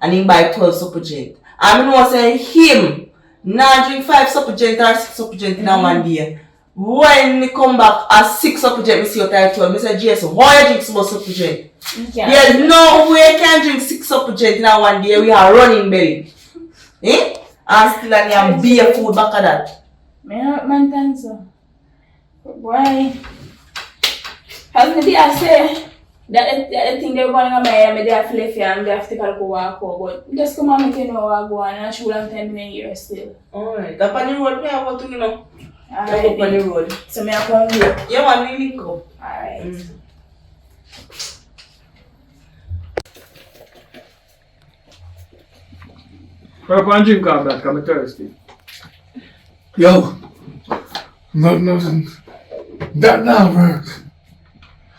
Speaker 2: and he buy 12 supper drink. And I know say him now drink 5 supper drink or 6 supper drink in one day. When me come back at 6 supper drink, me see what I told me say, Jason, why you drink so much supper drink? There's no way I can drink 6 supper drink in one day. We are running belly. Eh? And still I have beer food back at that.
Speaker 4: Man, thanks so. Why? As me did I say that the thing they're going on my head, they have to leave here and they have to go walk out. But just come and make you know what go on and show them 10 minutes here still.
Speaker 2: Alright, up on the road, me have to, you know.
Speaker 4: Alright.
Speaker 2: Up on the road.
Speaker 4: So me have come here.
Speaker 2: You want me to go?
Speaker 4: Alright.
Speaker 6: Put up drink of that, because I'm thirsty. Yo, nothing. That now works.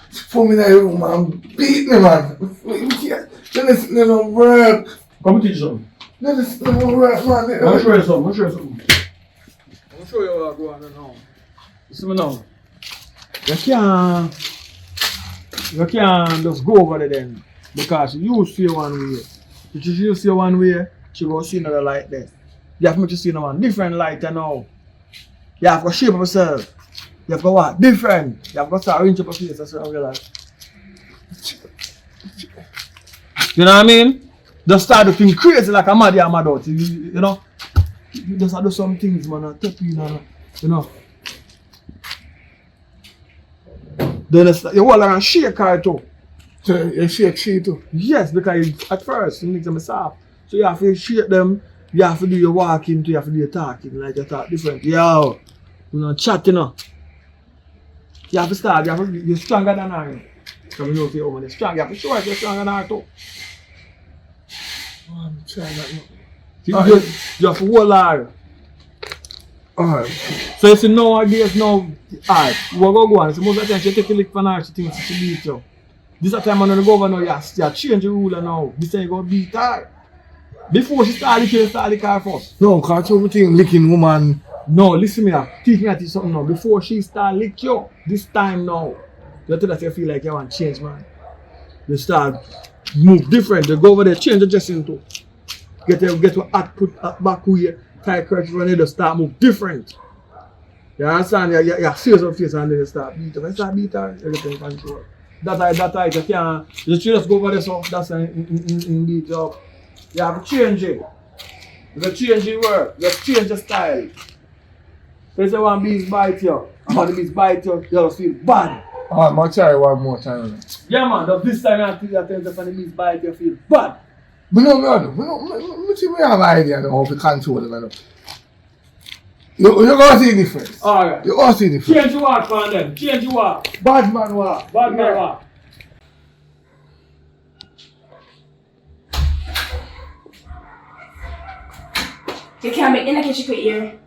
Speaker 6: She put me in that room and beat me, man. That don't work.
Speaker 7: Come teach some.
Speaker 6: That don't work, man.
Speaker 7: I'll show you something.
Speaker 6: I'll show you what I go on now.
Speaker 7: You see me now? You can't just go over there then. Because you see one way. If you see one way, she go see another light there. You have to make you see one different light now. You have to shape up yourself. You have to what? Different. You have to start arranging up your face. That's what I realize. You know what I mean? Just start to think crazy like a mad out. You know? You just have to do some things, man. You know? Then you walk around shake her too.
Speaker 6: So you shake she too?
Speaker 7: Yes, because at first you need them soft. So you have to shake them, you have to do your walking too, you have to do your talking, like you talk different. Yo, you know, chat, you know. You have to start, you're stronger than her. Because you know if you're over there strong, you have to show us you're stronger than her too.
Speaker 6: Oh, I'm trying that now.
Speaker 7: You have to hold her.
Speaker 6: Alright.
Speaker 7: So you see nowadays now, alright, we're going to go on. So most of the time she take a lick from her, she thinks she beat you. This is the time when you go over now, you change the ruler now. This time you go beat her. Before she start licking, you start licking her first.
Speaker 6: No, because everything licking woman.
Speaker 7: No, listen me now. Teach me something now. Before she start lick you, this time now,
Speaker 6: You tell us you feel like you want change, man. You start move different. You go over there, change the dressing too. Get your hat put back here, tight curtains when you just start move different. You understand? You serious of face and then you start beat. If you start beat her, you get in control. That you can't just go over there, so that's in beat you up. You have to change it. You have to change your work. You have to change the style. So if one bees bite you, and when the bees bite you, you just feel bad. I'm going to try one more time.
Speaker 1: Yeah, man, this time I tell you when the bees bite you, feel bad.
Speaker 6: We have an idea now how to control them. You're going to see difference.
Speaker 1: Alright.
Speaker 6: You're going to see difference.
Speaker 1: Change your walk on them. Change your walk.
Speaker 6: Bad man walk.
Speaker 1: Bad man walk.
Speaker 2: You can't make any kitchen quick here.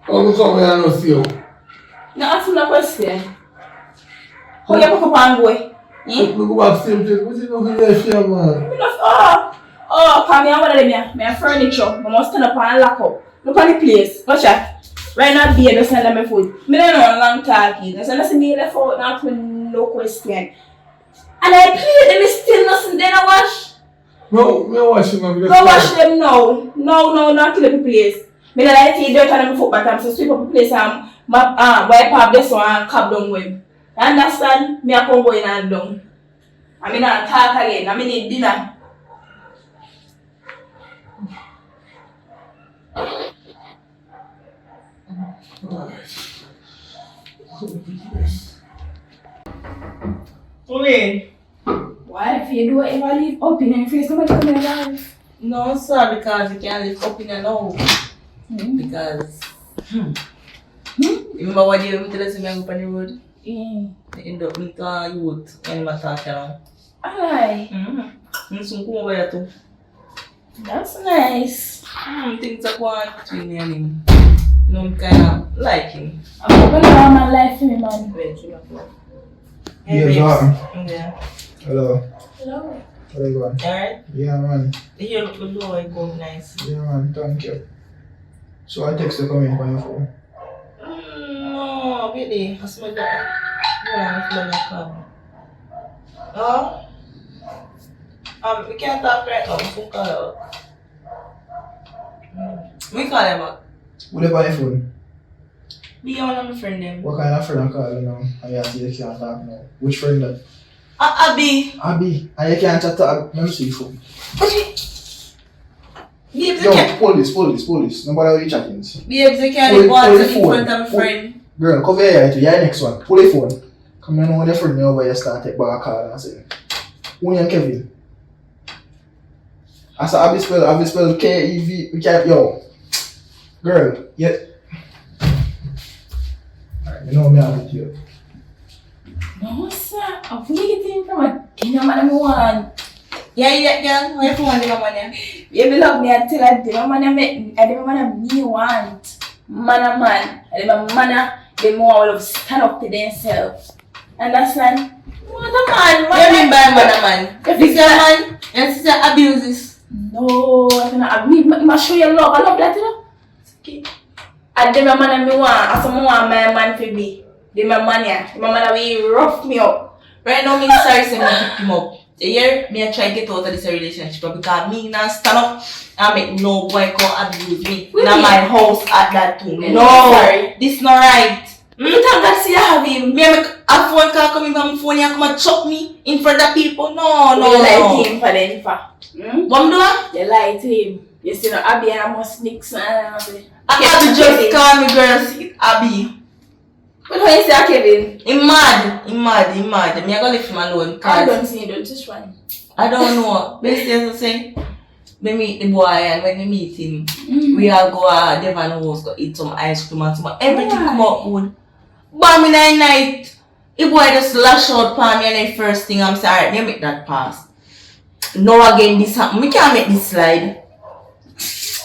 Speaker 6: Oh, look how I don't see you.
Speaker 2: No, answer no question. How you pick up and go?
Speaker 6: Look about same thing. What you know for your share, man?
Speaker 2: Come here, one of them, my furniture. I must stand up and lock up. Look at the place. Watch out. Right now, be able to send them my food. I don't know long talking. I said, me left out, not with no question. And I play them still nothing. Then I wash.
Speaker 6: No, me wash them.
Speaker 2: Go wash them now. No, not kill the place. Me don't like to eat dirt on them foot bottom, so sweep up the place and wipe up this one and cap down with. You understand? Me a come go in and down. I mean not talk again. I mean need dinner.
Speaker 7: Pauline.
Speaker 2: Why? If you do whatever leave open and face nobody come in alive.
Speaker 8: No, sir, because you can't live up in and out. Because, remember what you tell us when you go on the road?
Speaker 2: Yeah.
Speaker 8: You end up with a youth when you talk around.
Speaker 2: Alright.
Speaker 8: You soon come over here too.
Speaker 2: That's nice.
Speaker 8: Things are going between me and him. You know, I'm kind of like him.
Speaker 2: I'm going to have my life for me, man.
Speaker 8: Yeah.
Speaker 3: Hello.
Speaker 2: Hello.
Speaker 3: How are you going?
Speaker 8: Alright?
Speaker 3: Yeah, man.
Speaker 8: You look good, though, you go nice.
Speaker 3: Yeah, man. Thank you. So I text you come in on your phone.
Speaker 8: No, really. I smell that. Yeah, I smell that come. Oh? We can't talk right now. We call out. We call him out.
Speaker 3: Who they on your phone?
Speaker 8: Be one of my friend them.
Speaker 3: What kind of friend I call you now? And you say you can't talk now. Which friend that?
Speaker 8: Abby.
Speaker 3: Abby. And you can't chat to Abby. Let me see your phone.
Speaker 8: Babes, you
Speaker 3: Yo,
Speaker 8: can't.
Speaker 3: police. Nobody will be chatting.
Speaker 8: Babes, you can't leave water in front of a friend.
Speaker 3: Girl, come here to your next one. Pull your phone. Come here now when your friend over you start take back a call and say, who and Kevin? I said Abby spell K-E-V. Yo. Girl, yeah. Alright, you know me I'm with you.
Speaker 2: No, sir. I'm getting from a dinner man I want.
Speaker 8: Yeah, girl. Where you want to go, man?
Speaker 2: You be love me until I dinner man I didn't want me want. Man. I didn't man they more will stand up to themselves. Understand? What a man.
Speaker 8: What do you mean by man? This is a man. And sister abuses.
Speaker 2: No, I cannot. I must show you love. I love that, you know. Okay. I did my man me want. I saw my man for me. They my man yeah. My man will rough me up.
Speaker 8: Right now, me sorry say me keep him up. A year, me I try to get out of this relationship because me not stand up and make no boy come abuse me. In my house at that too. No,
Speaker 2: sorry.
Speaker 8: This not right.
Speaker 2: You think that see I have him?
Speaker 8: Me make a phone call coming from my phone and come and chop me in front of people. No.
Speaker 2: You like him for the info.
Speaker 8: What I'm doing?
Speaker 2: You lie to him. You see no Abby and I must sneaks and
Speaker 8: Abby just call me girl Abby.
Speaker 2: But when you say Kevin?
Speaker 8: He mad. Me I go leave him alone.
Speaker 2: I don't see you don't just run.
Speaker 8: I don't know. Basically as I say, we meet the boy and when we meet him, we all go Devon House go eat some ice cream and some everything come out good. But me night, the boy just lash out for me and the first thing I'm saying, alright, me make that pass. Now again this happen. We can't make this slide.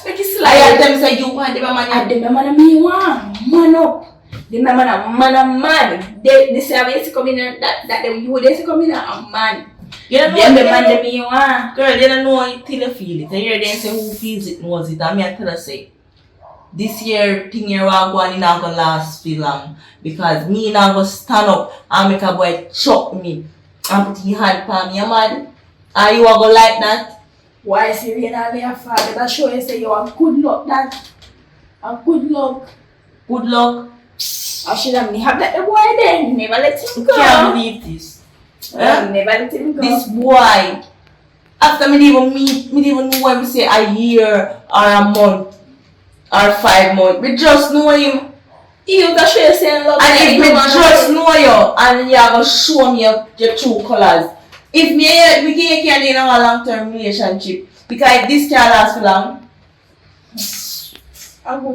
Speaker 2: Make it
Speaker 8: I
Speaker 2: slide.
Speaker 8: had them say you want the man.
Speaker 2: I did my man me want. Man up. The man. They say I to come in that you they to come in a man.
Speaker 8: You don't know
Speaker 2: them the man that me want.
Speaker 8: Girl, they don't know it till you feel it. And you're then say who feels it knows it. And me I tell her say, this year thing here was going not gonna last for long because me not gonna stand up and make a boy chuck me and put his hand on me, man. Are you gonna like that?
Speaker 2: Why is you not there, father? That show you say you have good luck, that. And good luck.
Speaker 8: Good luck.
Speaker 2: I should have have that the boy then. Never let him go.
Speaker 8: Can't believe this.
Speaker 2: Never let him go.
Speaker 8: This boy, after me didn't even meet, me didn't even know when we say a year or a month or 5 months. We just know him.
Speaker 2: You can show you saying love.
Speaker 8: And if me just know you and you are going to show me your true colors. If we can't in a long-term relationship, because this can't last for long.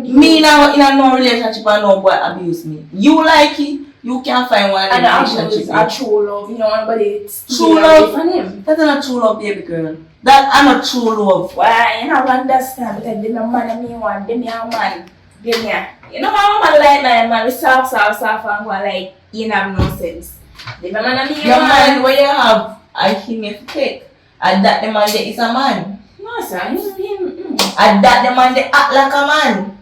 Speaker 8: Me now in a no relationship and no boy abuse me. You like it, you can't find one in a relationship.
Speaker 2: And true love, you know, nobody
Speaker 8: true love for him. That's not true love, baby girl. That's not true love.
Speaker 2: Why? You don't understand because they no man and me want, they me a man. They me a. You know how man like that, man, we soft and go like, you have no sense. They me man and me
Speaker 8: the man where you have, I him if take. And that the man there is a man.
Speaker 2: No sir, him.
Speaker 8: And that the man they act like a man.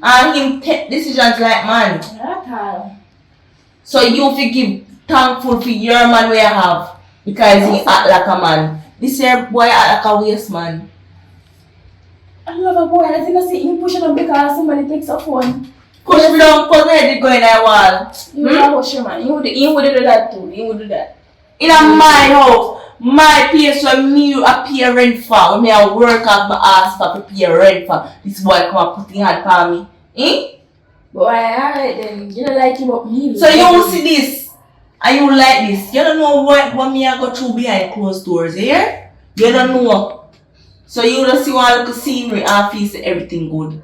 Speaker 8: And him take decisions like man.
Speaker 2: Not all.
Speaker 8: So you forgive thankful for your man where you have because he act like a man. This year boy act like a waste man.
Speaker 2: I love a boy, I think I see him pushing up because somebody takes a phone.
Speaker 8: Push me down, cause my head going at wall.
Speaker 2: You would push him man. He would do that too. He would do that.
Speaker 8: In a my house. My place where me appear rent for, when me I work out my ass for prepare rent for, this boy come and put his hand for me. Eh?
Speaker 2: But alright then, you don't like him up me.
Speaker 8: So you see this, and you like this. You don't know what me I go through behind closed doors, here? You don't know. So you don't see one little scenery and feel say everything good.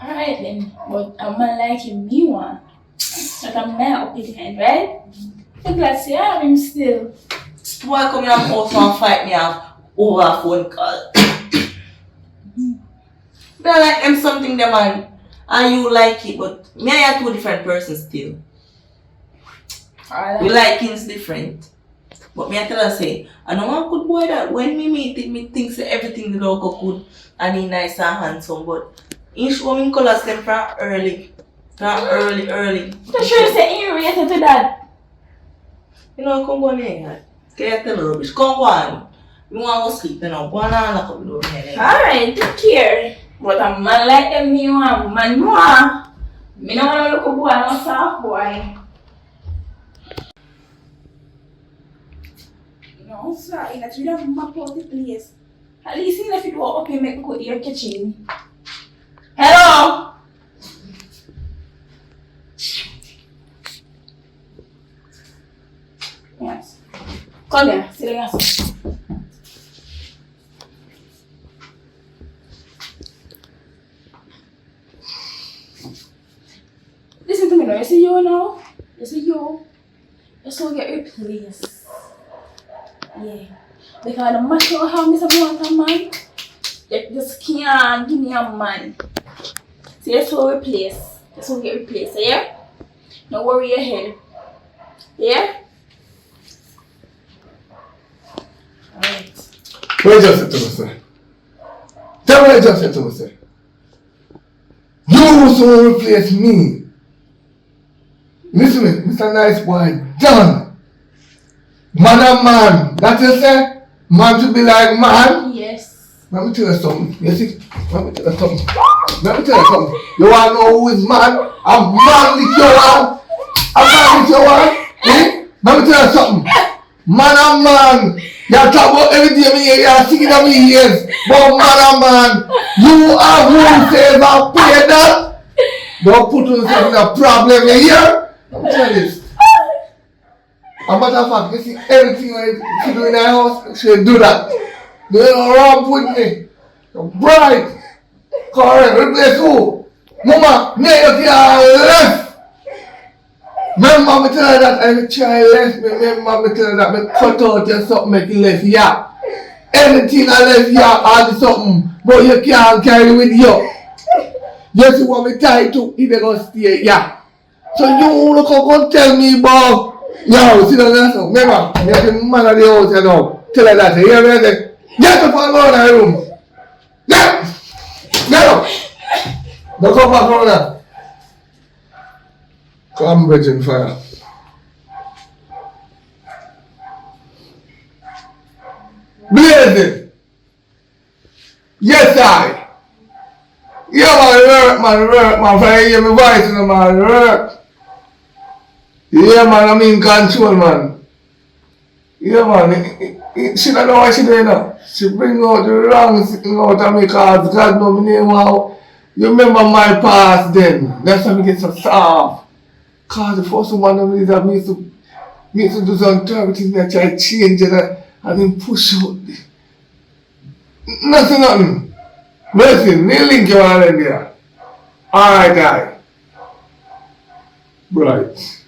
Speaker 2: Alright then, but a man like him, me one. Like a man up behind, right? I'm glad to see I have him still.
Speaker 8: Boy come in and also and fight me off over a phone call. But I like them something the man and you like it, but me and you are two different persons still. We like things different. But me I tell her say, I know one good boy that when me meet him, me thinks that everything the dog go good and he nice and handsome, but he show me colors them from early. From early.
Speaker 2: So sure say you related to that.
Speaker 8: You know, come go here. Kaya tell her rubbish. Come on. You want to sleep, you know. Go on and lock up the door here.
Speaker 2: Alright, take care. But a man like them, me want man more. Me don't want to look a boy, no soft boy. No, sorry, that's really a map out the place. At least even if it were up, you make me go to your kitchen. Hello? Yes. Come here, sit down. Listen to me now. You see you now? You see you? You still get replaced. Yeah. Because no matter how Mr. want a man, you just can't give me a man. So you still replace. You still get replaced, yeah? Don't worry your head. Yeah? Alright.
Speaker 6: What you just said to me, sir? Tell me what you just said to me, sir. You was to replace me. Listen to me, Mr. Nice Boy, done. Man and man, that you say? Man to be like man?
Speaker 2: Yes.
Speaker 6: Let me tell you something. You see? Let me tell you something. You want to know who is man? A man with your one. A man with your one. Eh? Let me tell you something. Man and man. You talk about everything in here. You are singing in my ears. But man and man. You are who says I pay that. Don't put yourself in a problem here. Let me tell you this. As a matter of fact, you see everything she do in her house, she do that. You know wrong with me. You're bright. Correct. Replace who? Mama, me you can't left. Remember me tell her that every child left me. Remember me tell her that me cut out your something make you left ya. Anything I left ya, all the something. But you can't carry with you. You see what me tie to, if you gonna stay ya. So you look up and tell me about. Yo, sit down there. Remember, you have the man of the house, you know. Tell her that. You hear me? Get up and go in the room. Get up. Don't come back on that. Come, Virgin Fire. Blazing. Yes, I. Yeah, work, man. If you hear my voice, man, work. Yeah, man, I'm in control, man. Yeah, man. She don't know what she doing now. She bring out the wrong thing out of me because God know my name now. You remember my past then. That's why I get so soft. Because the first one of these that me used to do some terrible things that I change it and then push out. Nothing. Listen, they link you all in there. Alright, guy. Right.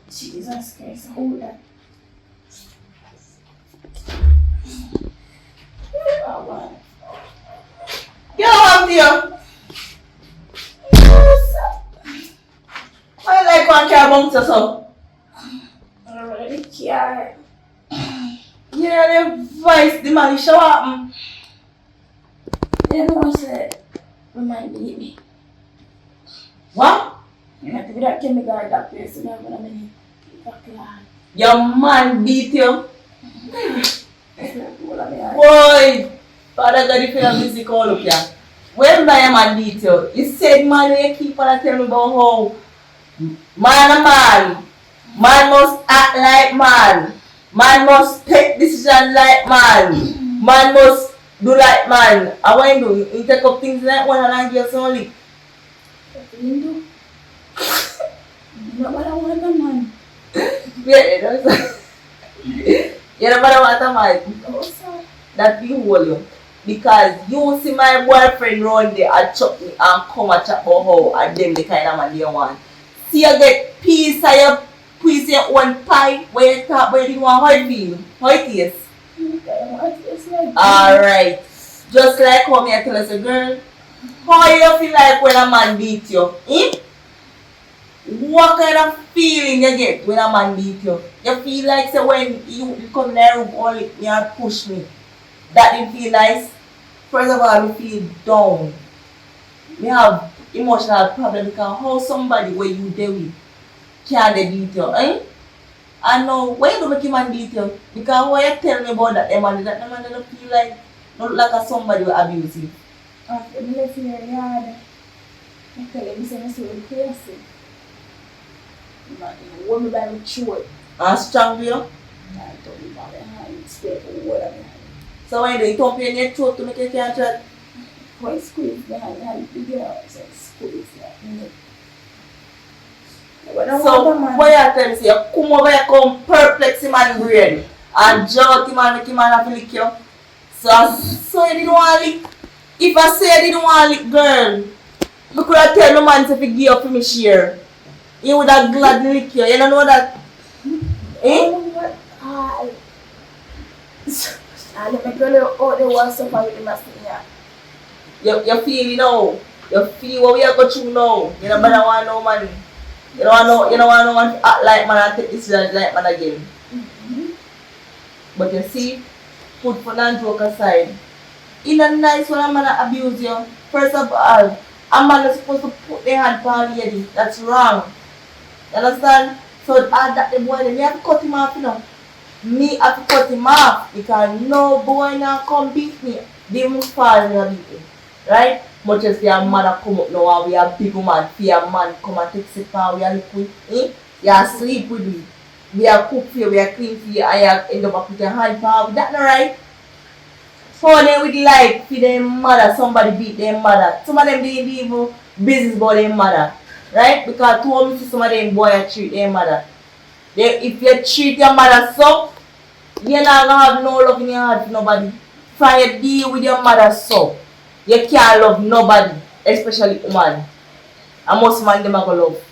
Speaker 2: Jesus Christ, hold that.
Speaker 8: Get out here. I like one car bounce yourself.
Speaker 2: I really care.
Speaker 8: Yeah, the voice, the man, show up.
Speaker 2: You know what I said? Remind me.
Speaker 8: What?
Speaker 2: You have to be that chemical that place, you know what I mean?
Speaker 8: Your man beat you.
Speaker 2: Boy!
Speaker 8: Boy, Father God, if you have music all up here. When my man beat you, you said man you keep on telling me about how man must act like man must take decisions like man must do like man. And what you do? You take up things like one and give some lick.
Speaker 2: What do you do? You know what I want, man.
Speaker 8: Yeah, you know what I want,
Speaker 2: Oh, sir.
Speaker 8: that be hold you. Because you see my boyfriend round there and chuck me and come and chat about how and them the kind of man you want. See you get piece of your piece of your own pie where you talk where you want how it feel. How it is. Alright. Just like how me I tell us a girl. How you feel like when a man beat you? Eh? What kind of feeling you get when a man beat you? You feel like say when you come in the room all me and push me. That didn't feel nice. First of all, I feel down. We have emotional problem because how somebody where you deal with can they beat you, eh? And now why you don't make him man beat you? Because why you tell me about that man don't feel like not like a somebody who abusive.
Speaker 2: After me left in your yard, I tell him say I'm so crazy. Man, you want me by my throat.
Speaker 8: And strong with you?
Speaker 2: I told him about my hand, straight to what I'm
Speaker 8: So when you thump you in your throat to make you can't chat?
Speaker 2: Why squeeze behind the hand, the girl said squeeze like
Speaker 8: So why you tell me say you come over here come perplex him and brain and jolt him and make him and have to lick you? So you didn't want to lick? If I say I didn't want to lick girl, I could have tell my man to give up for me share. He would have gladly lick you. You don't know that? Eh?
Speaker 2: I let me go out the wall so far with the master here.
Speaker 8: You feel you know. You feel what we are going through now. You don't want no man. You don't want no man to act like man and take this like man again. But you see, put fun and joke aside. In a nice when a man abuse you, first of all, a man is supposed to put their hand on the lady. That's wrong. You understand? So that the boy, me have to cut him off, you know. Me have to cut him off because no boy now come beat me. They must fall in a beat me. Right? Much as your mother come up now and we are big man, fear man come and take sit down, we are live with eh? You are sleep with me. We are cook for you, we are clean for you, and you end up with your hand power. That's not right. So then with like for their mother, somebody beat their mother. Some of them didn't even business about their mother. Right? Because two of me see some of them boy treat their mother. If you treat your mother so, you're not gonna have no love in your heart for nobody. Try to deal with your mother so. You can't love nobody, especially woman. And most man them are gonna love.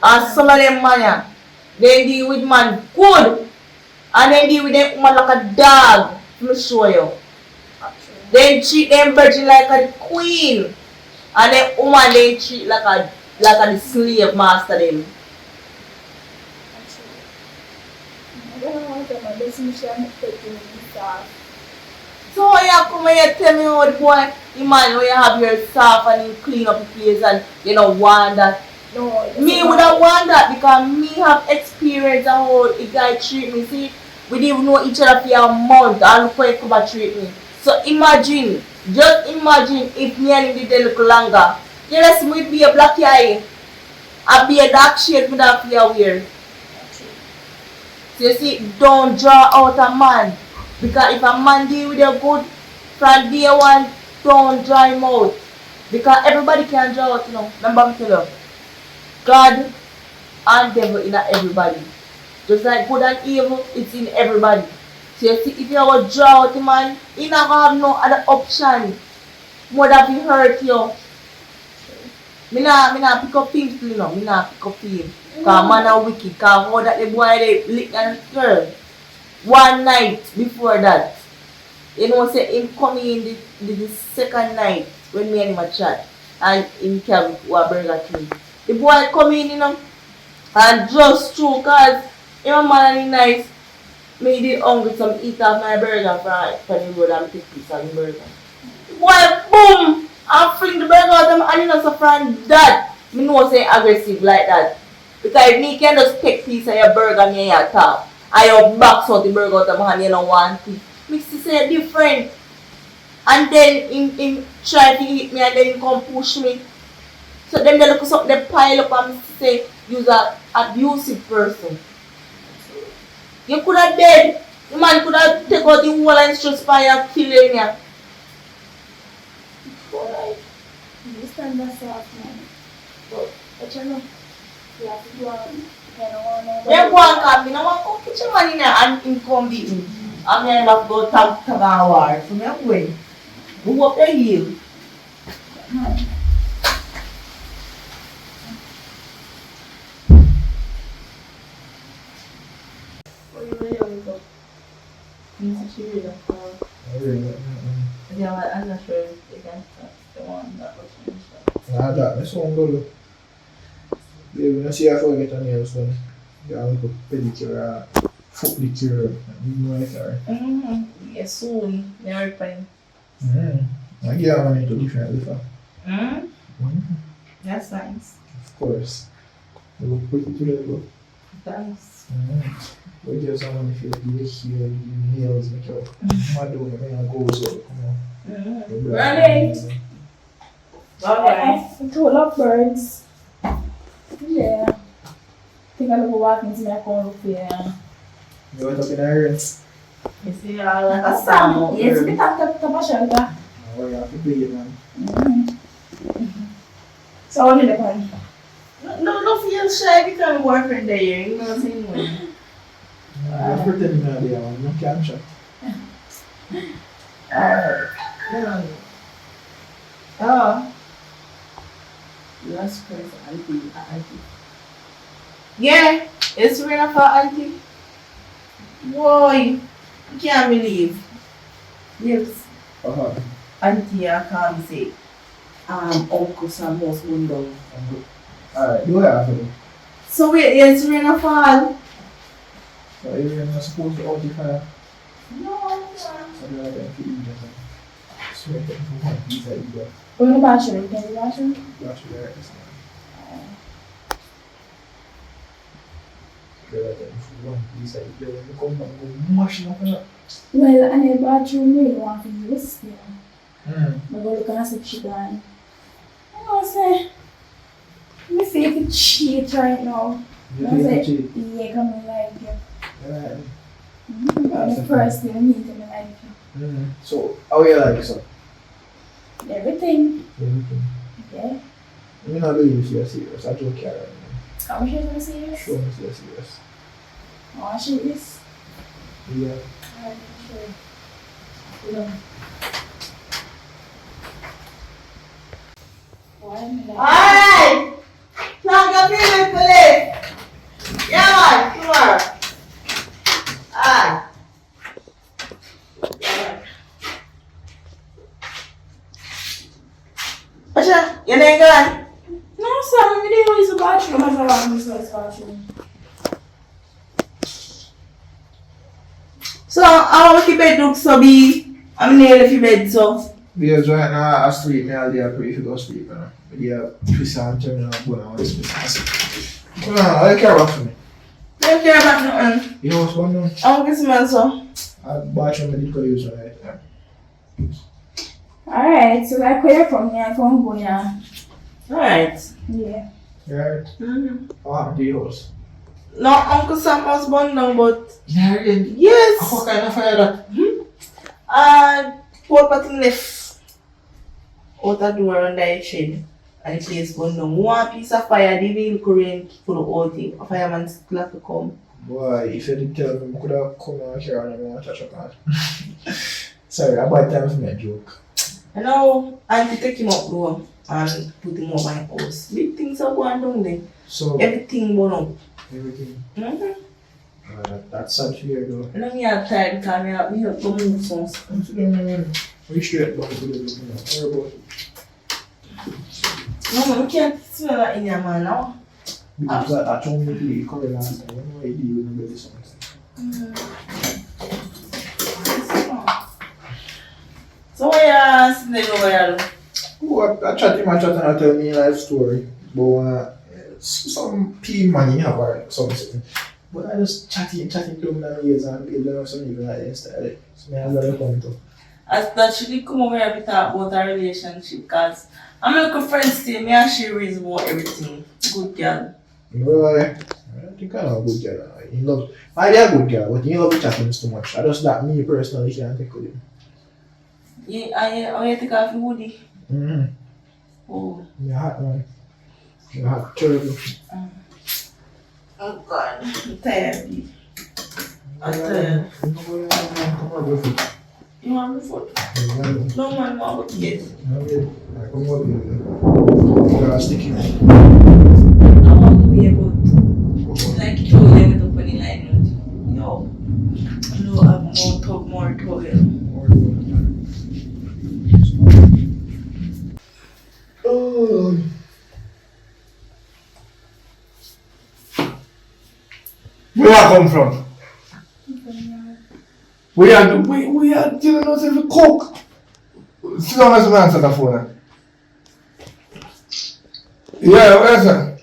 Speaker 8: And some of them man, they deal with man good. And they deal with them woman like a dog. Let me show you. They treat them virgin like a queen. And them woman they treat like a slave master them.
Speaker 2: see she am taking me stuff.
Speaker 8: So you come here tell me how the boy, the man where you have your staff and you clean up the place and you don't want that.
Speaker 2: No,
Speaker 8: Me would have want that because me have experience of how the guy treat me. See, we didn't even know each other for a month and look how he come and treat me. So imagine, just imagine if me and him did a little longer. You let me be a black eye and be a dark shade with that fear weird. So you see, don't draw out a man. Because if a man deal with you good from day one, don't draw him out. Because everybody can draw out, you know. Remember me tell you. God and devil in everybody. Just like good and evil, it's in everybody. So you see, if you have a draw out the man, he not have no other option more than he hurt you. Me nah pick up people, you know. Me nah pick up people. Because man are wicked. Because how that the boy they lick and girl. One night before that, you know, say him coming in the second night when me and him a chat and him came with Burger King. The boy come in, you know, and just through cause him man and nice, me did hungry some eat off my burger from the road and take piece of the burger. The boy boom and fling the burger out and you know so from that, me know say aggressive like that. Because if me can just take piece of your burger me and your top. I have box out the burger out of my hand, you don't want it. Mix to say different. And then him try to hit me and then he come push me. So then they look at something, they pile up and say, you're an abusive person. You could have dead. The man could have taken out the whole and stress fire and kill you.
Speaker 2: Alright. You stand yourself, man. But you know, you have to do
Speaker 8: Then go and come, I want to put your man in there and him come beat me. And me have to go tag a war. So I'm going. Move up the hill. Yeah, I'm not sure if they can start the one that was finished.
Speaker 3: Nah, that's one go. Yeah, we don't see how to get on nails done. Yeah, we put pedicure, foot pedicure, and you know it, alright.
Speaker 8: Yes, soon. Never time.
Speaker 3: I get on into different liver.
Speaker 8: That's nice.
Speaker 3: Of course. They look pretty today, bro.
Speaker 8: Thanks.
Speaker 3: We get someone if you like your hair, your nails, make your mad doing it, and go so, come on.
Speaker 2: Ready?
Speaker 8: Okay.
Speaker 2: Total of birds. Yeah. I think I'll go walk into my corner here.
Speaker 3: You want up in irons?
Speaker 8: You see, I like a song.
Speaker 2: Yes, we have to shelter.
Speaker 3: Oh, you have to play it, man.
Speaker 2: So what did they call?
Speaker 8: No feel shy because my boyfriend there, you know what I'm saying?
Speaker 3: I'm pretending now, there, man. You can't chat.
Speaker 8: Oh. That's crazy, auntie. Yeah, it's real for auntie. Boy, you can't believe. Yes. Auntie, I can't say. Uncle Samuel's window.
Speaker 3: Alright, do I have to?
Speaker 8: So wait, it's rain or fall?
Speaker 3: So you're not supposed to out the fire?
Speaker 8: No.
Speaker 3: So you're not going to eat it. So you're going to want these ideas.
Speaker 2: Go in the bathroom. Can you bathroom?
Speaker 3: That's there, it's not. You're like, if you want these ideas, you come back and go mashing up that.
Speaker 2: Well, I need bathroom really want to use it.
Speaker 3: Mm.
Speaker 2: I go look and see if she gone. I know say, me feel like cheat right now.
Speaker 3: You
Speaker 2: I
Speaker 3: think
Speaker 2: say,
Speaker 3: you cheat?
Speaker 2: yeah, come and like you.
Speaker 3: Alright.
Speaker 2: The first thing I meet him and like you.
Speaker 3: So, how you like so?
Speaker 2: Everything.
Speaker 3: Everything.
Speaker 2: Yeah.
Speaker 3: I'm not doing this, you're serious. I don't care right now.
Speaker 2: How much is it serious?
Speaker 3: Show me if you're serious.
Speaker 2: How much is this?
Speaker 3: Yeah.
Speaker 2: Alright, sure. Yeah. Why am I like
Speaker 8: Alright! Plug your feelings for this! Yeah, man, tomorrow. Alright. Asha, you ain't gone?
Speaker 2: no, sir, we didn't use the bathroom as I want to use the bathroom.
Speaker 8: So, how much your bed look so be? I'm nearly for bed, so.
Speaker 3: Because right now I sleep, I'll do a pray if you go sleep, you know. But yeah, twist and turn and go down and sleep. No, I care about for me.
Speaker 8: I don't care about nothing.
Speaker 3: You know what's going on?
Speaker 8: I don't get smell so.
Speaker 3: I bought you my liquor use right now.
Speaker 4: Alright, so like where you from here, I come go now.
Speaker 8: Alright.
Speaker 4: Yeah.
Speaker 3: Right?
Speaker 8: Mm-hmm.
Speaker 3: What happened to your house?
Speaker 8: No, Uncle Sam was born down, but.
Speaker 3: Yeah, really?
Speaker 8: Yes.
Speaker 3: What kind of fire that?
Speaker 8: Paul Patton left out the door under a shed and the place burned down. One piece of fire, the vehicle rain for the whole thing. A fireman still have to come.
Speaker 3: Boy, if you didn't tell me, I could have come out here and I'm going to touch your car. Sorry, I bought time for my joke.
Speaker 8: And now, Auntie take him up door and put him up my house. Big things are going down there.
Speaker 3: So,
Speaker 8: Everything burn up.
Speaker 3: everything.
Speaker 8: Mm-hmm.
Speaker 3: That's such weird though.
Speaker 8: And then me have time because me have to move some stuff.
Speaker 3: I'm sitting there, we straight down to the building. Where about it?
Speaker 8: No, man, we can't smell that in your man now.
Speaker 3: Because I told me to leave color last time. I don't know why you deal with the sometimes.
Speaker 8: So what you sitting there over here?
Speaker 3: Oh, I chat him and I tell me life story. But some P money have or something. But I just chatting to him and years and give them some even like this. So I have a point to.
Speaker 8: As that she did come over here to talk about our relationship because I'm like a friend still, me and she raise about everything. Good girl.
Speaker 3: Right. I think I know a good girl. He loves, I be a good girl, but he loves chatting too much. I just that me personally can't take with him.
Speaker 8: Yeah, you take off your hoodie?
Speaker 3: Mm-hmm.
Speaker 8: Oh.
Speaker 3: You're hot, man. You're hot, terrible.
Speaker 8: Oh God, I'm tired. I'm tired.
Speaker 3: Come on, with it.
Speaker 8: You want me food? No man, I want to get.
Speaker 3: Come on, with it. You're sticky.
Speaker 8: I want to be able to like throw them with up on the line. Yo, no, I have more towel.
Speaker 3: Oh.
Speaker 6: Where I come from? We are telling us if we cook. Sit down as we answer the phone. Yeah, where's that?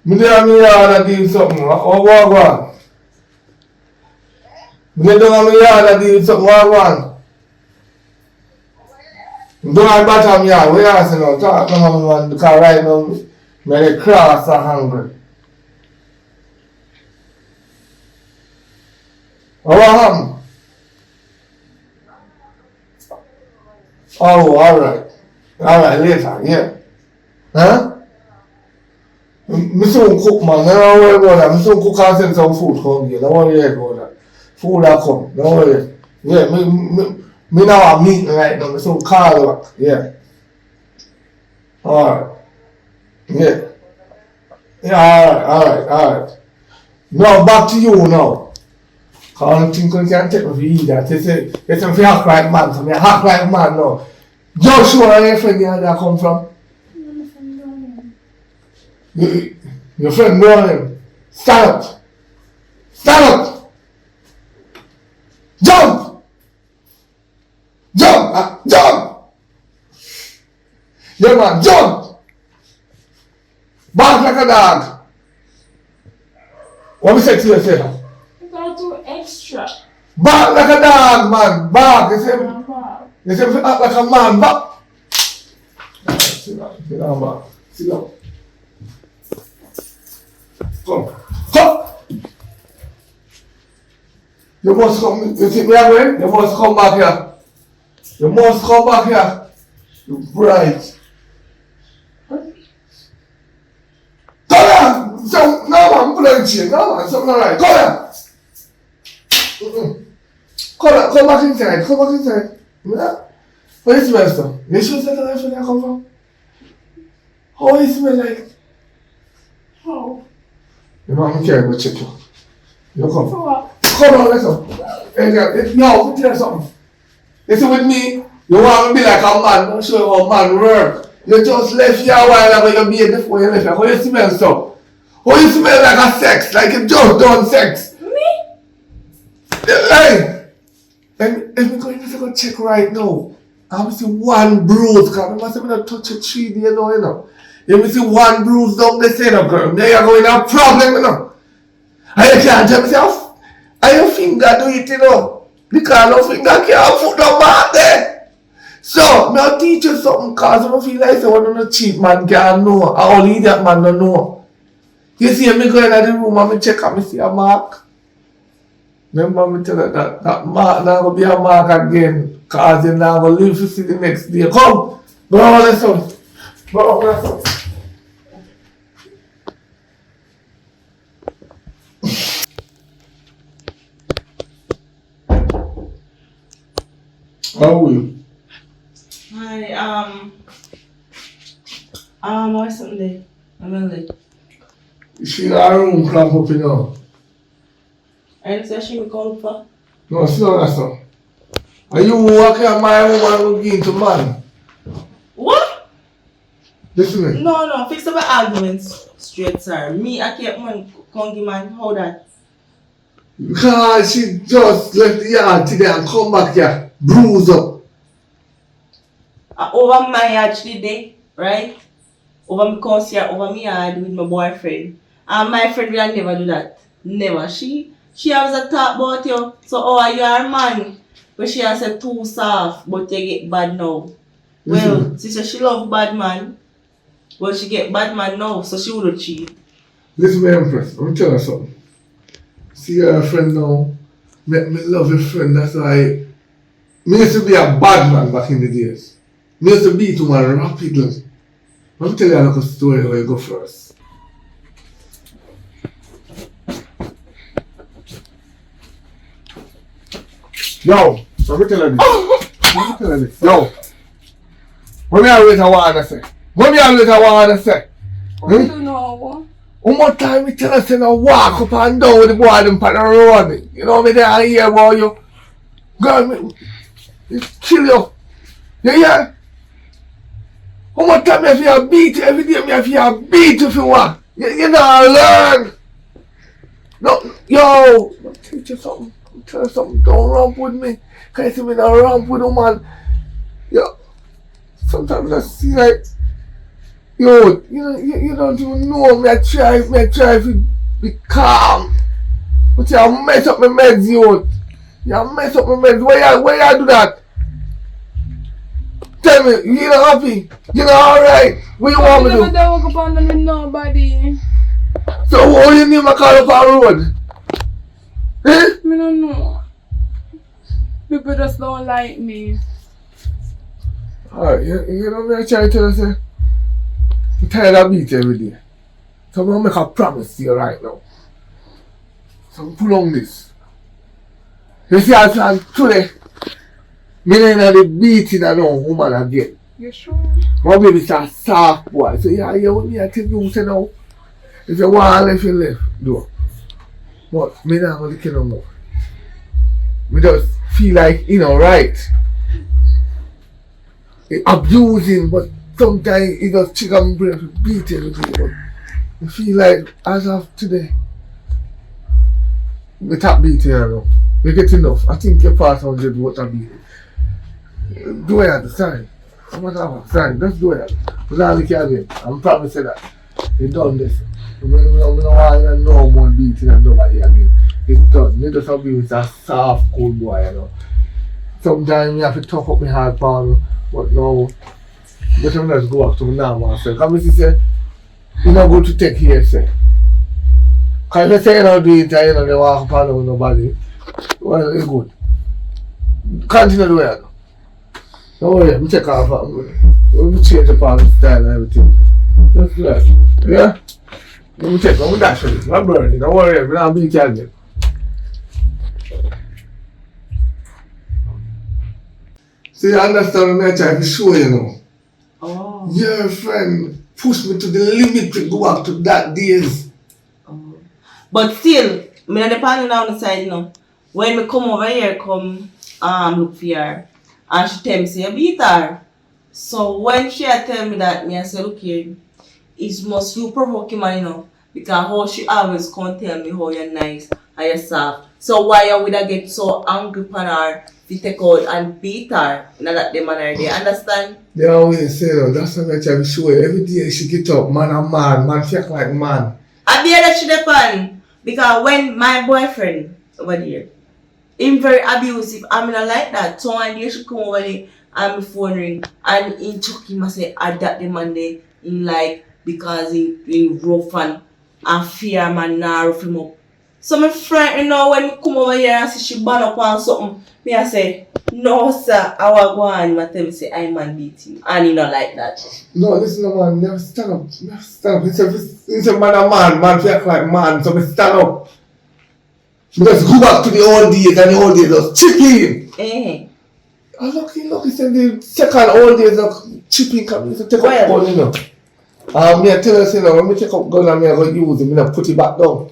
Speaker 6: Me there me yard deal something. What one? Me down me yard deal something. What one? Don't have bottom yard. Where you say now? Talk no man because right now me cross and hungry. What happened? Oh, alright. Alright, later, yeah. Huh? Me soon cook, man. Don't worry about that. Me soon cook and send some food come here. Don't worry about that. Food will come. Don't worry. Yeah, me now I'm meeting right now. Me soon call back. Yeah. Alright. Yeah. Yeah, alright. Now back to you now. Because I think you can take me for you that. They say if you hack like man, so me hack like man now. Joshua, where your friend here that come from? Your friend Brian. Stand up. Stand up. Jump. Jump. Jump. Yeah man, jump. Bark like a dog. What me say to you, say?
Speaker 4: Extra.
Speaker 6: Bark like a dog, man. Bark. You say act like a man. Bark. Sit down, man. Sit down. Come. You must come. You see me again? You must come back here. You must come back here. You bright. Come here. So, no man, put on the chain. No man, something alright. Come here. Come back inside. Come back inside. Yeah. What you smell so? You sure that's the life where you come from? How you smell like?
Speaker 4: How?
Speaker 6: You know I'm care, go check you. You come.
Speaker 4: For what?
Speaker 6: Come on, listen. Hey girl, yo, let me tell you something. Listen with me, you want to be like a man, don't show you how man work. You just left here a while ago, you made before you left here. How you smell so? How you smell like a sex, like you just done sex?
Speaker 4: Me?
Speaker 6: Hey! And me going to go check right now. I see one bruise, because I must have been touch a tree there now, you know. You see one bruise down the center, girl. Now you're going to have a problem, you know. And you can't tell yourself. And your finger do it, you know. Because your finger can't put no mark there. So, I'll teach you something, because I feel like one of the cheap man can't know. Or only idiot man don't know. You see me going in the room and me check and me see a mark. Remember me tell you that mark now going to be a mark again. Because you're not going to live to see the next day. Come! Go on, let's go. Go on, let's go. How are you?
Speaker 8: Hi, what's something there? I'm in late.
Speaker 6: You see our room cramp up, you know.
Speaker 8: I didn't say she me call for.
Speaker 6: No, see how that's all. Are you walking at my woman who give to man?
Speaker 8: What?
Speaker 6: Listen to me.
Speaker 8: No, fix up the arguments straight, sir. Me, I can't man, congy man, how that?
Speaker 6: Because she just left the yard today and come back here, bruised up.
Speaker 8: Over my yard today, right? Over my course here, over my yard with my boyfriend. And my friend will never do that. Never. She has a talk about you. So, you are a man. But she has said too soft, but you get bad now. Well, she said she love bad man. But she get bad man now, so she would cheat.
Speaker 6: Listen, my Empress, let me tell you something. See your friend now, me love your friend, that's why. Me used to be a bad man back in the days. Me used to beat woman rapidly. Let me tell you a little story where you go first. Yo, let me tell you this. Yo, what me always want to say?
Speaker 4: What do you know?
Speaker 6: One more time, me tell us to walk up and down with the boy them on the road. You know me there here about you. Girl, me kill you. You hear? One more time, me have to beat you every day. Me have to beat you if you want. You know, learn. No, yo, I'll teach you something. I'll tell you something. Don't romp with me. Can you see me not romp with a man? Yo, sometimes I see like. Yo, you don't even know me. I try to be calm. But you mess up my meds, yo. You mess up my meds. Why you do that? Tell me, you not happy? You not alright? What you want me to do?
Speaker 4: I never walk up on them with nobody.
Speaker 6: So what do you need me call up on the road? Eh?
Speaker 4: I don't know. People just don't like me.
Speaker 6: Alright, you know me I try to tell you, say. I'm tired of beating every day. So I'm going to make a promise to you right now. So I'm pull on this. You see, I plan today. Me not the beating I know woman again.
Speaker 4: You sure?
Speaker 6: My baby's a soft boy. So yeah, what me I tell you say now. If you want to left, you left. Do. But me not going to kill no more. Me just feel like, right. Abusing, but sometimes it just trigger my brain to beat everything, but I feel like as of today, we stop beating you now. You get enough. I think you're past 100 water beating. Do it at the time. I'm not have a sign. Just do it. But now you can't do it. I'm promising that. You done this. I don't want no more beating and nobody again. It's done. You just abuse a soft, cool boy, Sometimes you have to tough up my hard pound, but no. But I'm just go back to my normal self. Come and say, you're not going to take here, say. Because if you say you don't do it and you walk up and with nobody, well, it's good. Continue to do it. Don't worry, I'm check off. We'll change the part of style and everything. Just do that. Yeah? Let me check. I'm dash with it. I'm burning. Don't worry, I'm not beat you again. See, you understand what I'm trying to show you now.
Speaker 8: Oh.
Speaker 6: Your friend pushed me to the limit to go back to that days.
Speaker 8: Oh. But still, I'm not depending on the side now. When we come over here, look for her, and she tell me, say, you beat her. So when she tell me that, I say, look here, it's must you provoke him, because how she always come tell me how you're nice, and you're soft. So why you would get so angry upon her to take out and beat her? Now that the manner they understand?
Speaker 6: They always say no, that's what I try to show you. Every day she get up, man and man feel like man.
Speaker 8: And the other she depend. Because when my boyfriend over there, him very abusive, I mean I like that. So one day she come over there and my phone ring and he took him and say I that the man there in like because he rough and fear man now rough him up. So my friend, you know, when he come over here and see she ban up on something, me I say, no sir, I will go and I tell me say I man beat him. And he not like that.
Speaker 6: No, listen man, never stand up. It's a man feel like man, so me stand up. Just go back to the old days and the old days just chipping. And lucky, say the second old days of chipping come to take up gun, you know. Me I tell you, when me take up gun and me I go use it, me I put it back down.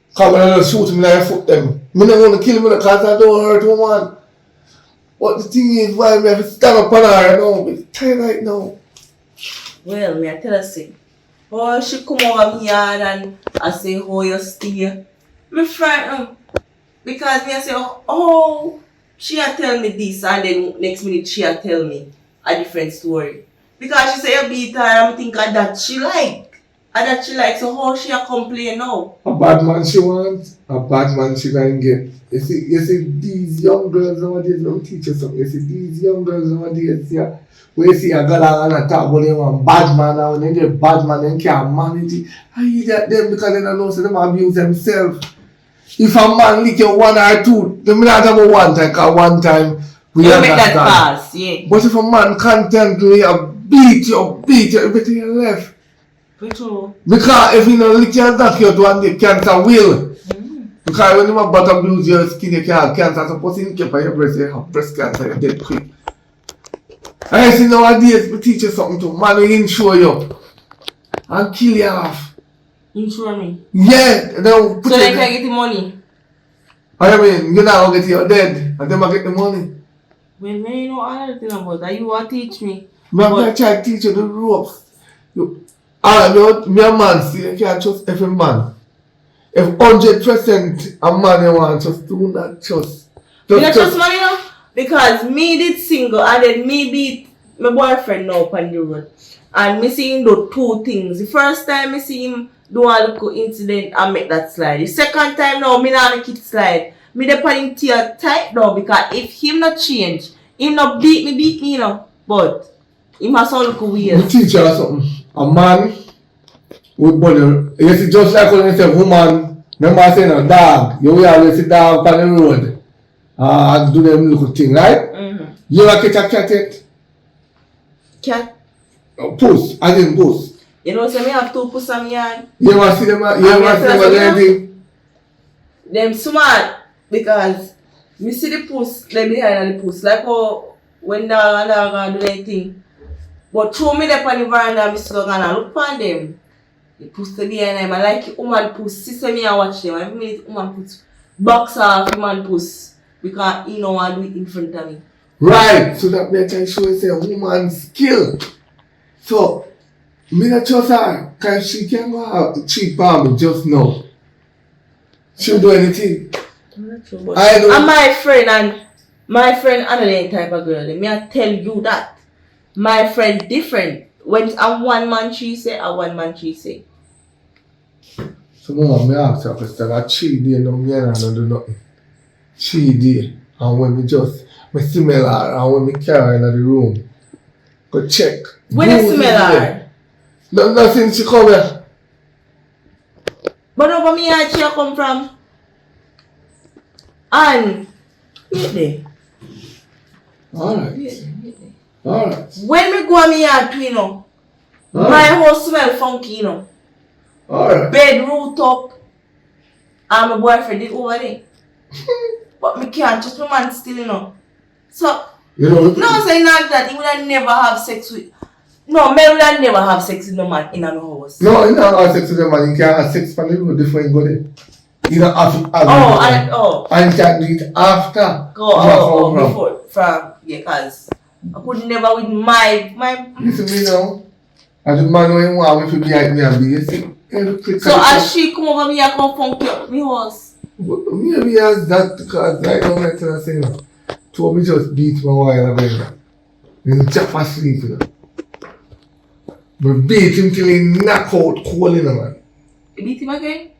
Speaker 6: Because when I don't shoot him, I foot them. Me not want to kill him because I don't hurt woman. But the thing is, why me have to stand up on her, you know, I'm tired right now.
Speaker 8: Well, me I tell her say, oh she come over me yard and I say, oh you stay. Me frightened. Because me I say, oh, she a tell me this and then next minute she a tell me a different story. Because she say you beat her and I think that she like. And that she like, so how she a complain now?
Speaker 6: A bad man she wants, a bad man she can get. You see these young girls nowadays, let me teach you something. You see these young girls nowadays, yeah, where you see a girl and a talk about them one bad man and when they get bad man, they can't manage it. I eat at them because they don't know, so they abuse themselves. If a man lick you one or two, they may not have a one time, because one time we
Speaker 8: you
Speaker 6: understand.
Speaker 8: make that pass, yeah.
Speaker 6: But if a man constantly beat you, everything you left. Because if you don't lick your knock you to one day, cancer will. Because when you have butt abuse your skin, you can't have cancer. Suppose you keep on your breast, you have breast cancer, you're dead quick. And I see nowadays, we teach you something to man, we insure you. And kill you off.
Speaker 8: Insure me?
Speaker 6: Yeah.
Speaker 8: So they can get the money?
Speaker 6: I mean, you now get your dead, and then I get the money.
Speaker 8: Well, man, you know anything about that. You want to teach me?
Speaker 6: I'm going to try to teach you the ropes. Me a man, see, you can't trust every man. If 100% a man you want, just do not trust.
Speaker 8: You don't trust man, you know? Because me did single and then me beat my boyfriend now on the road. And me see him do two things. The first time me see him do a little incident and make that slide. The second time now, me not make it slide. Me dey put him tear tight now because if him not change, him not beat me, you know. But he must all look weird.
Speaker 6: Me teach you something. A man with body, you see just like when you say woman, remember saying a dog, you will always see dog on the road and do them little thing, right?
Speaker 8: Mm-hmm.
Speaker 6: You ever catch a cat yet?
Speaker 8: Cat?
Speaker 6: Puss, I didn't puss.
Speaker 8: You know, so me have two puss on me yard.
Speaker 6: You ever see them, you ever see them anything?
Speaker 8: Them smart because me see the puss, they behind the puss, like how when dog do anything. But throw me there on the veranda, I still gonna look on them. The puss to behind them. I like woman puss. Sister me I watch them. Every minute woman puss box off woman puss because he don't want to do it in front of me.
Speaker 6: Right. So that makes I show you a woman's skill. So me not trust her because she can go out to cheat on me just now. She'll do anything.
Speaker 8: I'm not sure, but and my friend another type of girl. Me I tell you that. My friend different. When I'm one man she say, a one man she say.
Speaker 6: So mama, me ask you a question. I cheat day, no me and I don't do nothing. Cheat day, and when me smell her, and when me carry her in the room, go check.
Speaker 8: When you smell her?
Speaker 6: Nothing she come here.
Speaker 8: But over me yard she come from. And wait there.
Speaker 6: Alright. Alright.
Speaker 8: When me go on me yard too, you know, my house smell funky, you know.
Speaker 6: Alright.
Speaker 8: Bed root up. And my boyfriend did over there. But me can't trust my man still, you know. So,
Speaker 6: you know,
Speaker 8: no saying that he would have never have sex with. No, me would have never have sex with no man in my house.
Speaker 6: No, you don't have sex with them man. You can't have sex for them before you go there. You don't have to have and you can do it after.
Speaker 8: Before. From, yeah, because I could never with my.
Speaker 6: Listen me now. I the man when you want me to be like me and be, you
Speaker 8: So as she come over me, I come funk you up my house.
Speaker 6: Maybe as that because like how I tell her, told me just beat my while ago. Then chop asleep, you know. But beat him till he knock out cold, you know, man.
Speaker 8: You beat him again?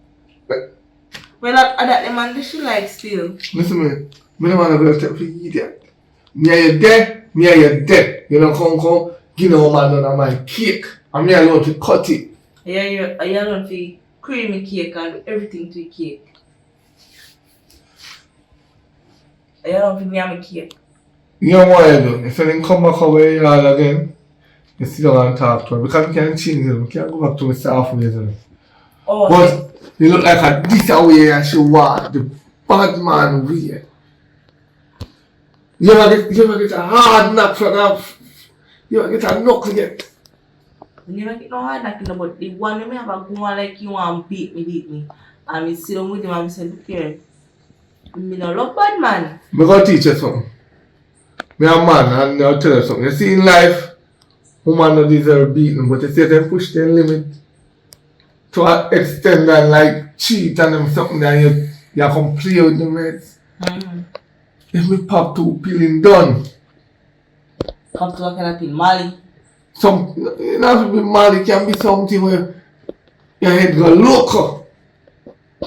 Speaker 8: Well, that the man that she like still.
Speaker 6: Listen, man. Me don't want to go tell you idiot. Me are you dead? Me are you dead? You know, come, give no man none of my cake. And me alone to cut it.
Speaker 8: Yeah, you alone for creamy cake and everything to the cake. You alone for me and my cake.
Speaker 6: You know what I do? If I didn't come back away all again, you sit down and talk to her. Because we can't change it. We can't go back to my self ways.
Speaker 8: Oh,
Speaker 6: But you look like a this way and she want the bad man way. You ever get a hard knock from that? You ever get a knuckle yet?
Speaker 8: I never get no hard knocking, but the one that me have a go on like you want beat me. And I sit down with him and I say, look here, me no love bad man.
Speaker 6: I'm going to teach you something. Me a man and I'll tell you something. You see in life, woman don't deserve beating, but you see them push their limit to an extent and like cheat and them something that you can play with them mates. If me pop 2 peeling done.
Speaker 8: Come to a kind of thing, Molly.
Speaker 6: You know, to be mad, it can be something where your head go loco.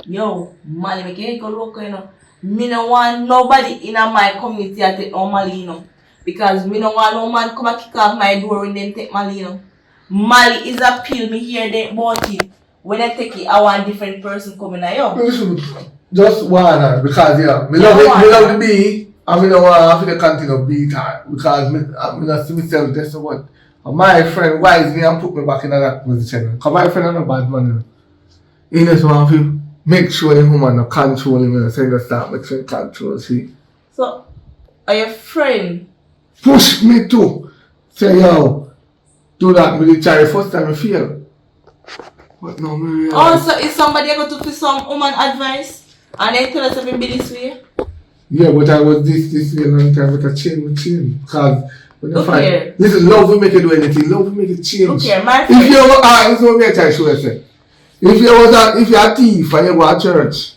Speaker 8: Yo, Molly, make your head go loco, you know. Me no want nobody in my community to take no Molly, you know. Because me no want no man come and kick off my door when they take Molly, you know. Molly is a pill, me hear them about it. When I take it, I want different person coming at you.
Speaker 6: Listen, just one because me love the bee and me don't want to continue beat her because me not see myself that's what. And my friend wise me and put me back in that position. Because my friend is not bad man. He just want to make sure the woman no control him, so he just start make sure he control, see.
Speaker 8: So, are your friend?
Speaker 6: Push me too. Say yo, do that with the child first time I fail. But no, me realize.
Speaker 8: Oh, so is somebody going to give some woman advice? And they tell us to be this way?
Speaker 6: Yeah, but I was this way a long time, but I changed. Because when you
Speaker 8: Look
Speaker 6: find,
Speaker 8: here.
Speaker 6: listen, love will make you do anything, love will make you change.
Speaker 8: Look here, my
Speaker 6: If
Speaker 8: friend.
Speaker 6: you were, this is what me try to show you, say. If you're a thief and you go to church,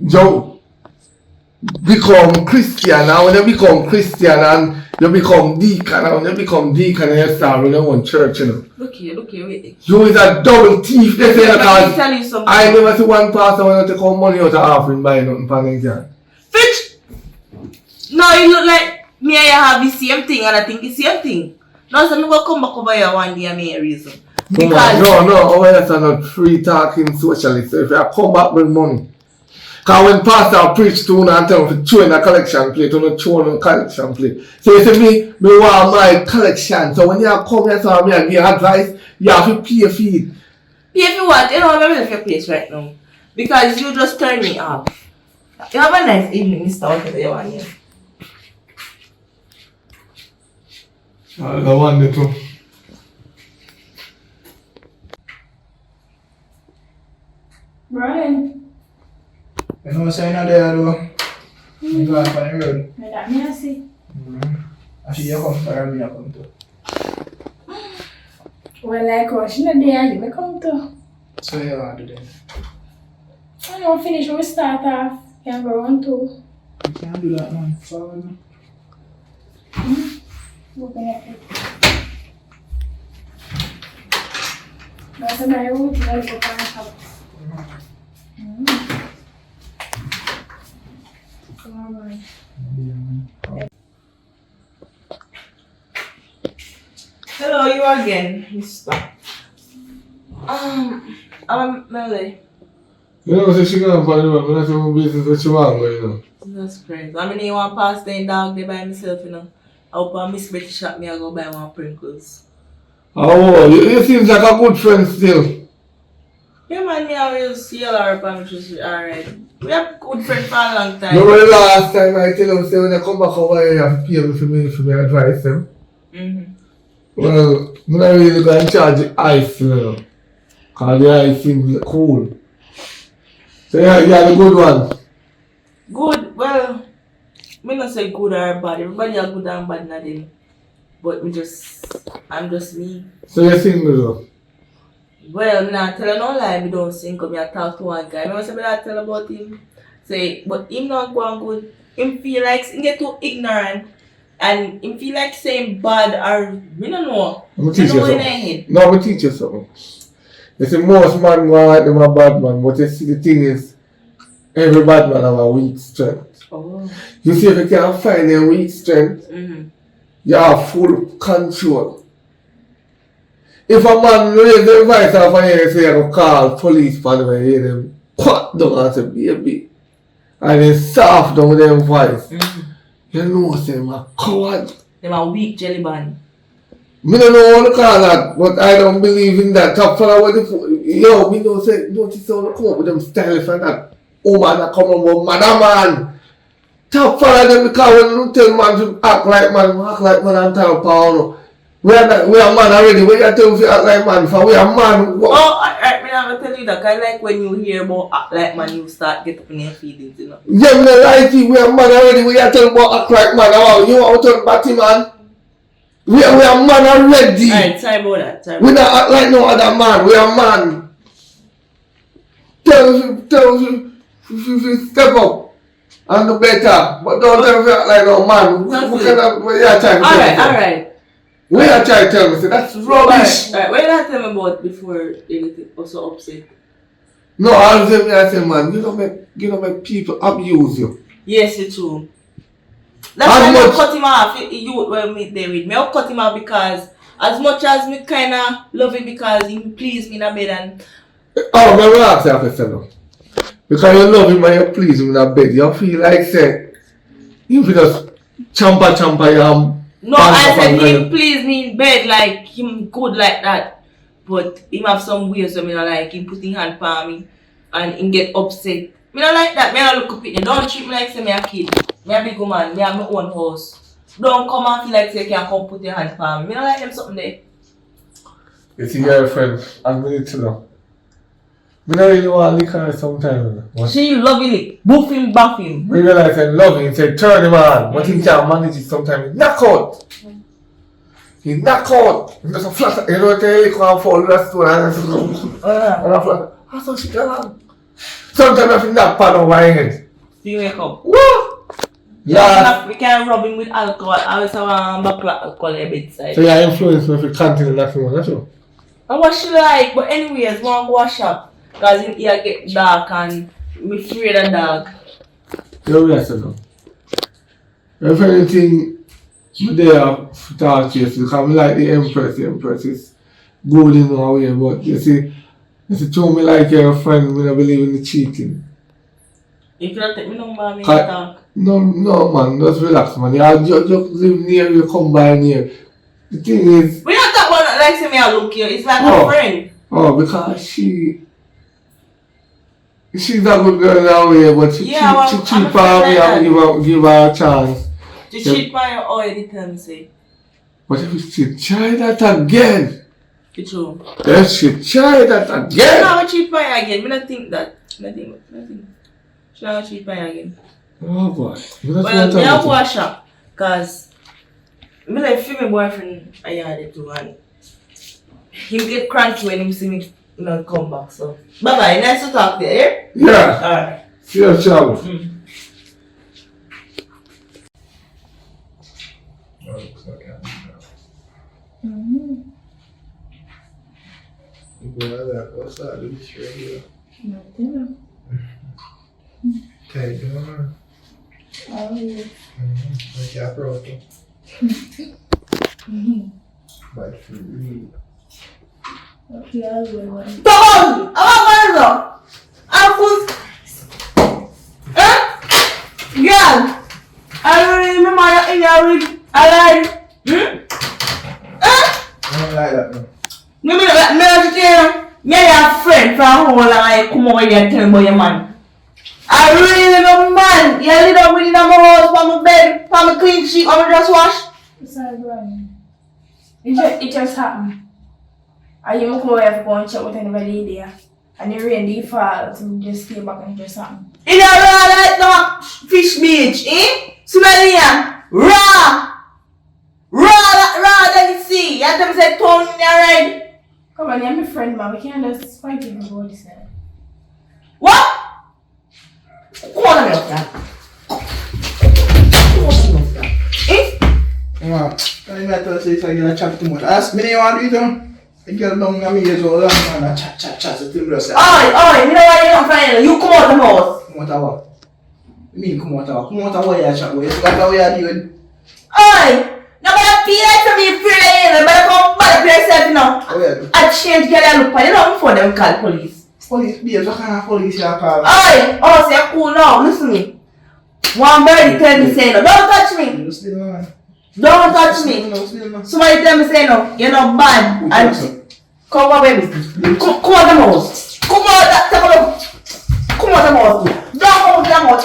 Speaker 6: you become Christian, and when you become Christian and you become deacon, and when you become deacon and you start running one church, you know.
Speaker 8: Look here, wait.
Speaker 6: You is a double thief, they say,
Speaker 8: Let me
Speaker 6: because
Speaker 8: tell you something.
Speaker 6: I never see one pastor when you take out money out of offering buy nothing for them can.
Speaker 8: Fitch! No, you look like me and you have the same thing and I think the same thing. No, so I'm going to come back over here one day and make a reason. Because
Speaker 6: No, our are not free talking socialist. So if you come back with money. Because when pastor preach to you and tell you to throw in a collection plate, you don't throw in a collection plate. So you say me want my collection. So when you come here, so me give advice, you have to pay a fee.
Speaker 8: pay for what? You know, I'm in your place right now. Because you just turned me off. You have a nice evening, Mr. Whatever you want here.
Speaker 6: I want it too.
Speaker 2: Brian,
Speaker 3: You know what's saying out there though? You go out on the road.
Speaker 2: that me I see.
Speaker 3: I see you come to or me I come to.
Speaker 2: Well, like what she not there, you may come to.
Speaker 3: So you want to do then?
Speaker 2: I know finish when we start off. Can go on too.
Speaker 3: You can't do that man. Forward me.
Speaker 2: Open it. That's my route. You gotta go find help. Come on.
Speaker 8: Hello, you again, Mr. I'm Melly.
Speaker 6: You know, so she gonna find out, I'm not doing business what you want, you know.
Speaker 8: That's crazy. I mean, you want to pass the dog there by myself, you know. I hope I miss Betty shop me, I go buy one Pringles.
Speaker 6: Oh, you seem like a good friend still.
Speaker 8: Yeah, man, me always yell her up and she's alright. We have good friends for a long time.
Speaker 6: Remember the last time I tell them, say when you come back over here, you have to pay me for me advice them? Well, I'm not really going to charge the ice, you know. Because the ice seems cool. So yeah, you are the good one.
Speaker 8: Good, well, me not say good or bad. Everybody are good and bad in them. But I'm just me.
Speaker 6: So you're single though?
Speaker 8: Well, I'm not telling no lie, I don't sing because I talk to one guy. Remember somebody I tell about him? Say, but him not going good. Him feel like he get too ignorant and him feel like saying bad or we don't know.
Speaker 6: I'm gonna teach
Speaker 8: I
Speaker 6: you
Speaker 8: know in
Speaker 6: something.
Speaker 8: their head.
Speaker 6: No, I'm gonna teach you something. You see, most man go like them a bad man, but you see the thing is, every bad man have a weak strength.
Speaker 8: Oh.
Speaker 6: You see, if you can find a weak strength, you have full control. If a man raise their voice off and you say, you call police for them and hear them cut down and say, baby, and they soft down with their voice, you know, say, I'm a coward.
Speaker 8: Them a weak jelly bun.
Speaker 6: I don't know how to call that, but I don't believe in that. Top fella, what if, yo, me don't say, notice how they come up with them style for that. Oh man, that come on, but man. Top fella, them because when you tell man to act like man and talk power. We are man already. We are telling you to act like man, for we are man.
Speaker 8: Oh, I'm gonna tell you that I like when you hear about act like man, you start get up in your feelings, you know.
Speaker 6: Yeah, me like it. We are man already. We are telling about act like man. Oh, you want to turn batty man? We are man already.
Speaker 8: Alright, sorry about that.
Speaker 6: We not act like no other man. We are man. Tell us to step up and do better. But don't tell us to act like no man. We are trying to
Speaker 8: Alright.
Speaker 6: We are trying to tell me, that's rubbish.
Speaker 8: Alright, what did I tell me about before anything also upset?
Speaker 6: No, I say, man, you don't make people abuse you.
Speaker 8: Yes, it's true. That's why I cut him off. You will meet David. Me I cut him off because as much as me kinda love him because he pleased me in a bed and
Speaker 6: oh, me will ask you a question now. Because you love him and you please him in a bed, you feel like say you feel just champa you.
Speaker 8: no, I said he pleased me in bed like him good like that. But him have some ways so me not like him putting hand on me and him get upset. Me not like that. Me not look up at you. Don't treat me like say me a kid. Me a big woman. Me have my own house. Don't come and feel like say you can come put your hand on me. Me not like them something there.
Speaker 6: You see your friend, I'm going to know. Me not really want to lick her sometimes.
Speaker 8: She loving it. Boof him, baff him.
Speaker 6: We realize I love him, say turn him on. But he can't manage it sometimes. He knock out. He knock out. He does a flat. You know, they can't fall in the stone and I flat. That's how she get on. Sometimes I feel that part of my head.
Speaker 8: You wake up.
Speaker 6: What? Yeah.
Speaker 8: We can rub him with alcohol. I always have a bottle of alcohol at bedside.
Speaker 6: So you influence me if you continue that one, that's all.
Speaker 8: And what she like, but anyways, want to wash up. Because in here get dark and I'm afraid of dark.
Speaker 6: You know what I know. If anything, I'm there to talk to you because I like the Empress. The Empress is good in a way, but you see, told me like you're a friend, I don't believe in the cheating.
Speaker 8: You cannot take me number and talk.
Speaker 6: No man, just relax man. You just live near, you come by near. The thing is...
Speaker 8: We don't talk about that like say me I look here, it's like a friend.
Speaker 6: Oh, because she's a good girl in that way, but she cheat on me and give her a chance.
Speaker 8: To cheat by you already tell me say.
Speaker 6: But if she try that again,
Speaker 8: It's true.
Speaker 6: if she try that again.
Speaker 8: She not cheat by you again, I don't think that. Nothing. She not cheat by you again.
Speaker 6: Oh boy.
Speaker 8: Well, I have wash up because I like feel my boyfriend I had it too and he get cranky when he see me not come back. So bye bye, nice to talk to you, yeah?
Speaker 6: Yeah.
Speaker 8: Alright.
Speaker 6: See you, Charlie.
Speaker 3: What's that? Luis right here.
Speaker 4: Nothing.
Speaker 3: Okay, you know.
Speaker 4: Oh, yeah.
Speaker 3: Like I broke it. But for real.
Speaker 4: Okay, I'll go one.
Speaker 8: Tom! I'm Girl! I don't remember that in your week. I
Speaker 3: don't like that no.
Speaker 8: Me a friend from home and come over here and tell me about your man. I really no man. You live up within my house, for my bed, for my clean sheet, or my just wash.
Speaker 4: It's not running. It just happened. I even come over to go and chat with anybody there. And the rain did fall, so we just came back and just happened.
Speaker 8: In a raw like no fish beach, eh? Smell here. Raw than the sea. You have to say town in your red.
Speaker 4: Come on, I'm a friend, man. We can't just fight even about this now.
Speaker 8: What? Come on, I'm here.
Speaker 3: Man, I might tell you so you chat too much. Ask me, you want to do it? The girl down on me is all long, man. Chat. So tell me yourself.
Speaker 8: Oi, me know why you don't find you come out the house.
Speaker 3: Come out of what? You mean come out of what? Come out of what you chat with? You forgot how you are doing?
Speaker 8: Oi, nobody feel like to be afraid. Nobody come back to yourself now.
Speaker 3: How you do?
Speaker 8: I change girl and look for you know before them call police.
Speaker 3: Police, babes, what kind of police you call?
Speaker 8: Oi, oh, say cool now. Listen to me. One birdie tell me say no. Don't touch me.
Speaker 3: You still man.
Speaker 8: Don't touch me.
Speaker 3: No.
Speaker 8: Somebody tell me say no. You're not bad. And come over with me. Come out the house. Come out the house. Don't come out the house.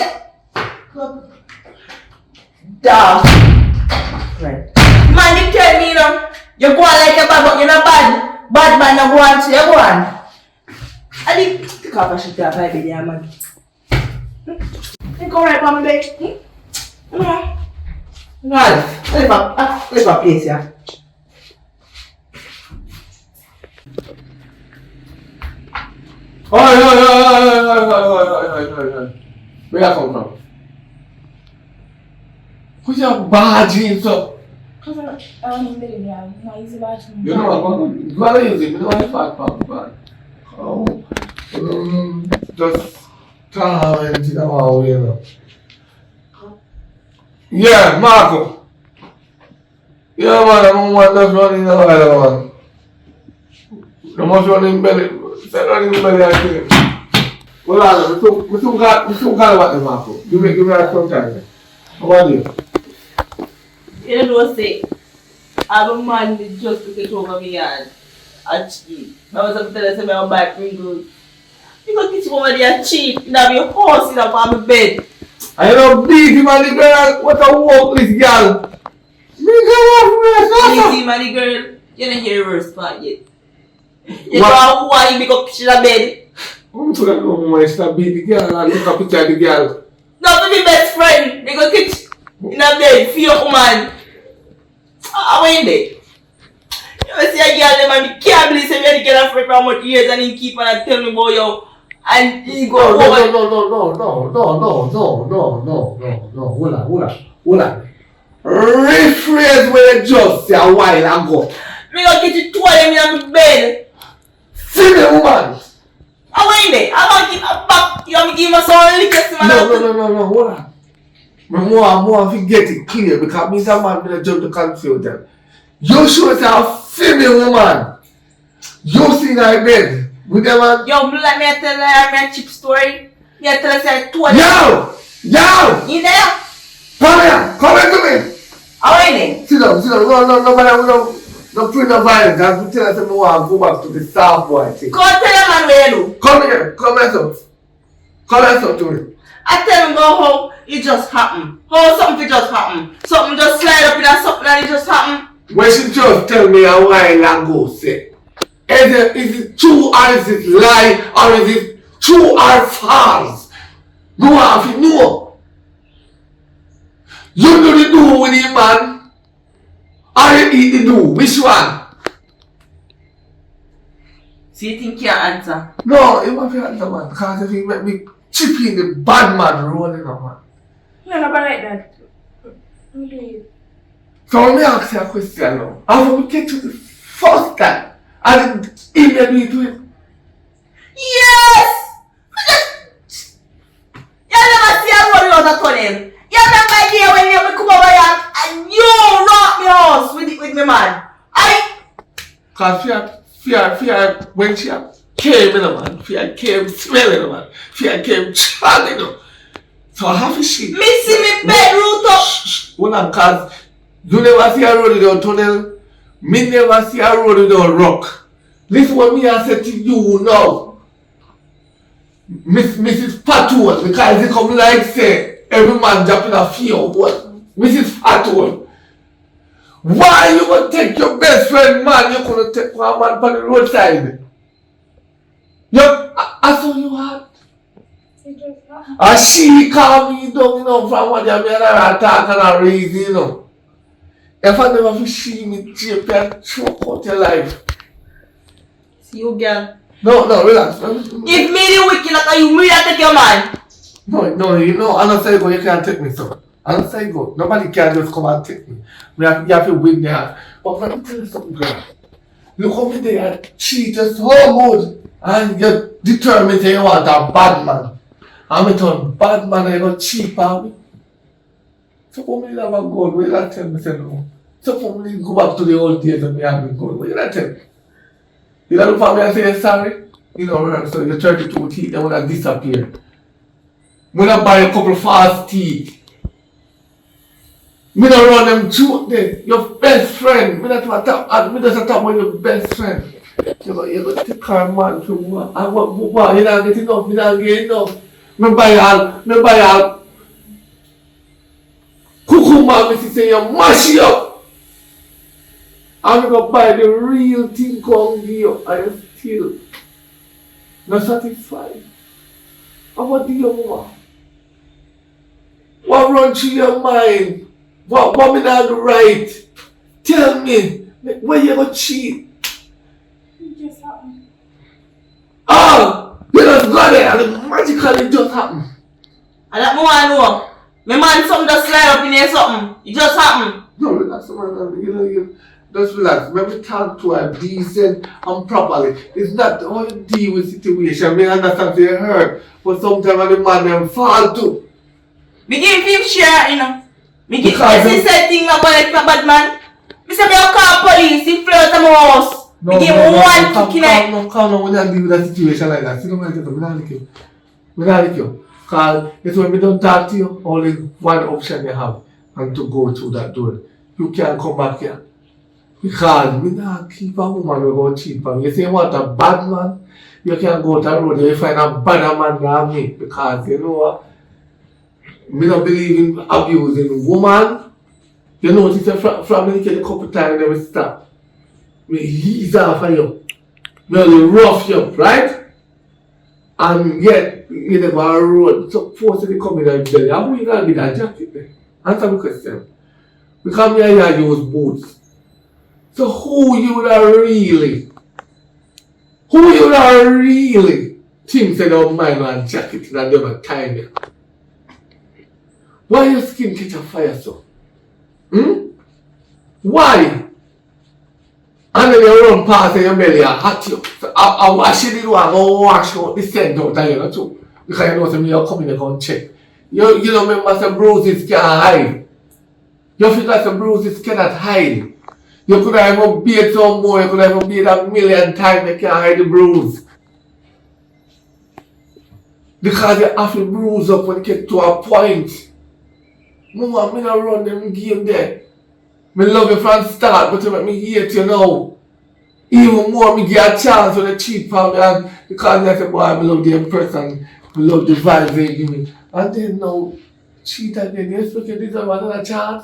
Speaker 8: Dog. Right. Man, you tell me, you know, you go on like a bad, but you're not bad. Bad man, you go on, so you go on. I think, take off a shit off my baby, man. You go right on my bed. No. Let's go place here.
Speaker 6: Oi. Where you come from? Who's your bad jeans up?
Speaker 4: Because I want him to be my easy bathroom.
Speaker 6: You know what? Go ahead, you know what? Fat. Oh, just tell her anything about you know. Yeah, Marco. Yeah, man, I'm one that's running the line, man. The most running belly, running belly, I think. Well, I don't got about the Marco. Give me that sometime. How about you?
Speaker 8: You know what say? I'm a man that just to get over me and cheat. I was going to tell you I'm buy Pringles. You go get over there cheap. You have your horse in my bed.
Speaker 6: I don't beat him and the girl. What a worthless girl.
Speaker 8: Easy, man, girl. You don't hear the worst part yet. You know why you make up in the bed?
Speaker 6: I'm going to go and beat the girl and look up picture of the girl.
Speaker 8: Not to be best friend. They go get in a bed for your man. How are you there? You see a girl, man, can't believe me and the girl afraid for how much years and he keep on tell me about you. And he go over.
Speaker 6: No. Hold on. Rephrase what you just said a while ago.
Speaker 8: Me go get you two of them in my bed.
Speaker 6: See me, woman.
Speaker 8: How are you there? I want to give a back. You want me to give me some liquor, man?
Speaker 6: No, hold on. More if you get it clear because me that man will jump to confuse them. You should say a female woman. You see that bed with them man.
Speaker 8: Yo, let me tell you a cheap story. Me tell you say two of them.
Speaker 6: Yo!
Speaker 8: You there?
Speaker 6: Come here to me.
Speaker 8: How are you there?
Speaker 6: Sit down. No print of violence. As we tell us, I want to go back to the South boy thing.
Speaker 8: Go tell them man where you do.
Speaker 6: Come here to me.
Speaker 8: I tell him go home, it just happened. How something just happened? Something just slide up in a something and it just happened.
Speaker 6: When she just tell me a while ago, say, is it true or is it lie or is it true or false? No have to know. You do the do with him, man, or you eat the do. Which one?
Speaker 8: So you think you answer?
Speaker 6: No, you want to answer, man, because if you make me chip in the bad man rolling up, man.
Speaker 4: No, not like that. Okay.
Speaker 6: So let me ask you a question now. After we get to the first time, I didn't email me to it.
Speaker 8: Yes! You never see a road out of tunnel. You remember there when you come over here and you rock me house with me man.
Speaker 6: Because fear, when she came in the man, fear came smelling the man, fear came traveling the. So how is she?
Speaker 8: Me see me bed root up.
Speaker 6: Hold on, cause you never see a road without tunnel. Me never see a road without rock. Listen what me I said to you now. Mrs. Patul, because they come like say every man jumping a fear what? Mrs. Patul. Why you gonna take your best friend man? You gonna take one man from the roadside? I saw you hard. And she calm me down, you know, from what you mean and attack and reason, you know. If I never see me tape and choke out your life.
Speaker 8: See you, girl.
Speaker 6: No, relax.
Speaker 8: If me the wicked like you, me that take your man.
Speaker 6: No, I'm not saying go, you can't take me, so. I'm not saying go. Nobody can just come and take me. You have to win there. But let me tell you something, girl. Look over there, cheat is so good. And you're determined that you want a bad man. I'm a ton bad man, I got cheap on me. So for me, have a goal, will you not tell me, say no? So for me, go back to the old days when we have been goal, will you not tell me? You don't look for me and say sorry? You know, so your 32 teeth, they will disappear. When I buy a couple fast teeth, me don't run them through there. Your best friend, me not talk about your best friend. You go take her man to what? And what? You don't get enough, you don't get enough. Me buy all. Cucumber, me say you mash it up. I'm gonna buy the real thing come give you, and you still not satisfied. And what do you want? What runs through your mind? What me not do right? Tell me, where you gonna cheat?
Speaker 4: It just happened.
Speaker 6: You just got there and it magically just happened.
Speaker 8: And that more I know. My man something just slide up in here something. It just happened.
Speaker 6: No, relax, man. You just relax. When we talk to her decent and properly, it's not how you deal with situation. Me understand you hurt, but sometimes the man them fall too.
Speaker 8: Me give him share, you know. Me give
Speaker 6: Because
Speaker 8: him say thing about it, bad man. Me say me call police, he flirt at my house. Me give him one kick in it.
Speaker 6: Calm down, we don't deal with a situation like that. See, don't mind it, we don't like you. We don't like you. Because it's when we don't talk to you, only one option you have, and to go through that door. You can't come back here. Because we don't keep a woman who go cheat on you. You say you want a bad man, you can go to the road, you find a better man than me. Because you know what? Me don't believe in abusing woman. You notice that from me a couple times they will stop. Me ease off of you. Me only rough you, right? And yet, you never go on the road. So force to come in and tell you, how are you going to get that jacket there? Answer the question. We come here and use boots. So who you are really think they don't mind one jacket and they have time here? Why your skin catch a fire so? Why? And then you run past and your belly are hot you. So I wash it, I go wash out the scent out of you too. Because you know some you're coming to come check. You don't remember some bruises can't hide. You feel like some bruises cannot hide. You could have even beat some more, you could have even beat a million times, you can't hide the bruise. Because you have to bruise up when you get to a point. Mama, me not run them game there. Me love you from start, but you make me hate you now. Even more, me get a chance when you cheat for me, and because I say, boy, I love the Empress and I love the vibes they give me. And then now, cheat again, you expect you deserve another chance?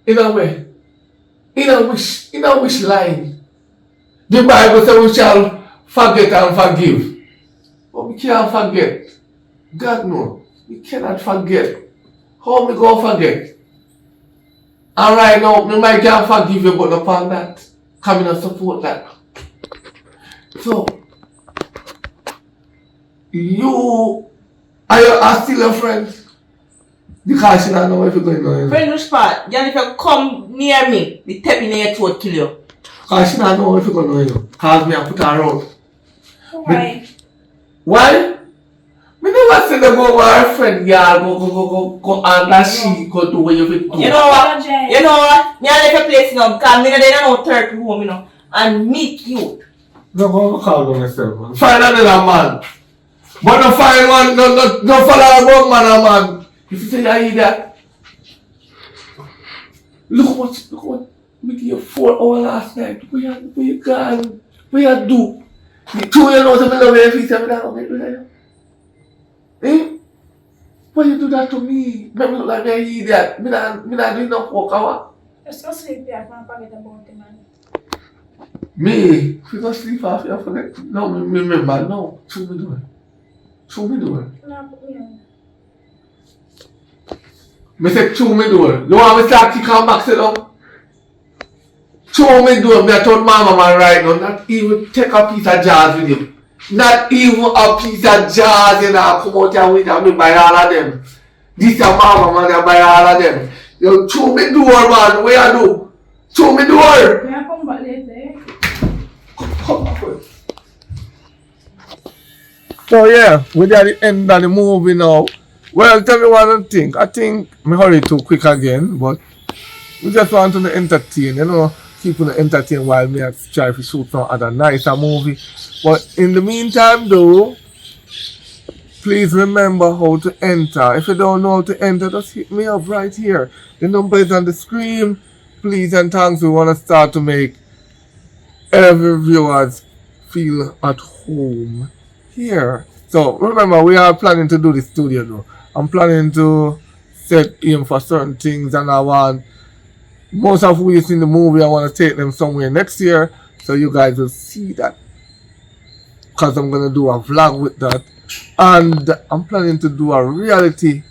Speaker 6: In a way. In a wish line. The Bible says we shall forget and forgive. But we can't forget. God knows. We cannot forget. How me go forget? And right now, me might can't forgive you, but upon that, come and support that. So, you are still a friend? Because she don't know if you're going on.
Speaker 8: Friend, which part? Jan, if you come near me, the tap in your throat kill you.
Speaker 6: Because she don't know if you're going on. Because me I put her out.
Speaker 4: Why?
Speaker 6: Why? Me never say they go with her friend, yeah, go and that she go do what you fit do.
Speaker 8: You know what? Me I left a place now, because me don't know third home, you know, and meet you.
Speaker 6: No, go call on yourself, man. Find another man. But don't find one, don't follow about man and man. If you say you hear that, look what, we give you 4 hours last night. Where you gone? Where you do? You 2 years old, I love you, if you say me that, okay, do that. Eh? Why you do that to me? Make me look like me an idiot. Me not do enough work hour.
Speaker 4: Let's go sleep here. I can't forget about it, man.
Speaker 6: Me? If you go sleep off, you forget. No, me remember. No. Show me do it. Show me do it.
Speaker 4: No, put me on.
Speaker 6: Me say show me do it. You want me to start kick on back, sit down? Show me do me, I told Mama man right now, not even take a piece of jazz with him. Not even a piece of jazz, you know, come out here with him, buy all of them. This is Mama man, I buy all of them. You show me door, man, what you do? Show me door.
Speaker 4: May I come back later?
Speaker 6: Come back first. So yeah, we're at the end of the movie now. Well, tell me one thing. I think me hurry too quick again, but we just want to entertain, you know, people entertain while me try to shoot some other nicer movie. But in the meantime though, please remember how to enter. If you don't know how to enter, just hit me up right here. The number is on the screen. Please and thanks. We want to start to make every viewers feel at home here. So remember, we are planning to do the studio though. I'm planning to set aim for certain things, and I want most of who is in the movie, I want to take them somewhere next year, so you guys will see that, because I'm going to do a vlog with that. And I'm planning to do a reality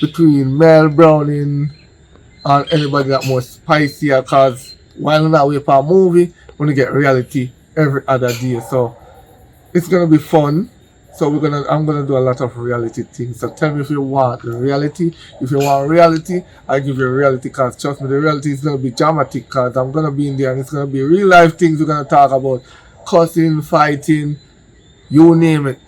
Speaker 6: between Mel Browning and anybody that more spicier, because while not wait for a movie, we're going to get reality every other day. So it's going to be fun. So I'm gonna do a lot of reality things. So tell me if you want the reality. If you want reality, I give you reality, because trust me, the reality is gonna be dramatic, because I'm gonna be in there and it's gonna be real life things we're gonna talk about. Cussing, fighting, you name it.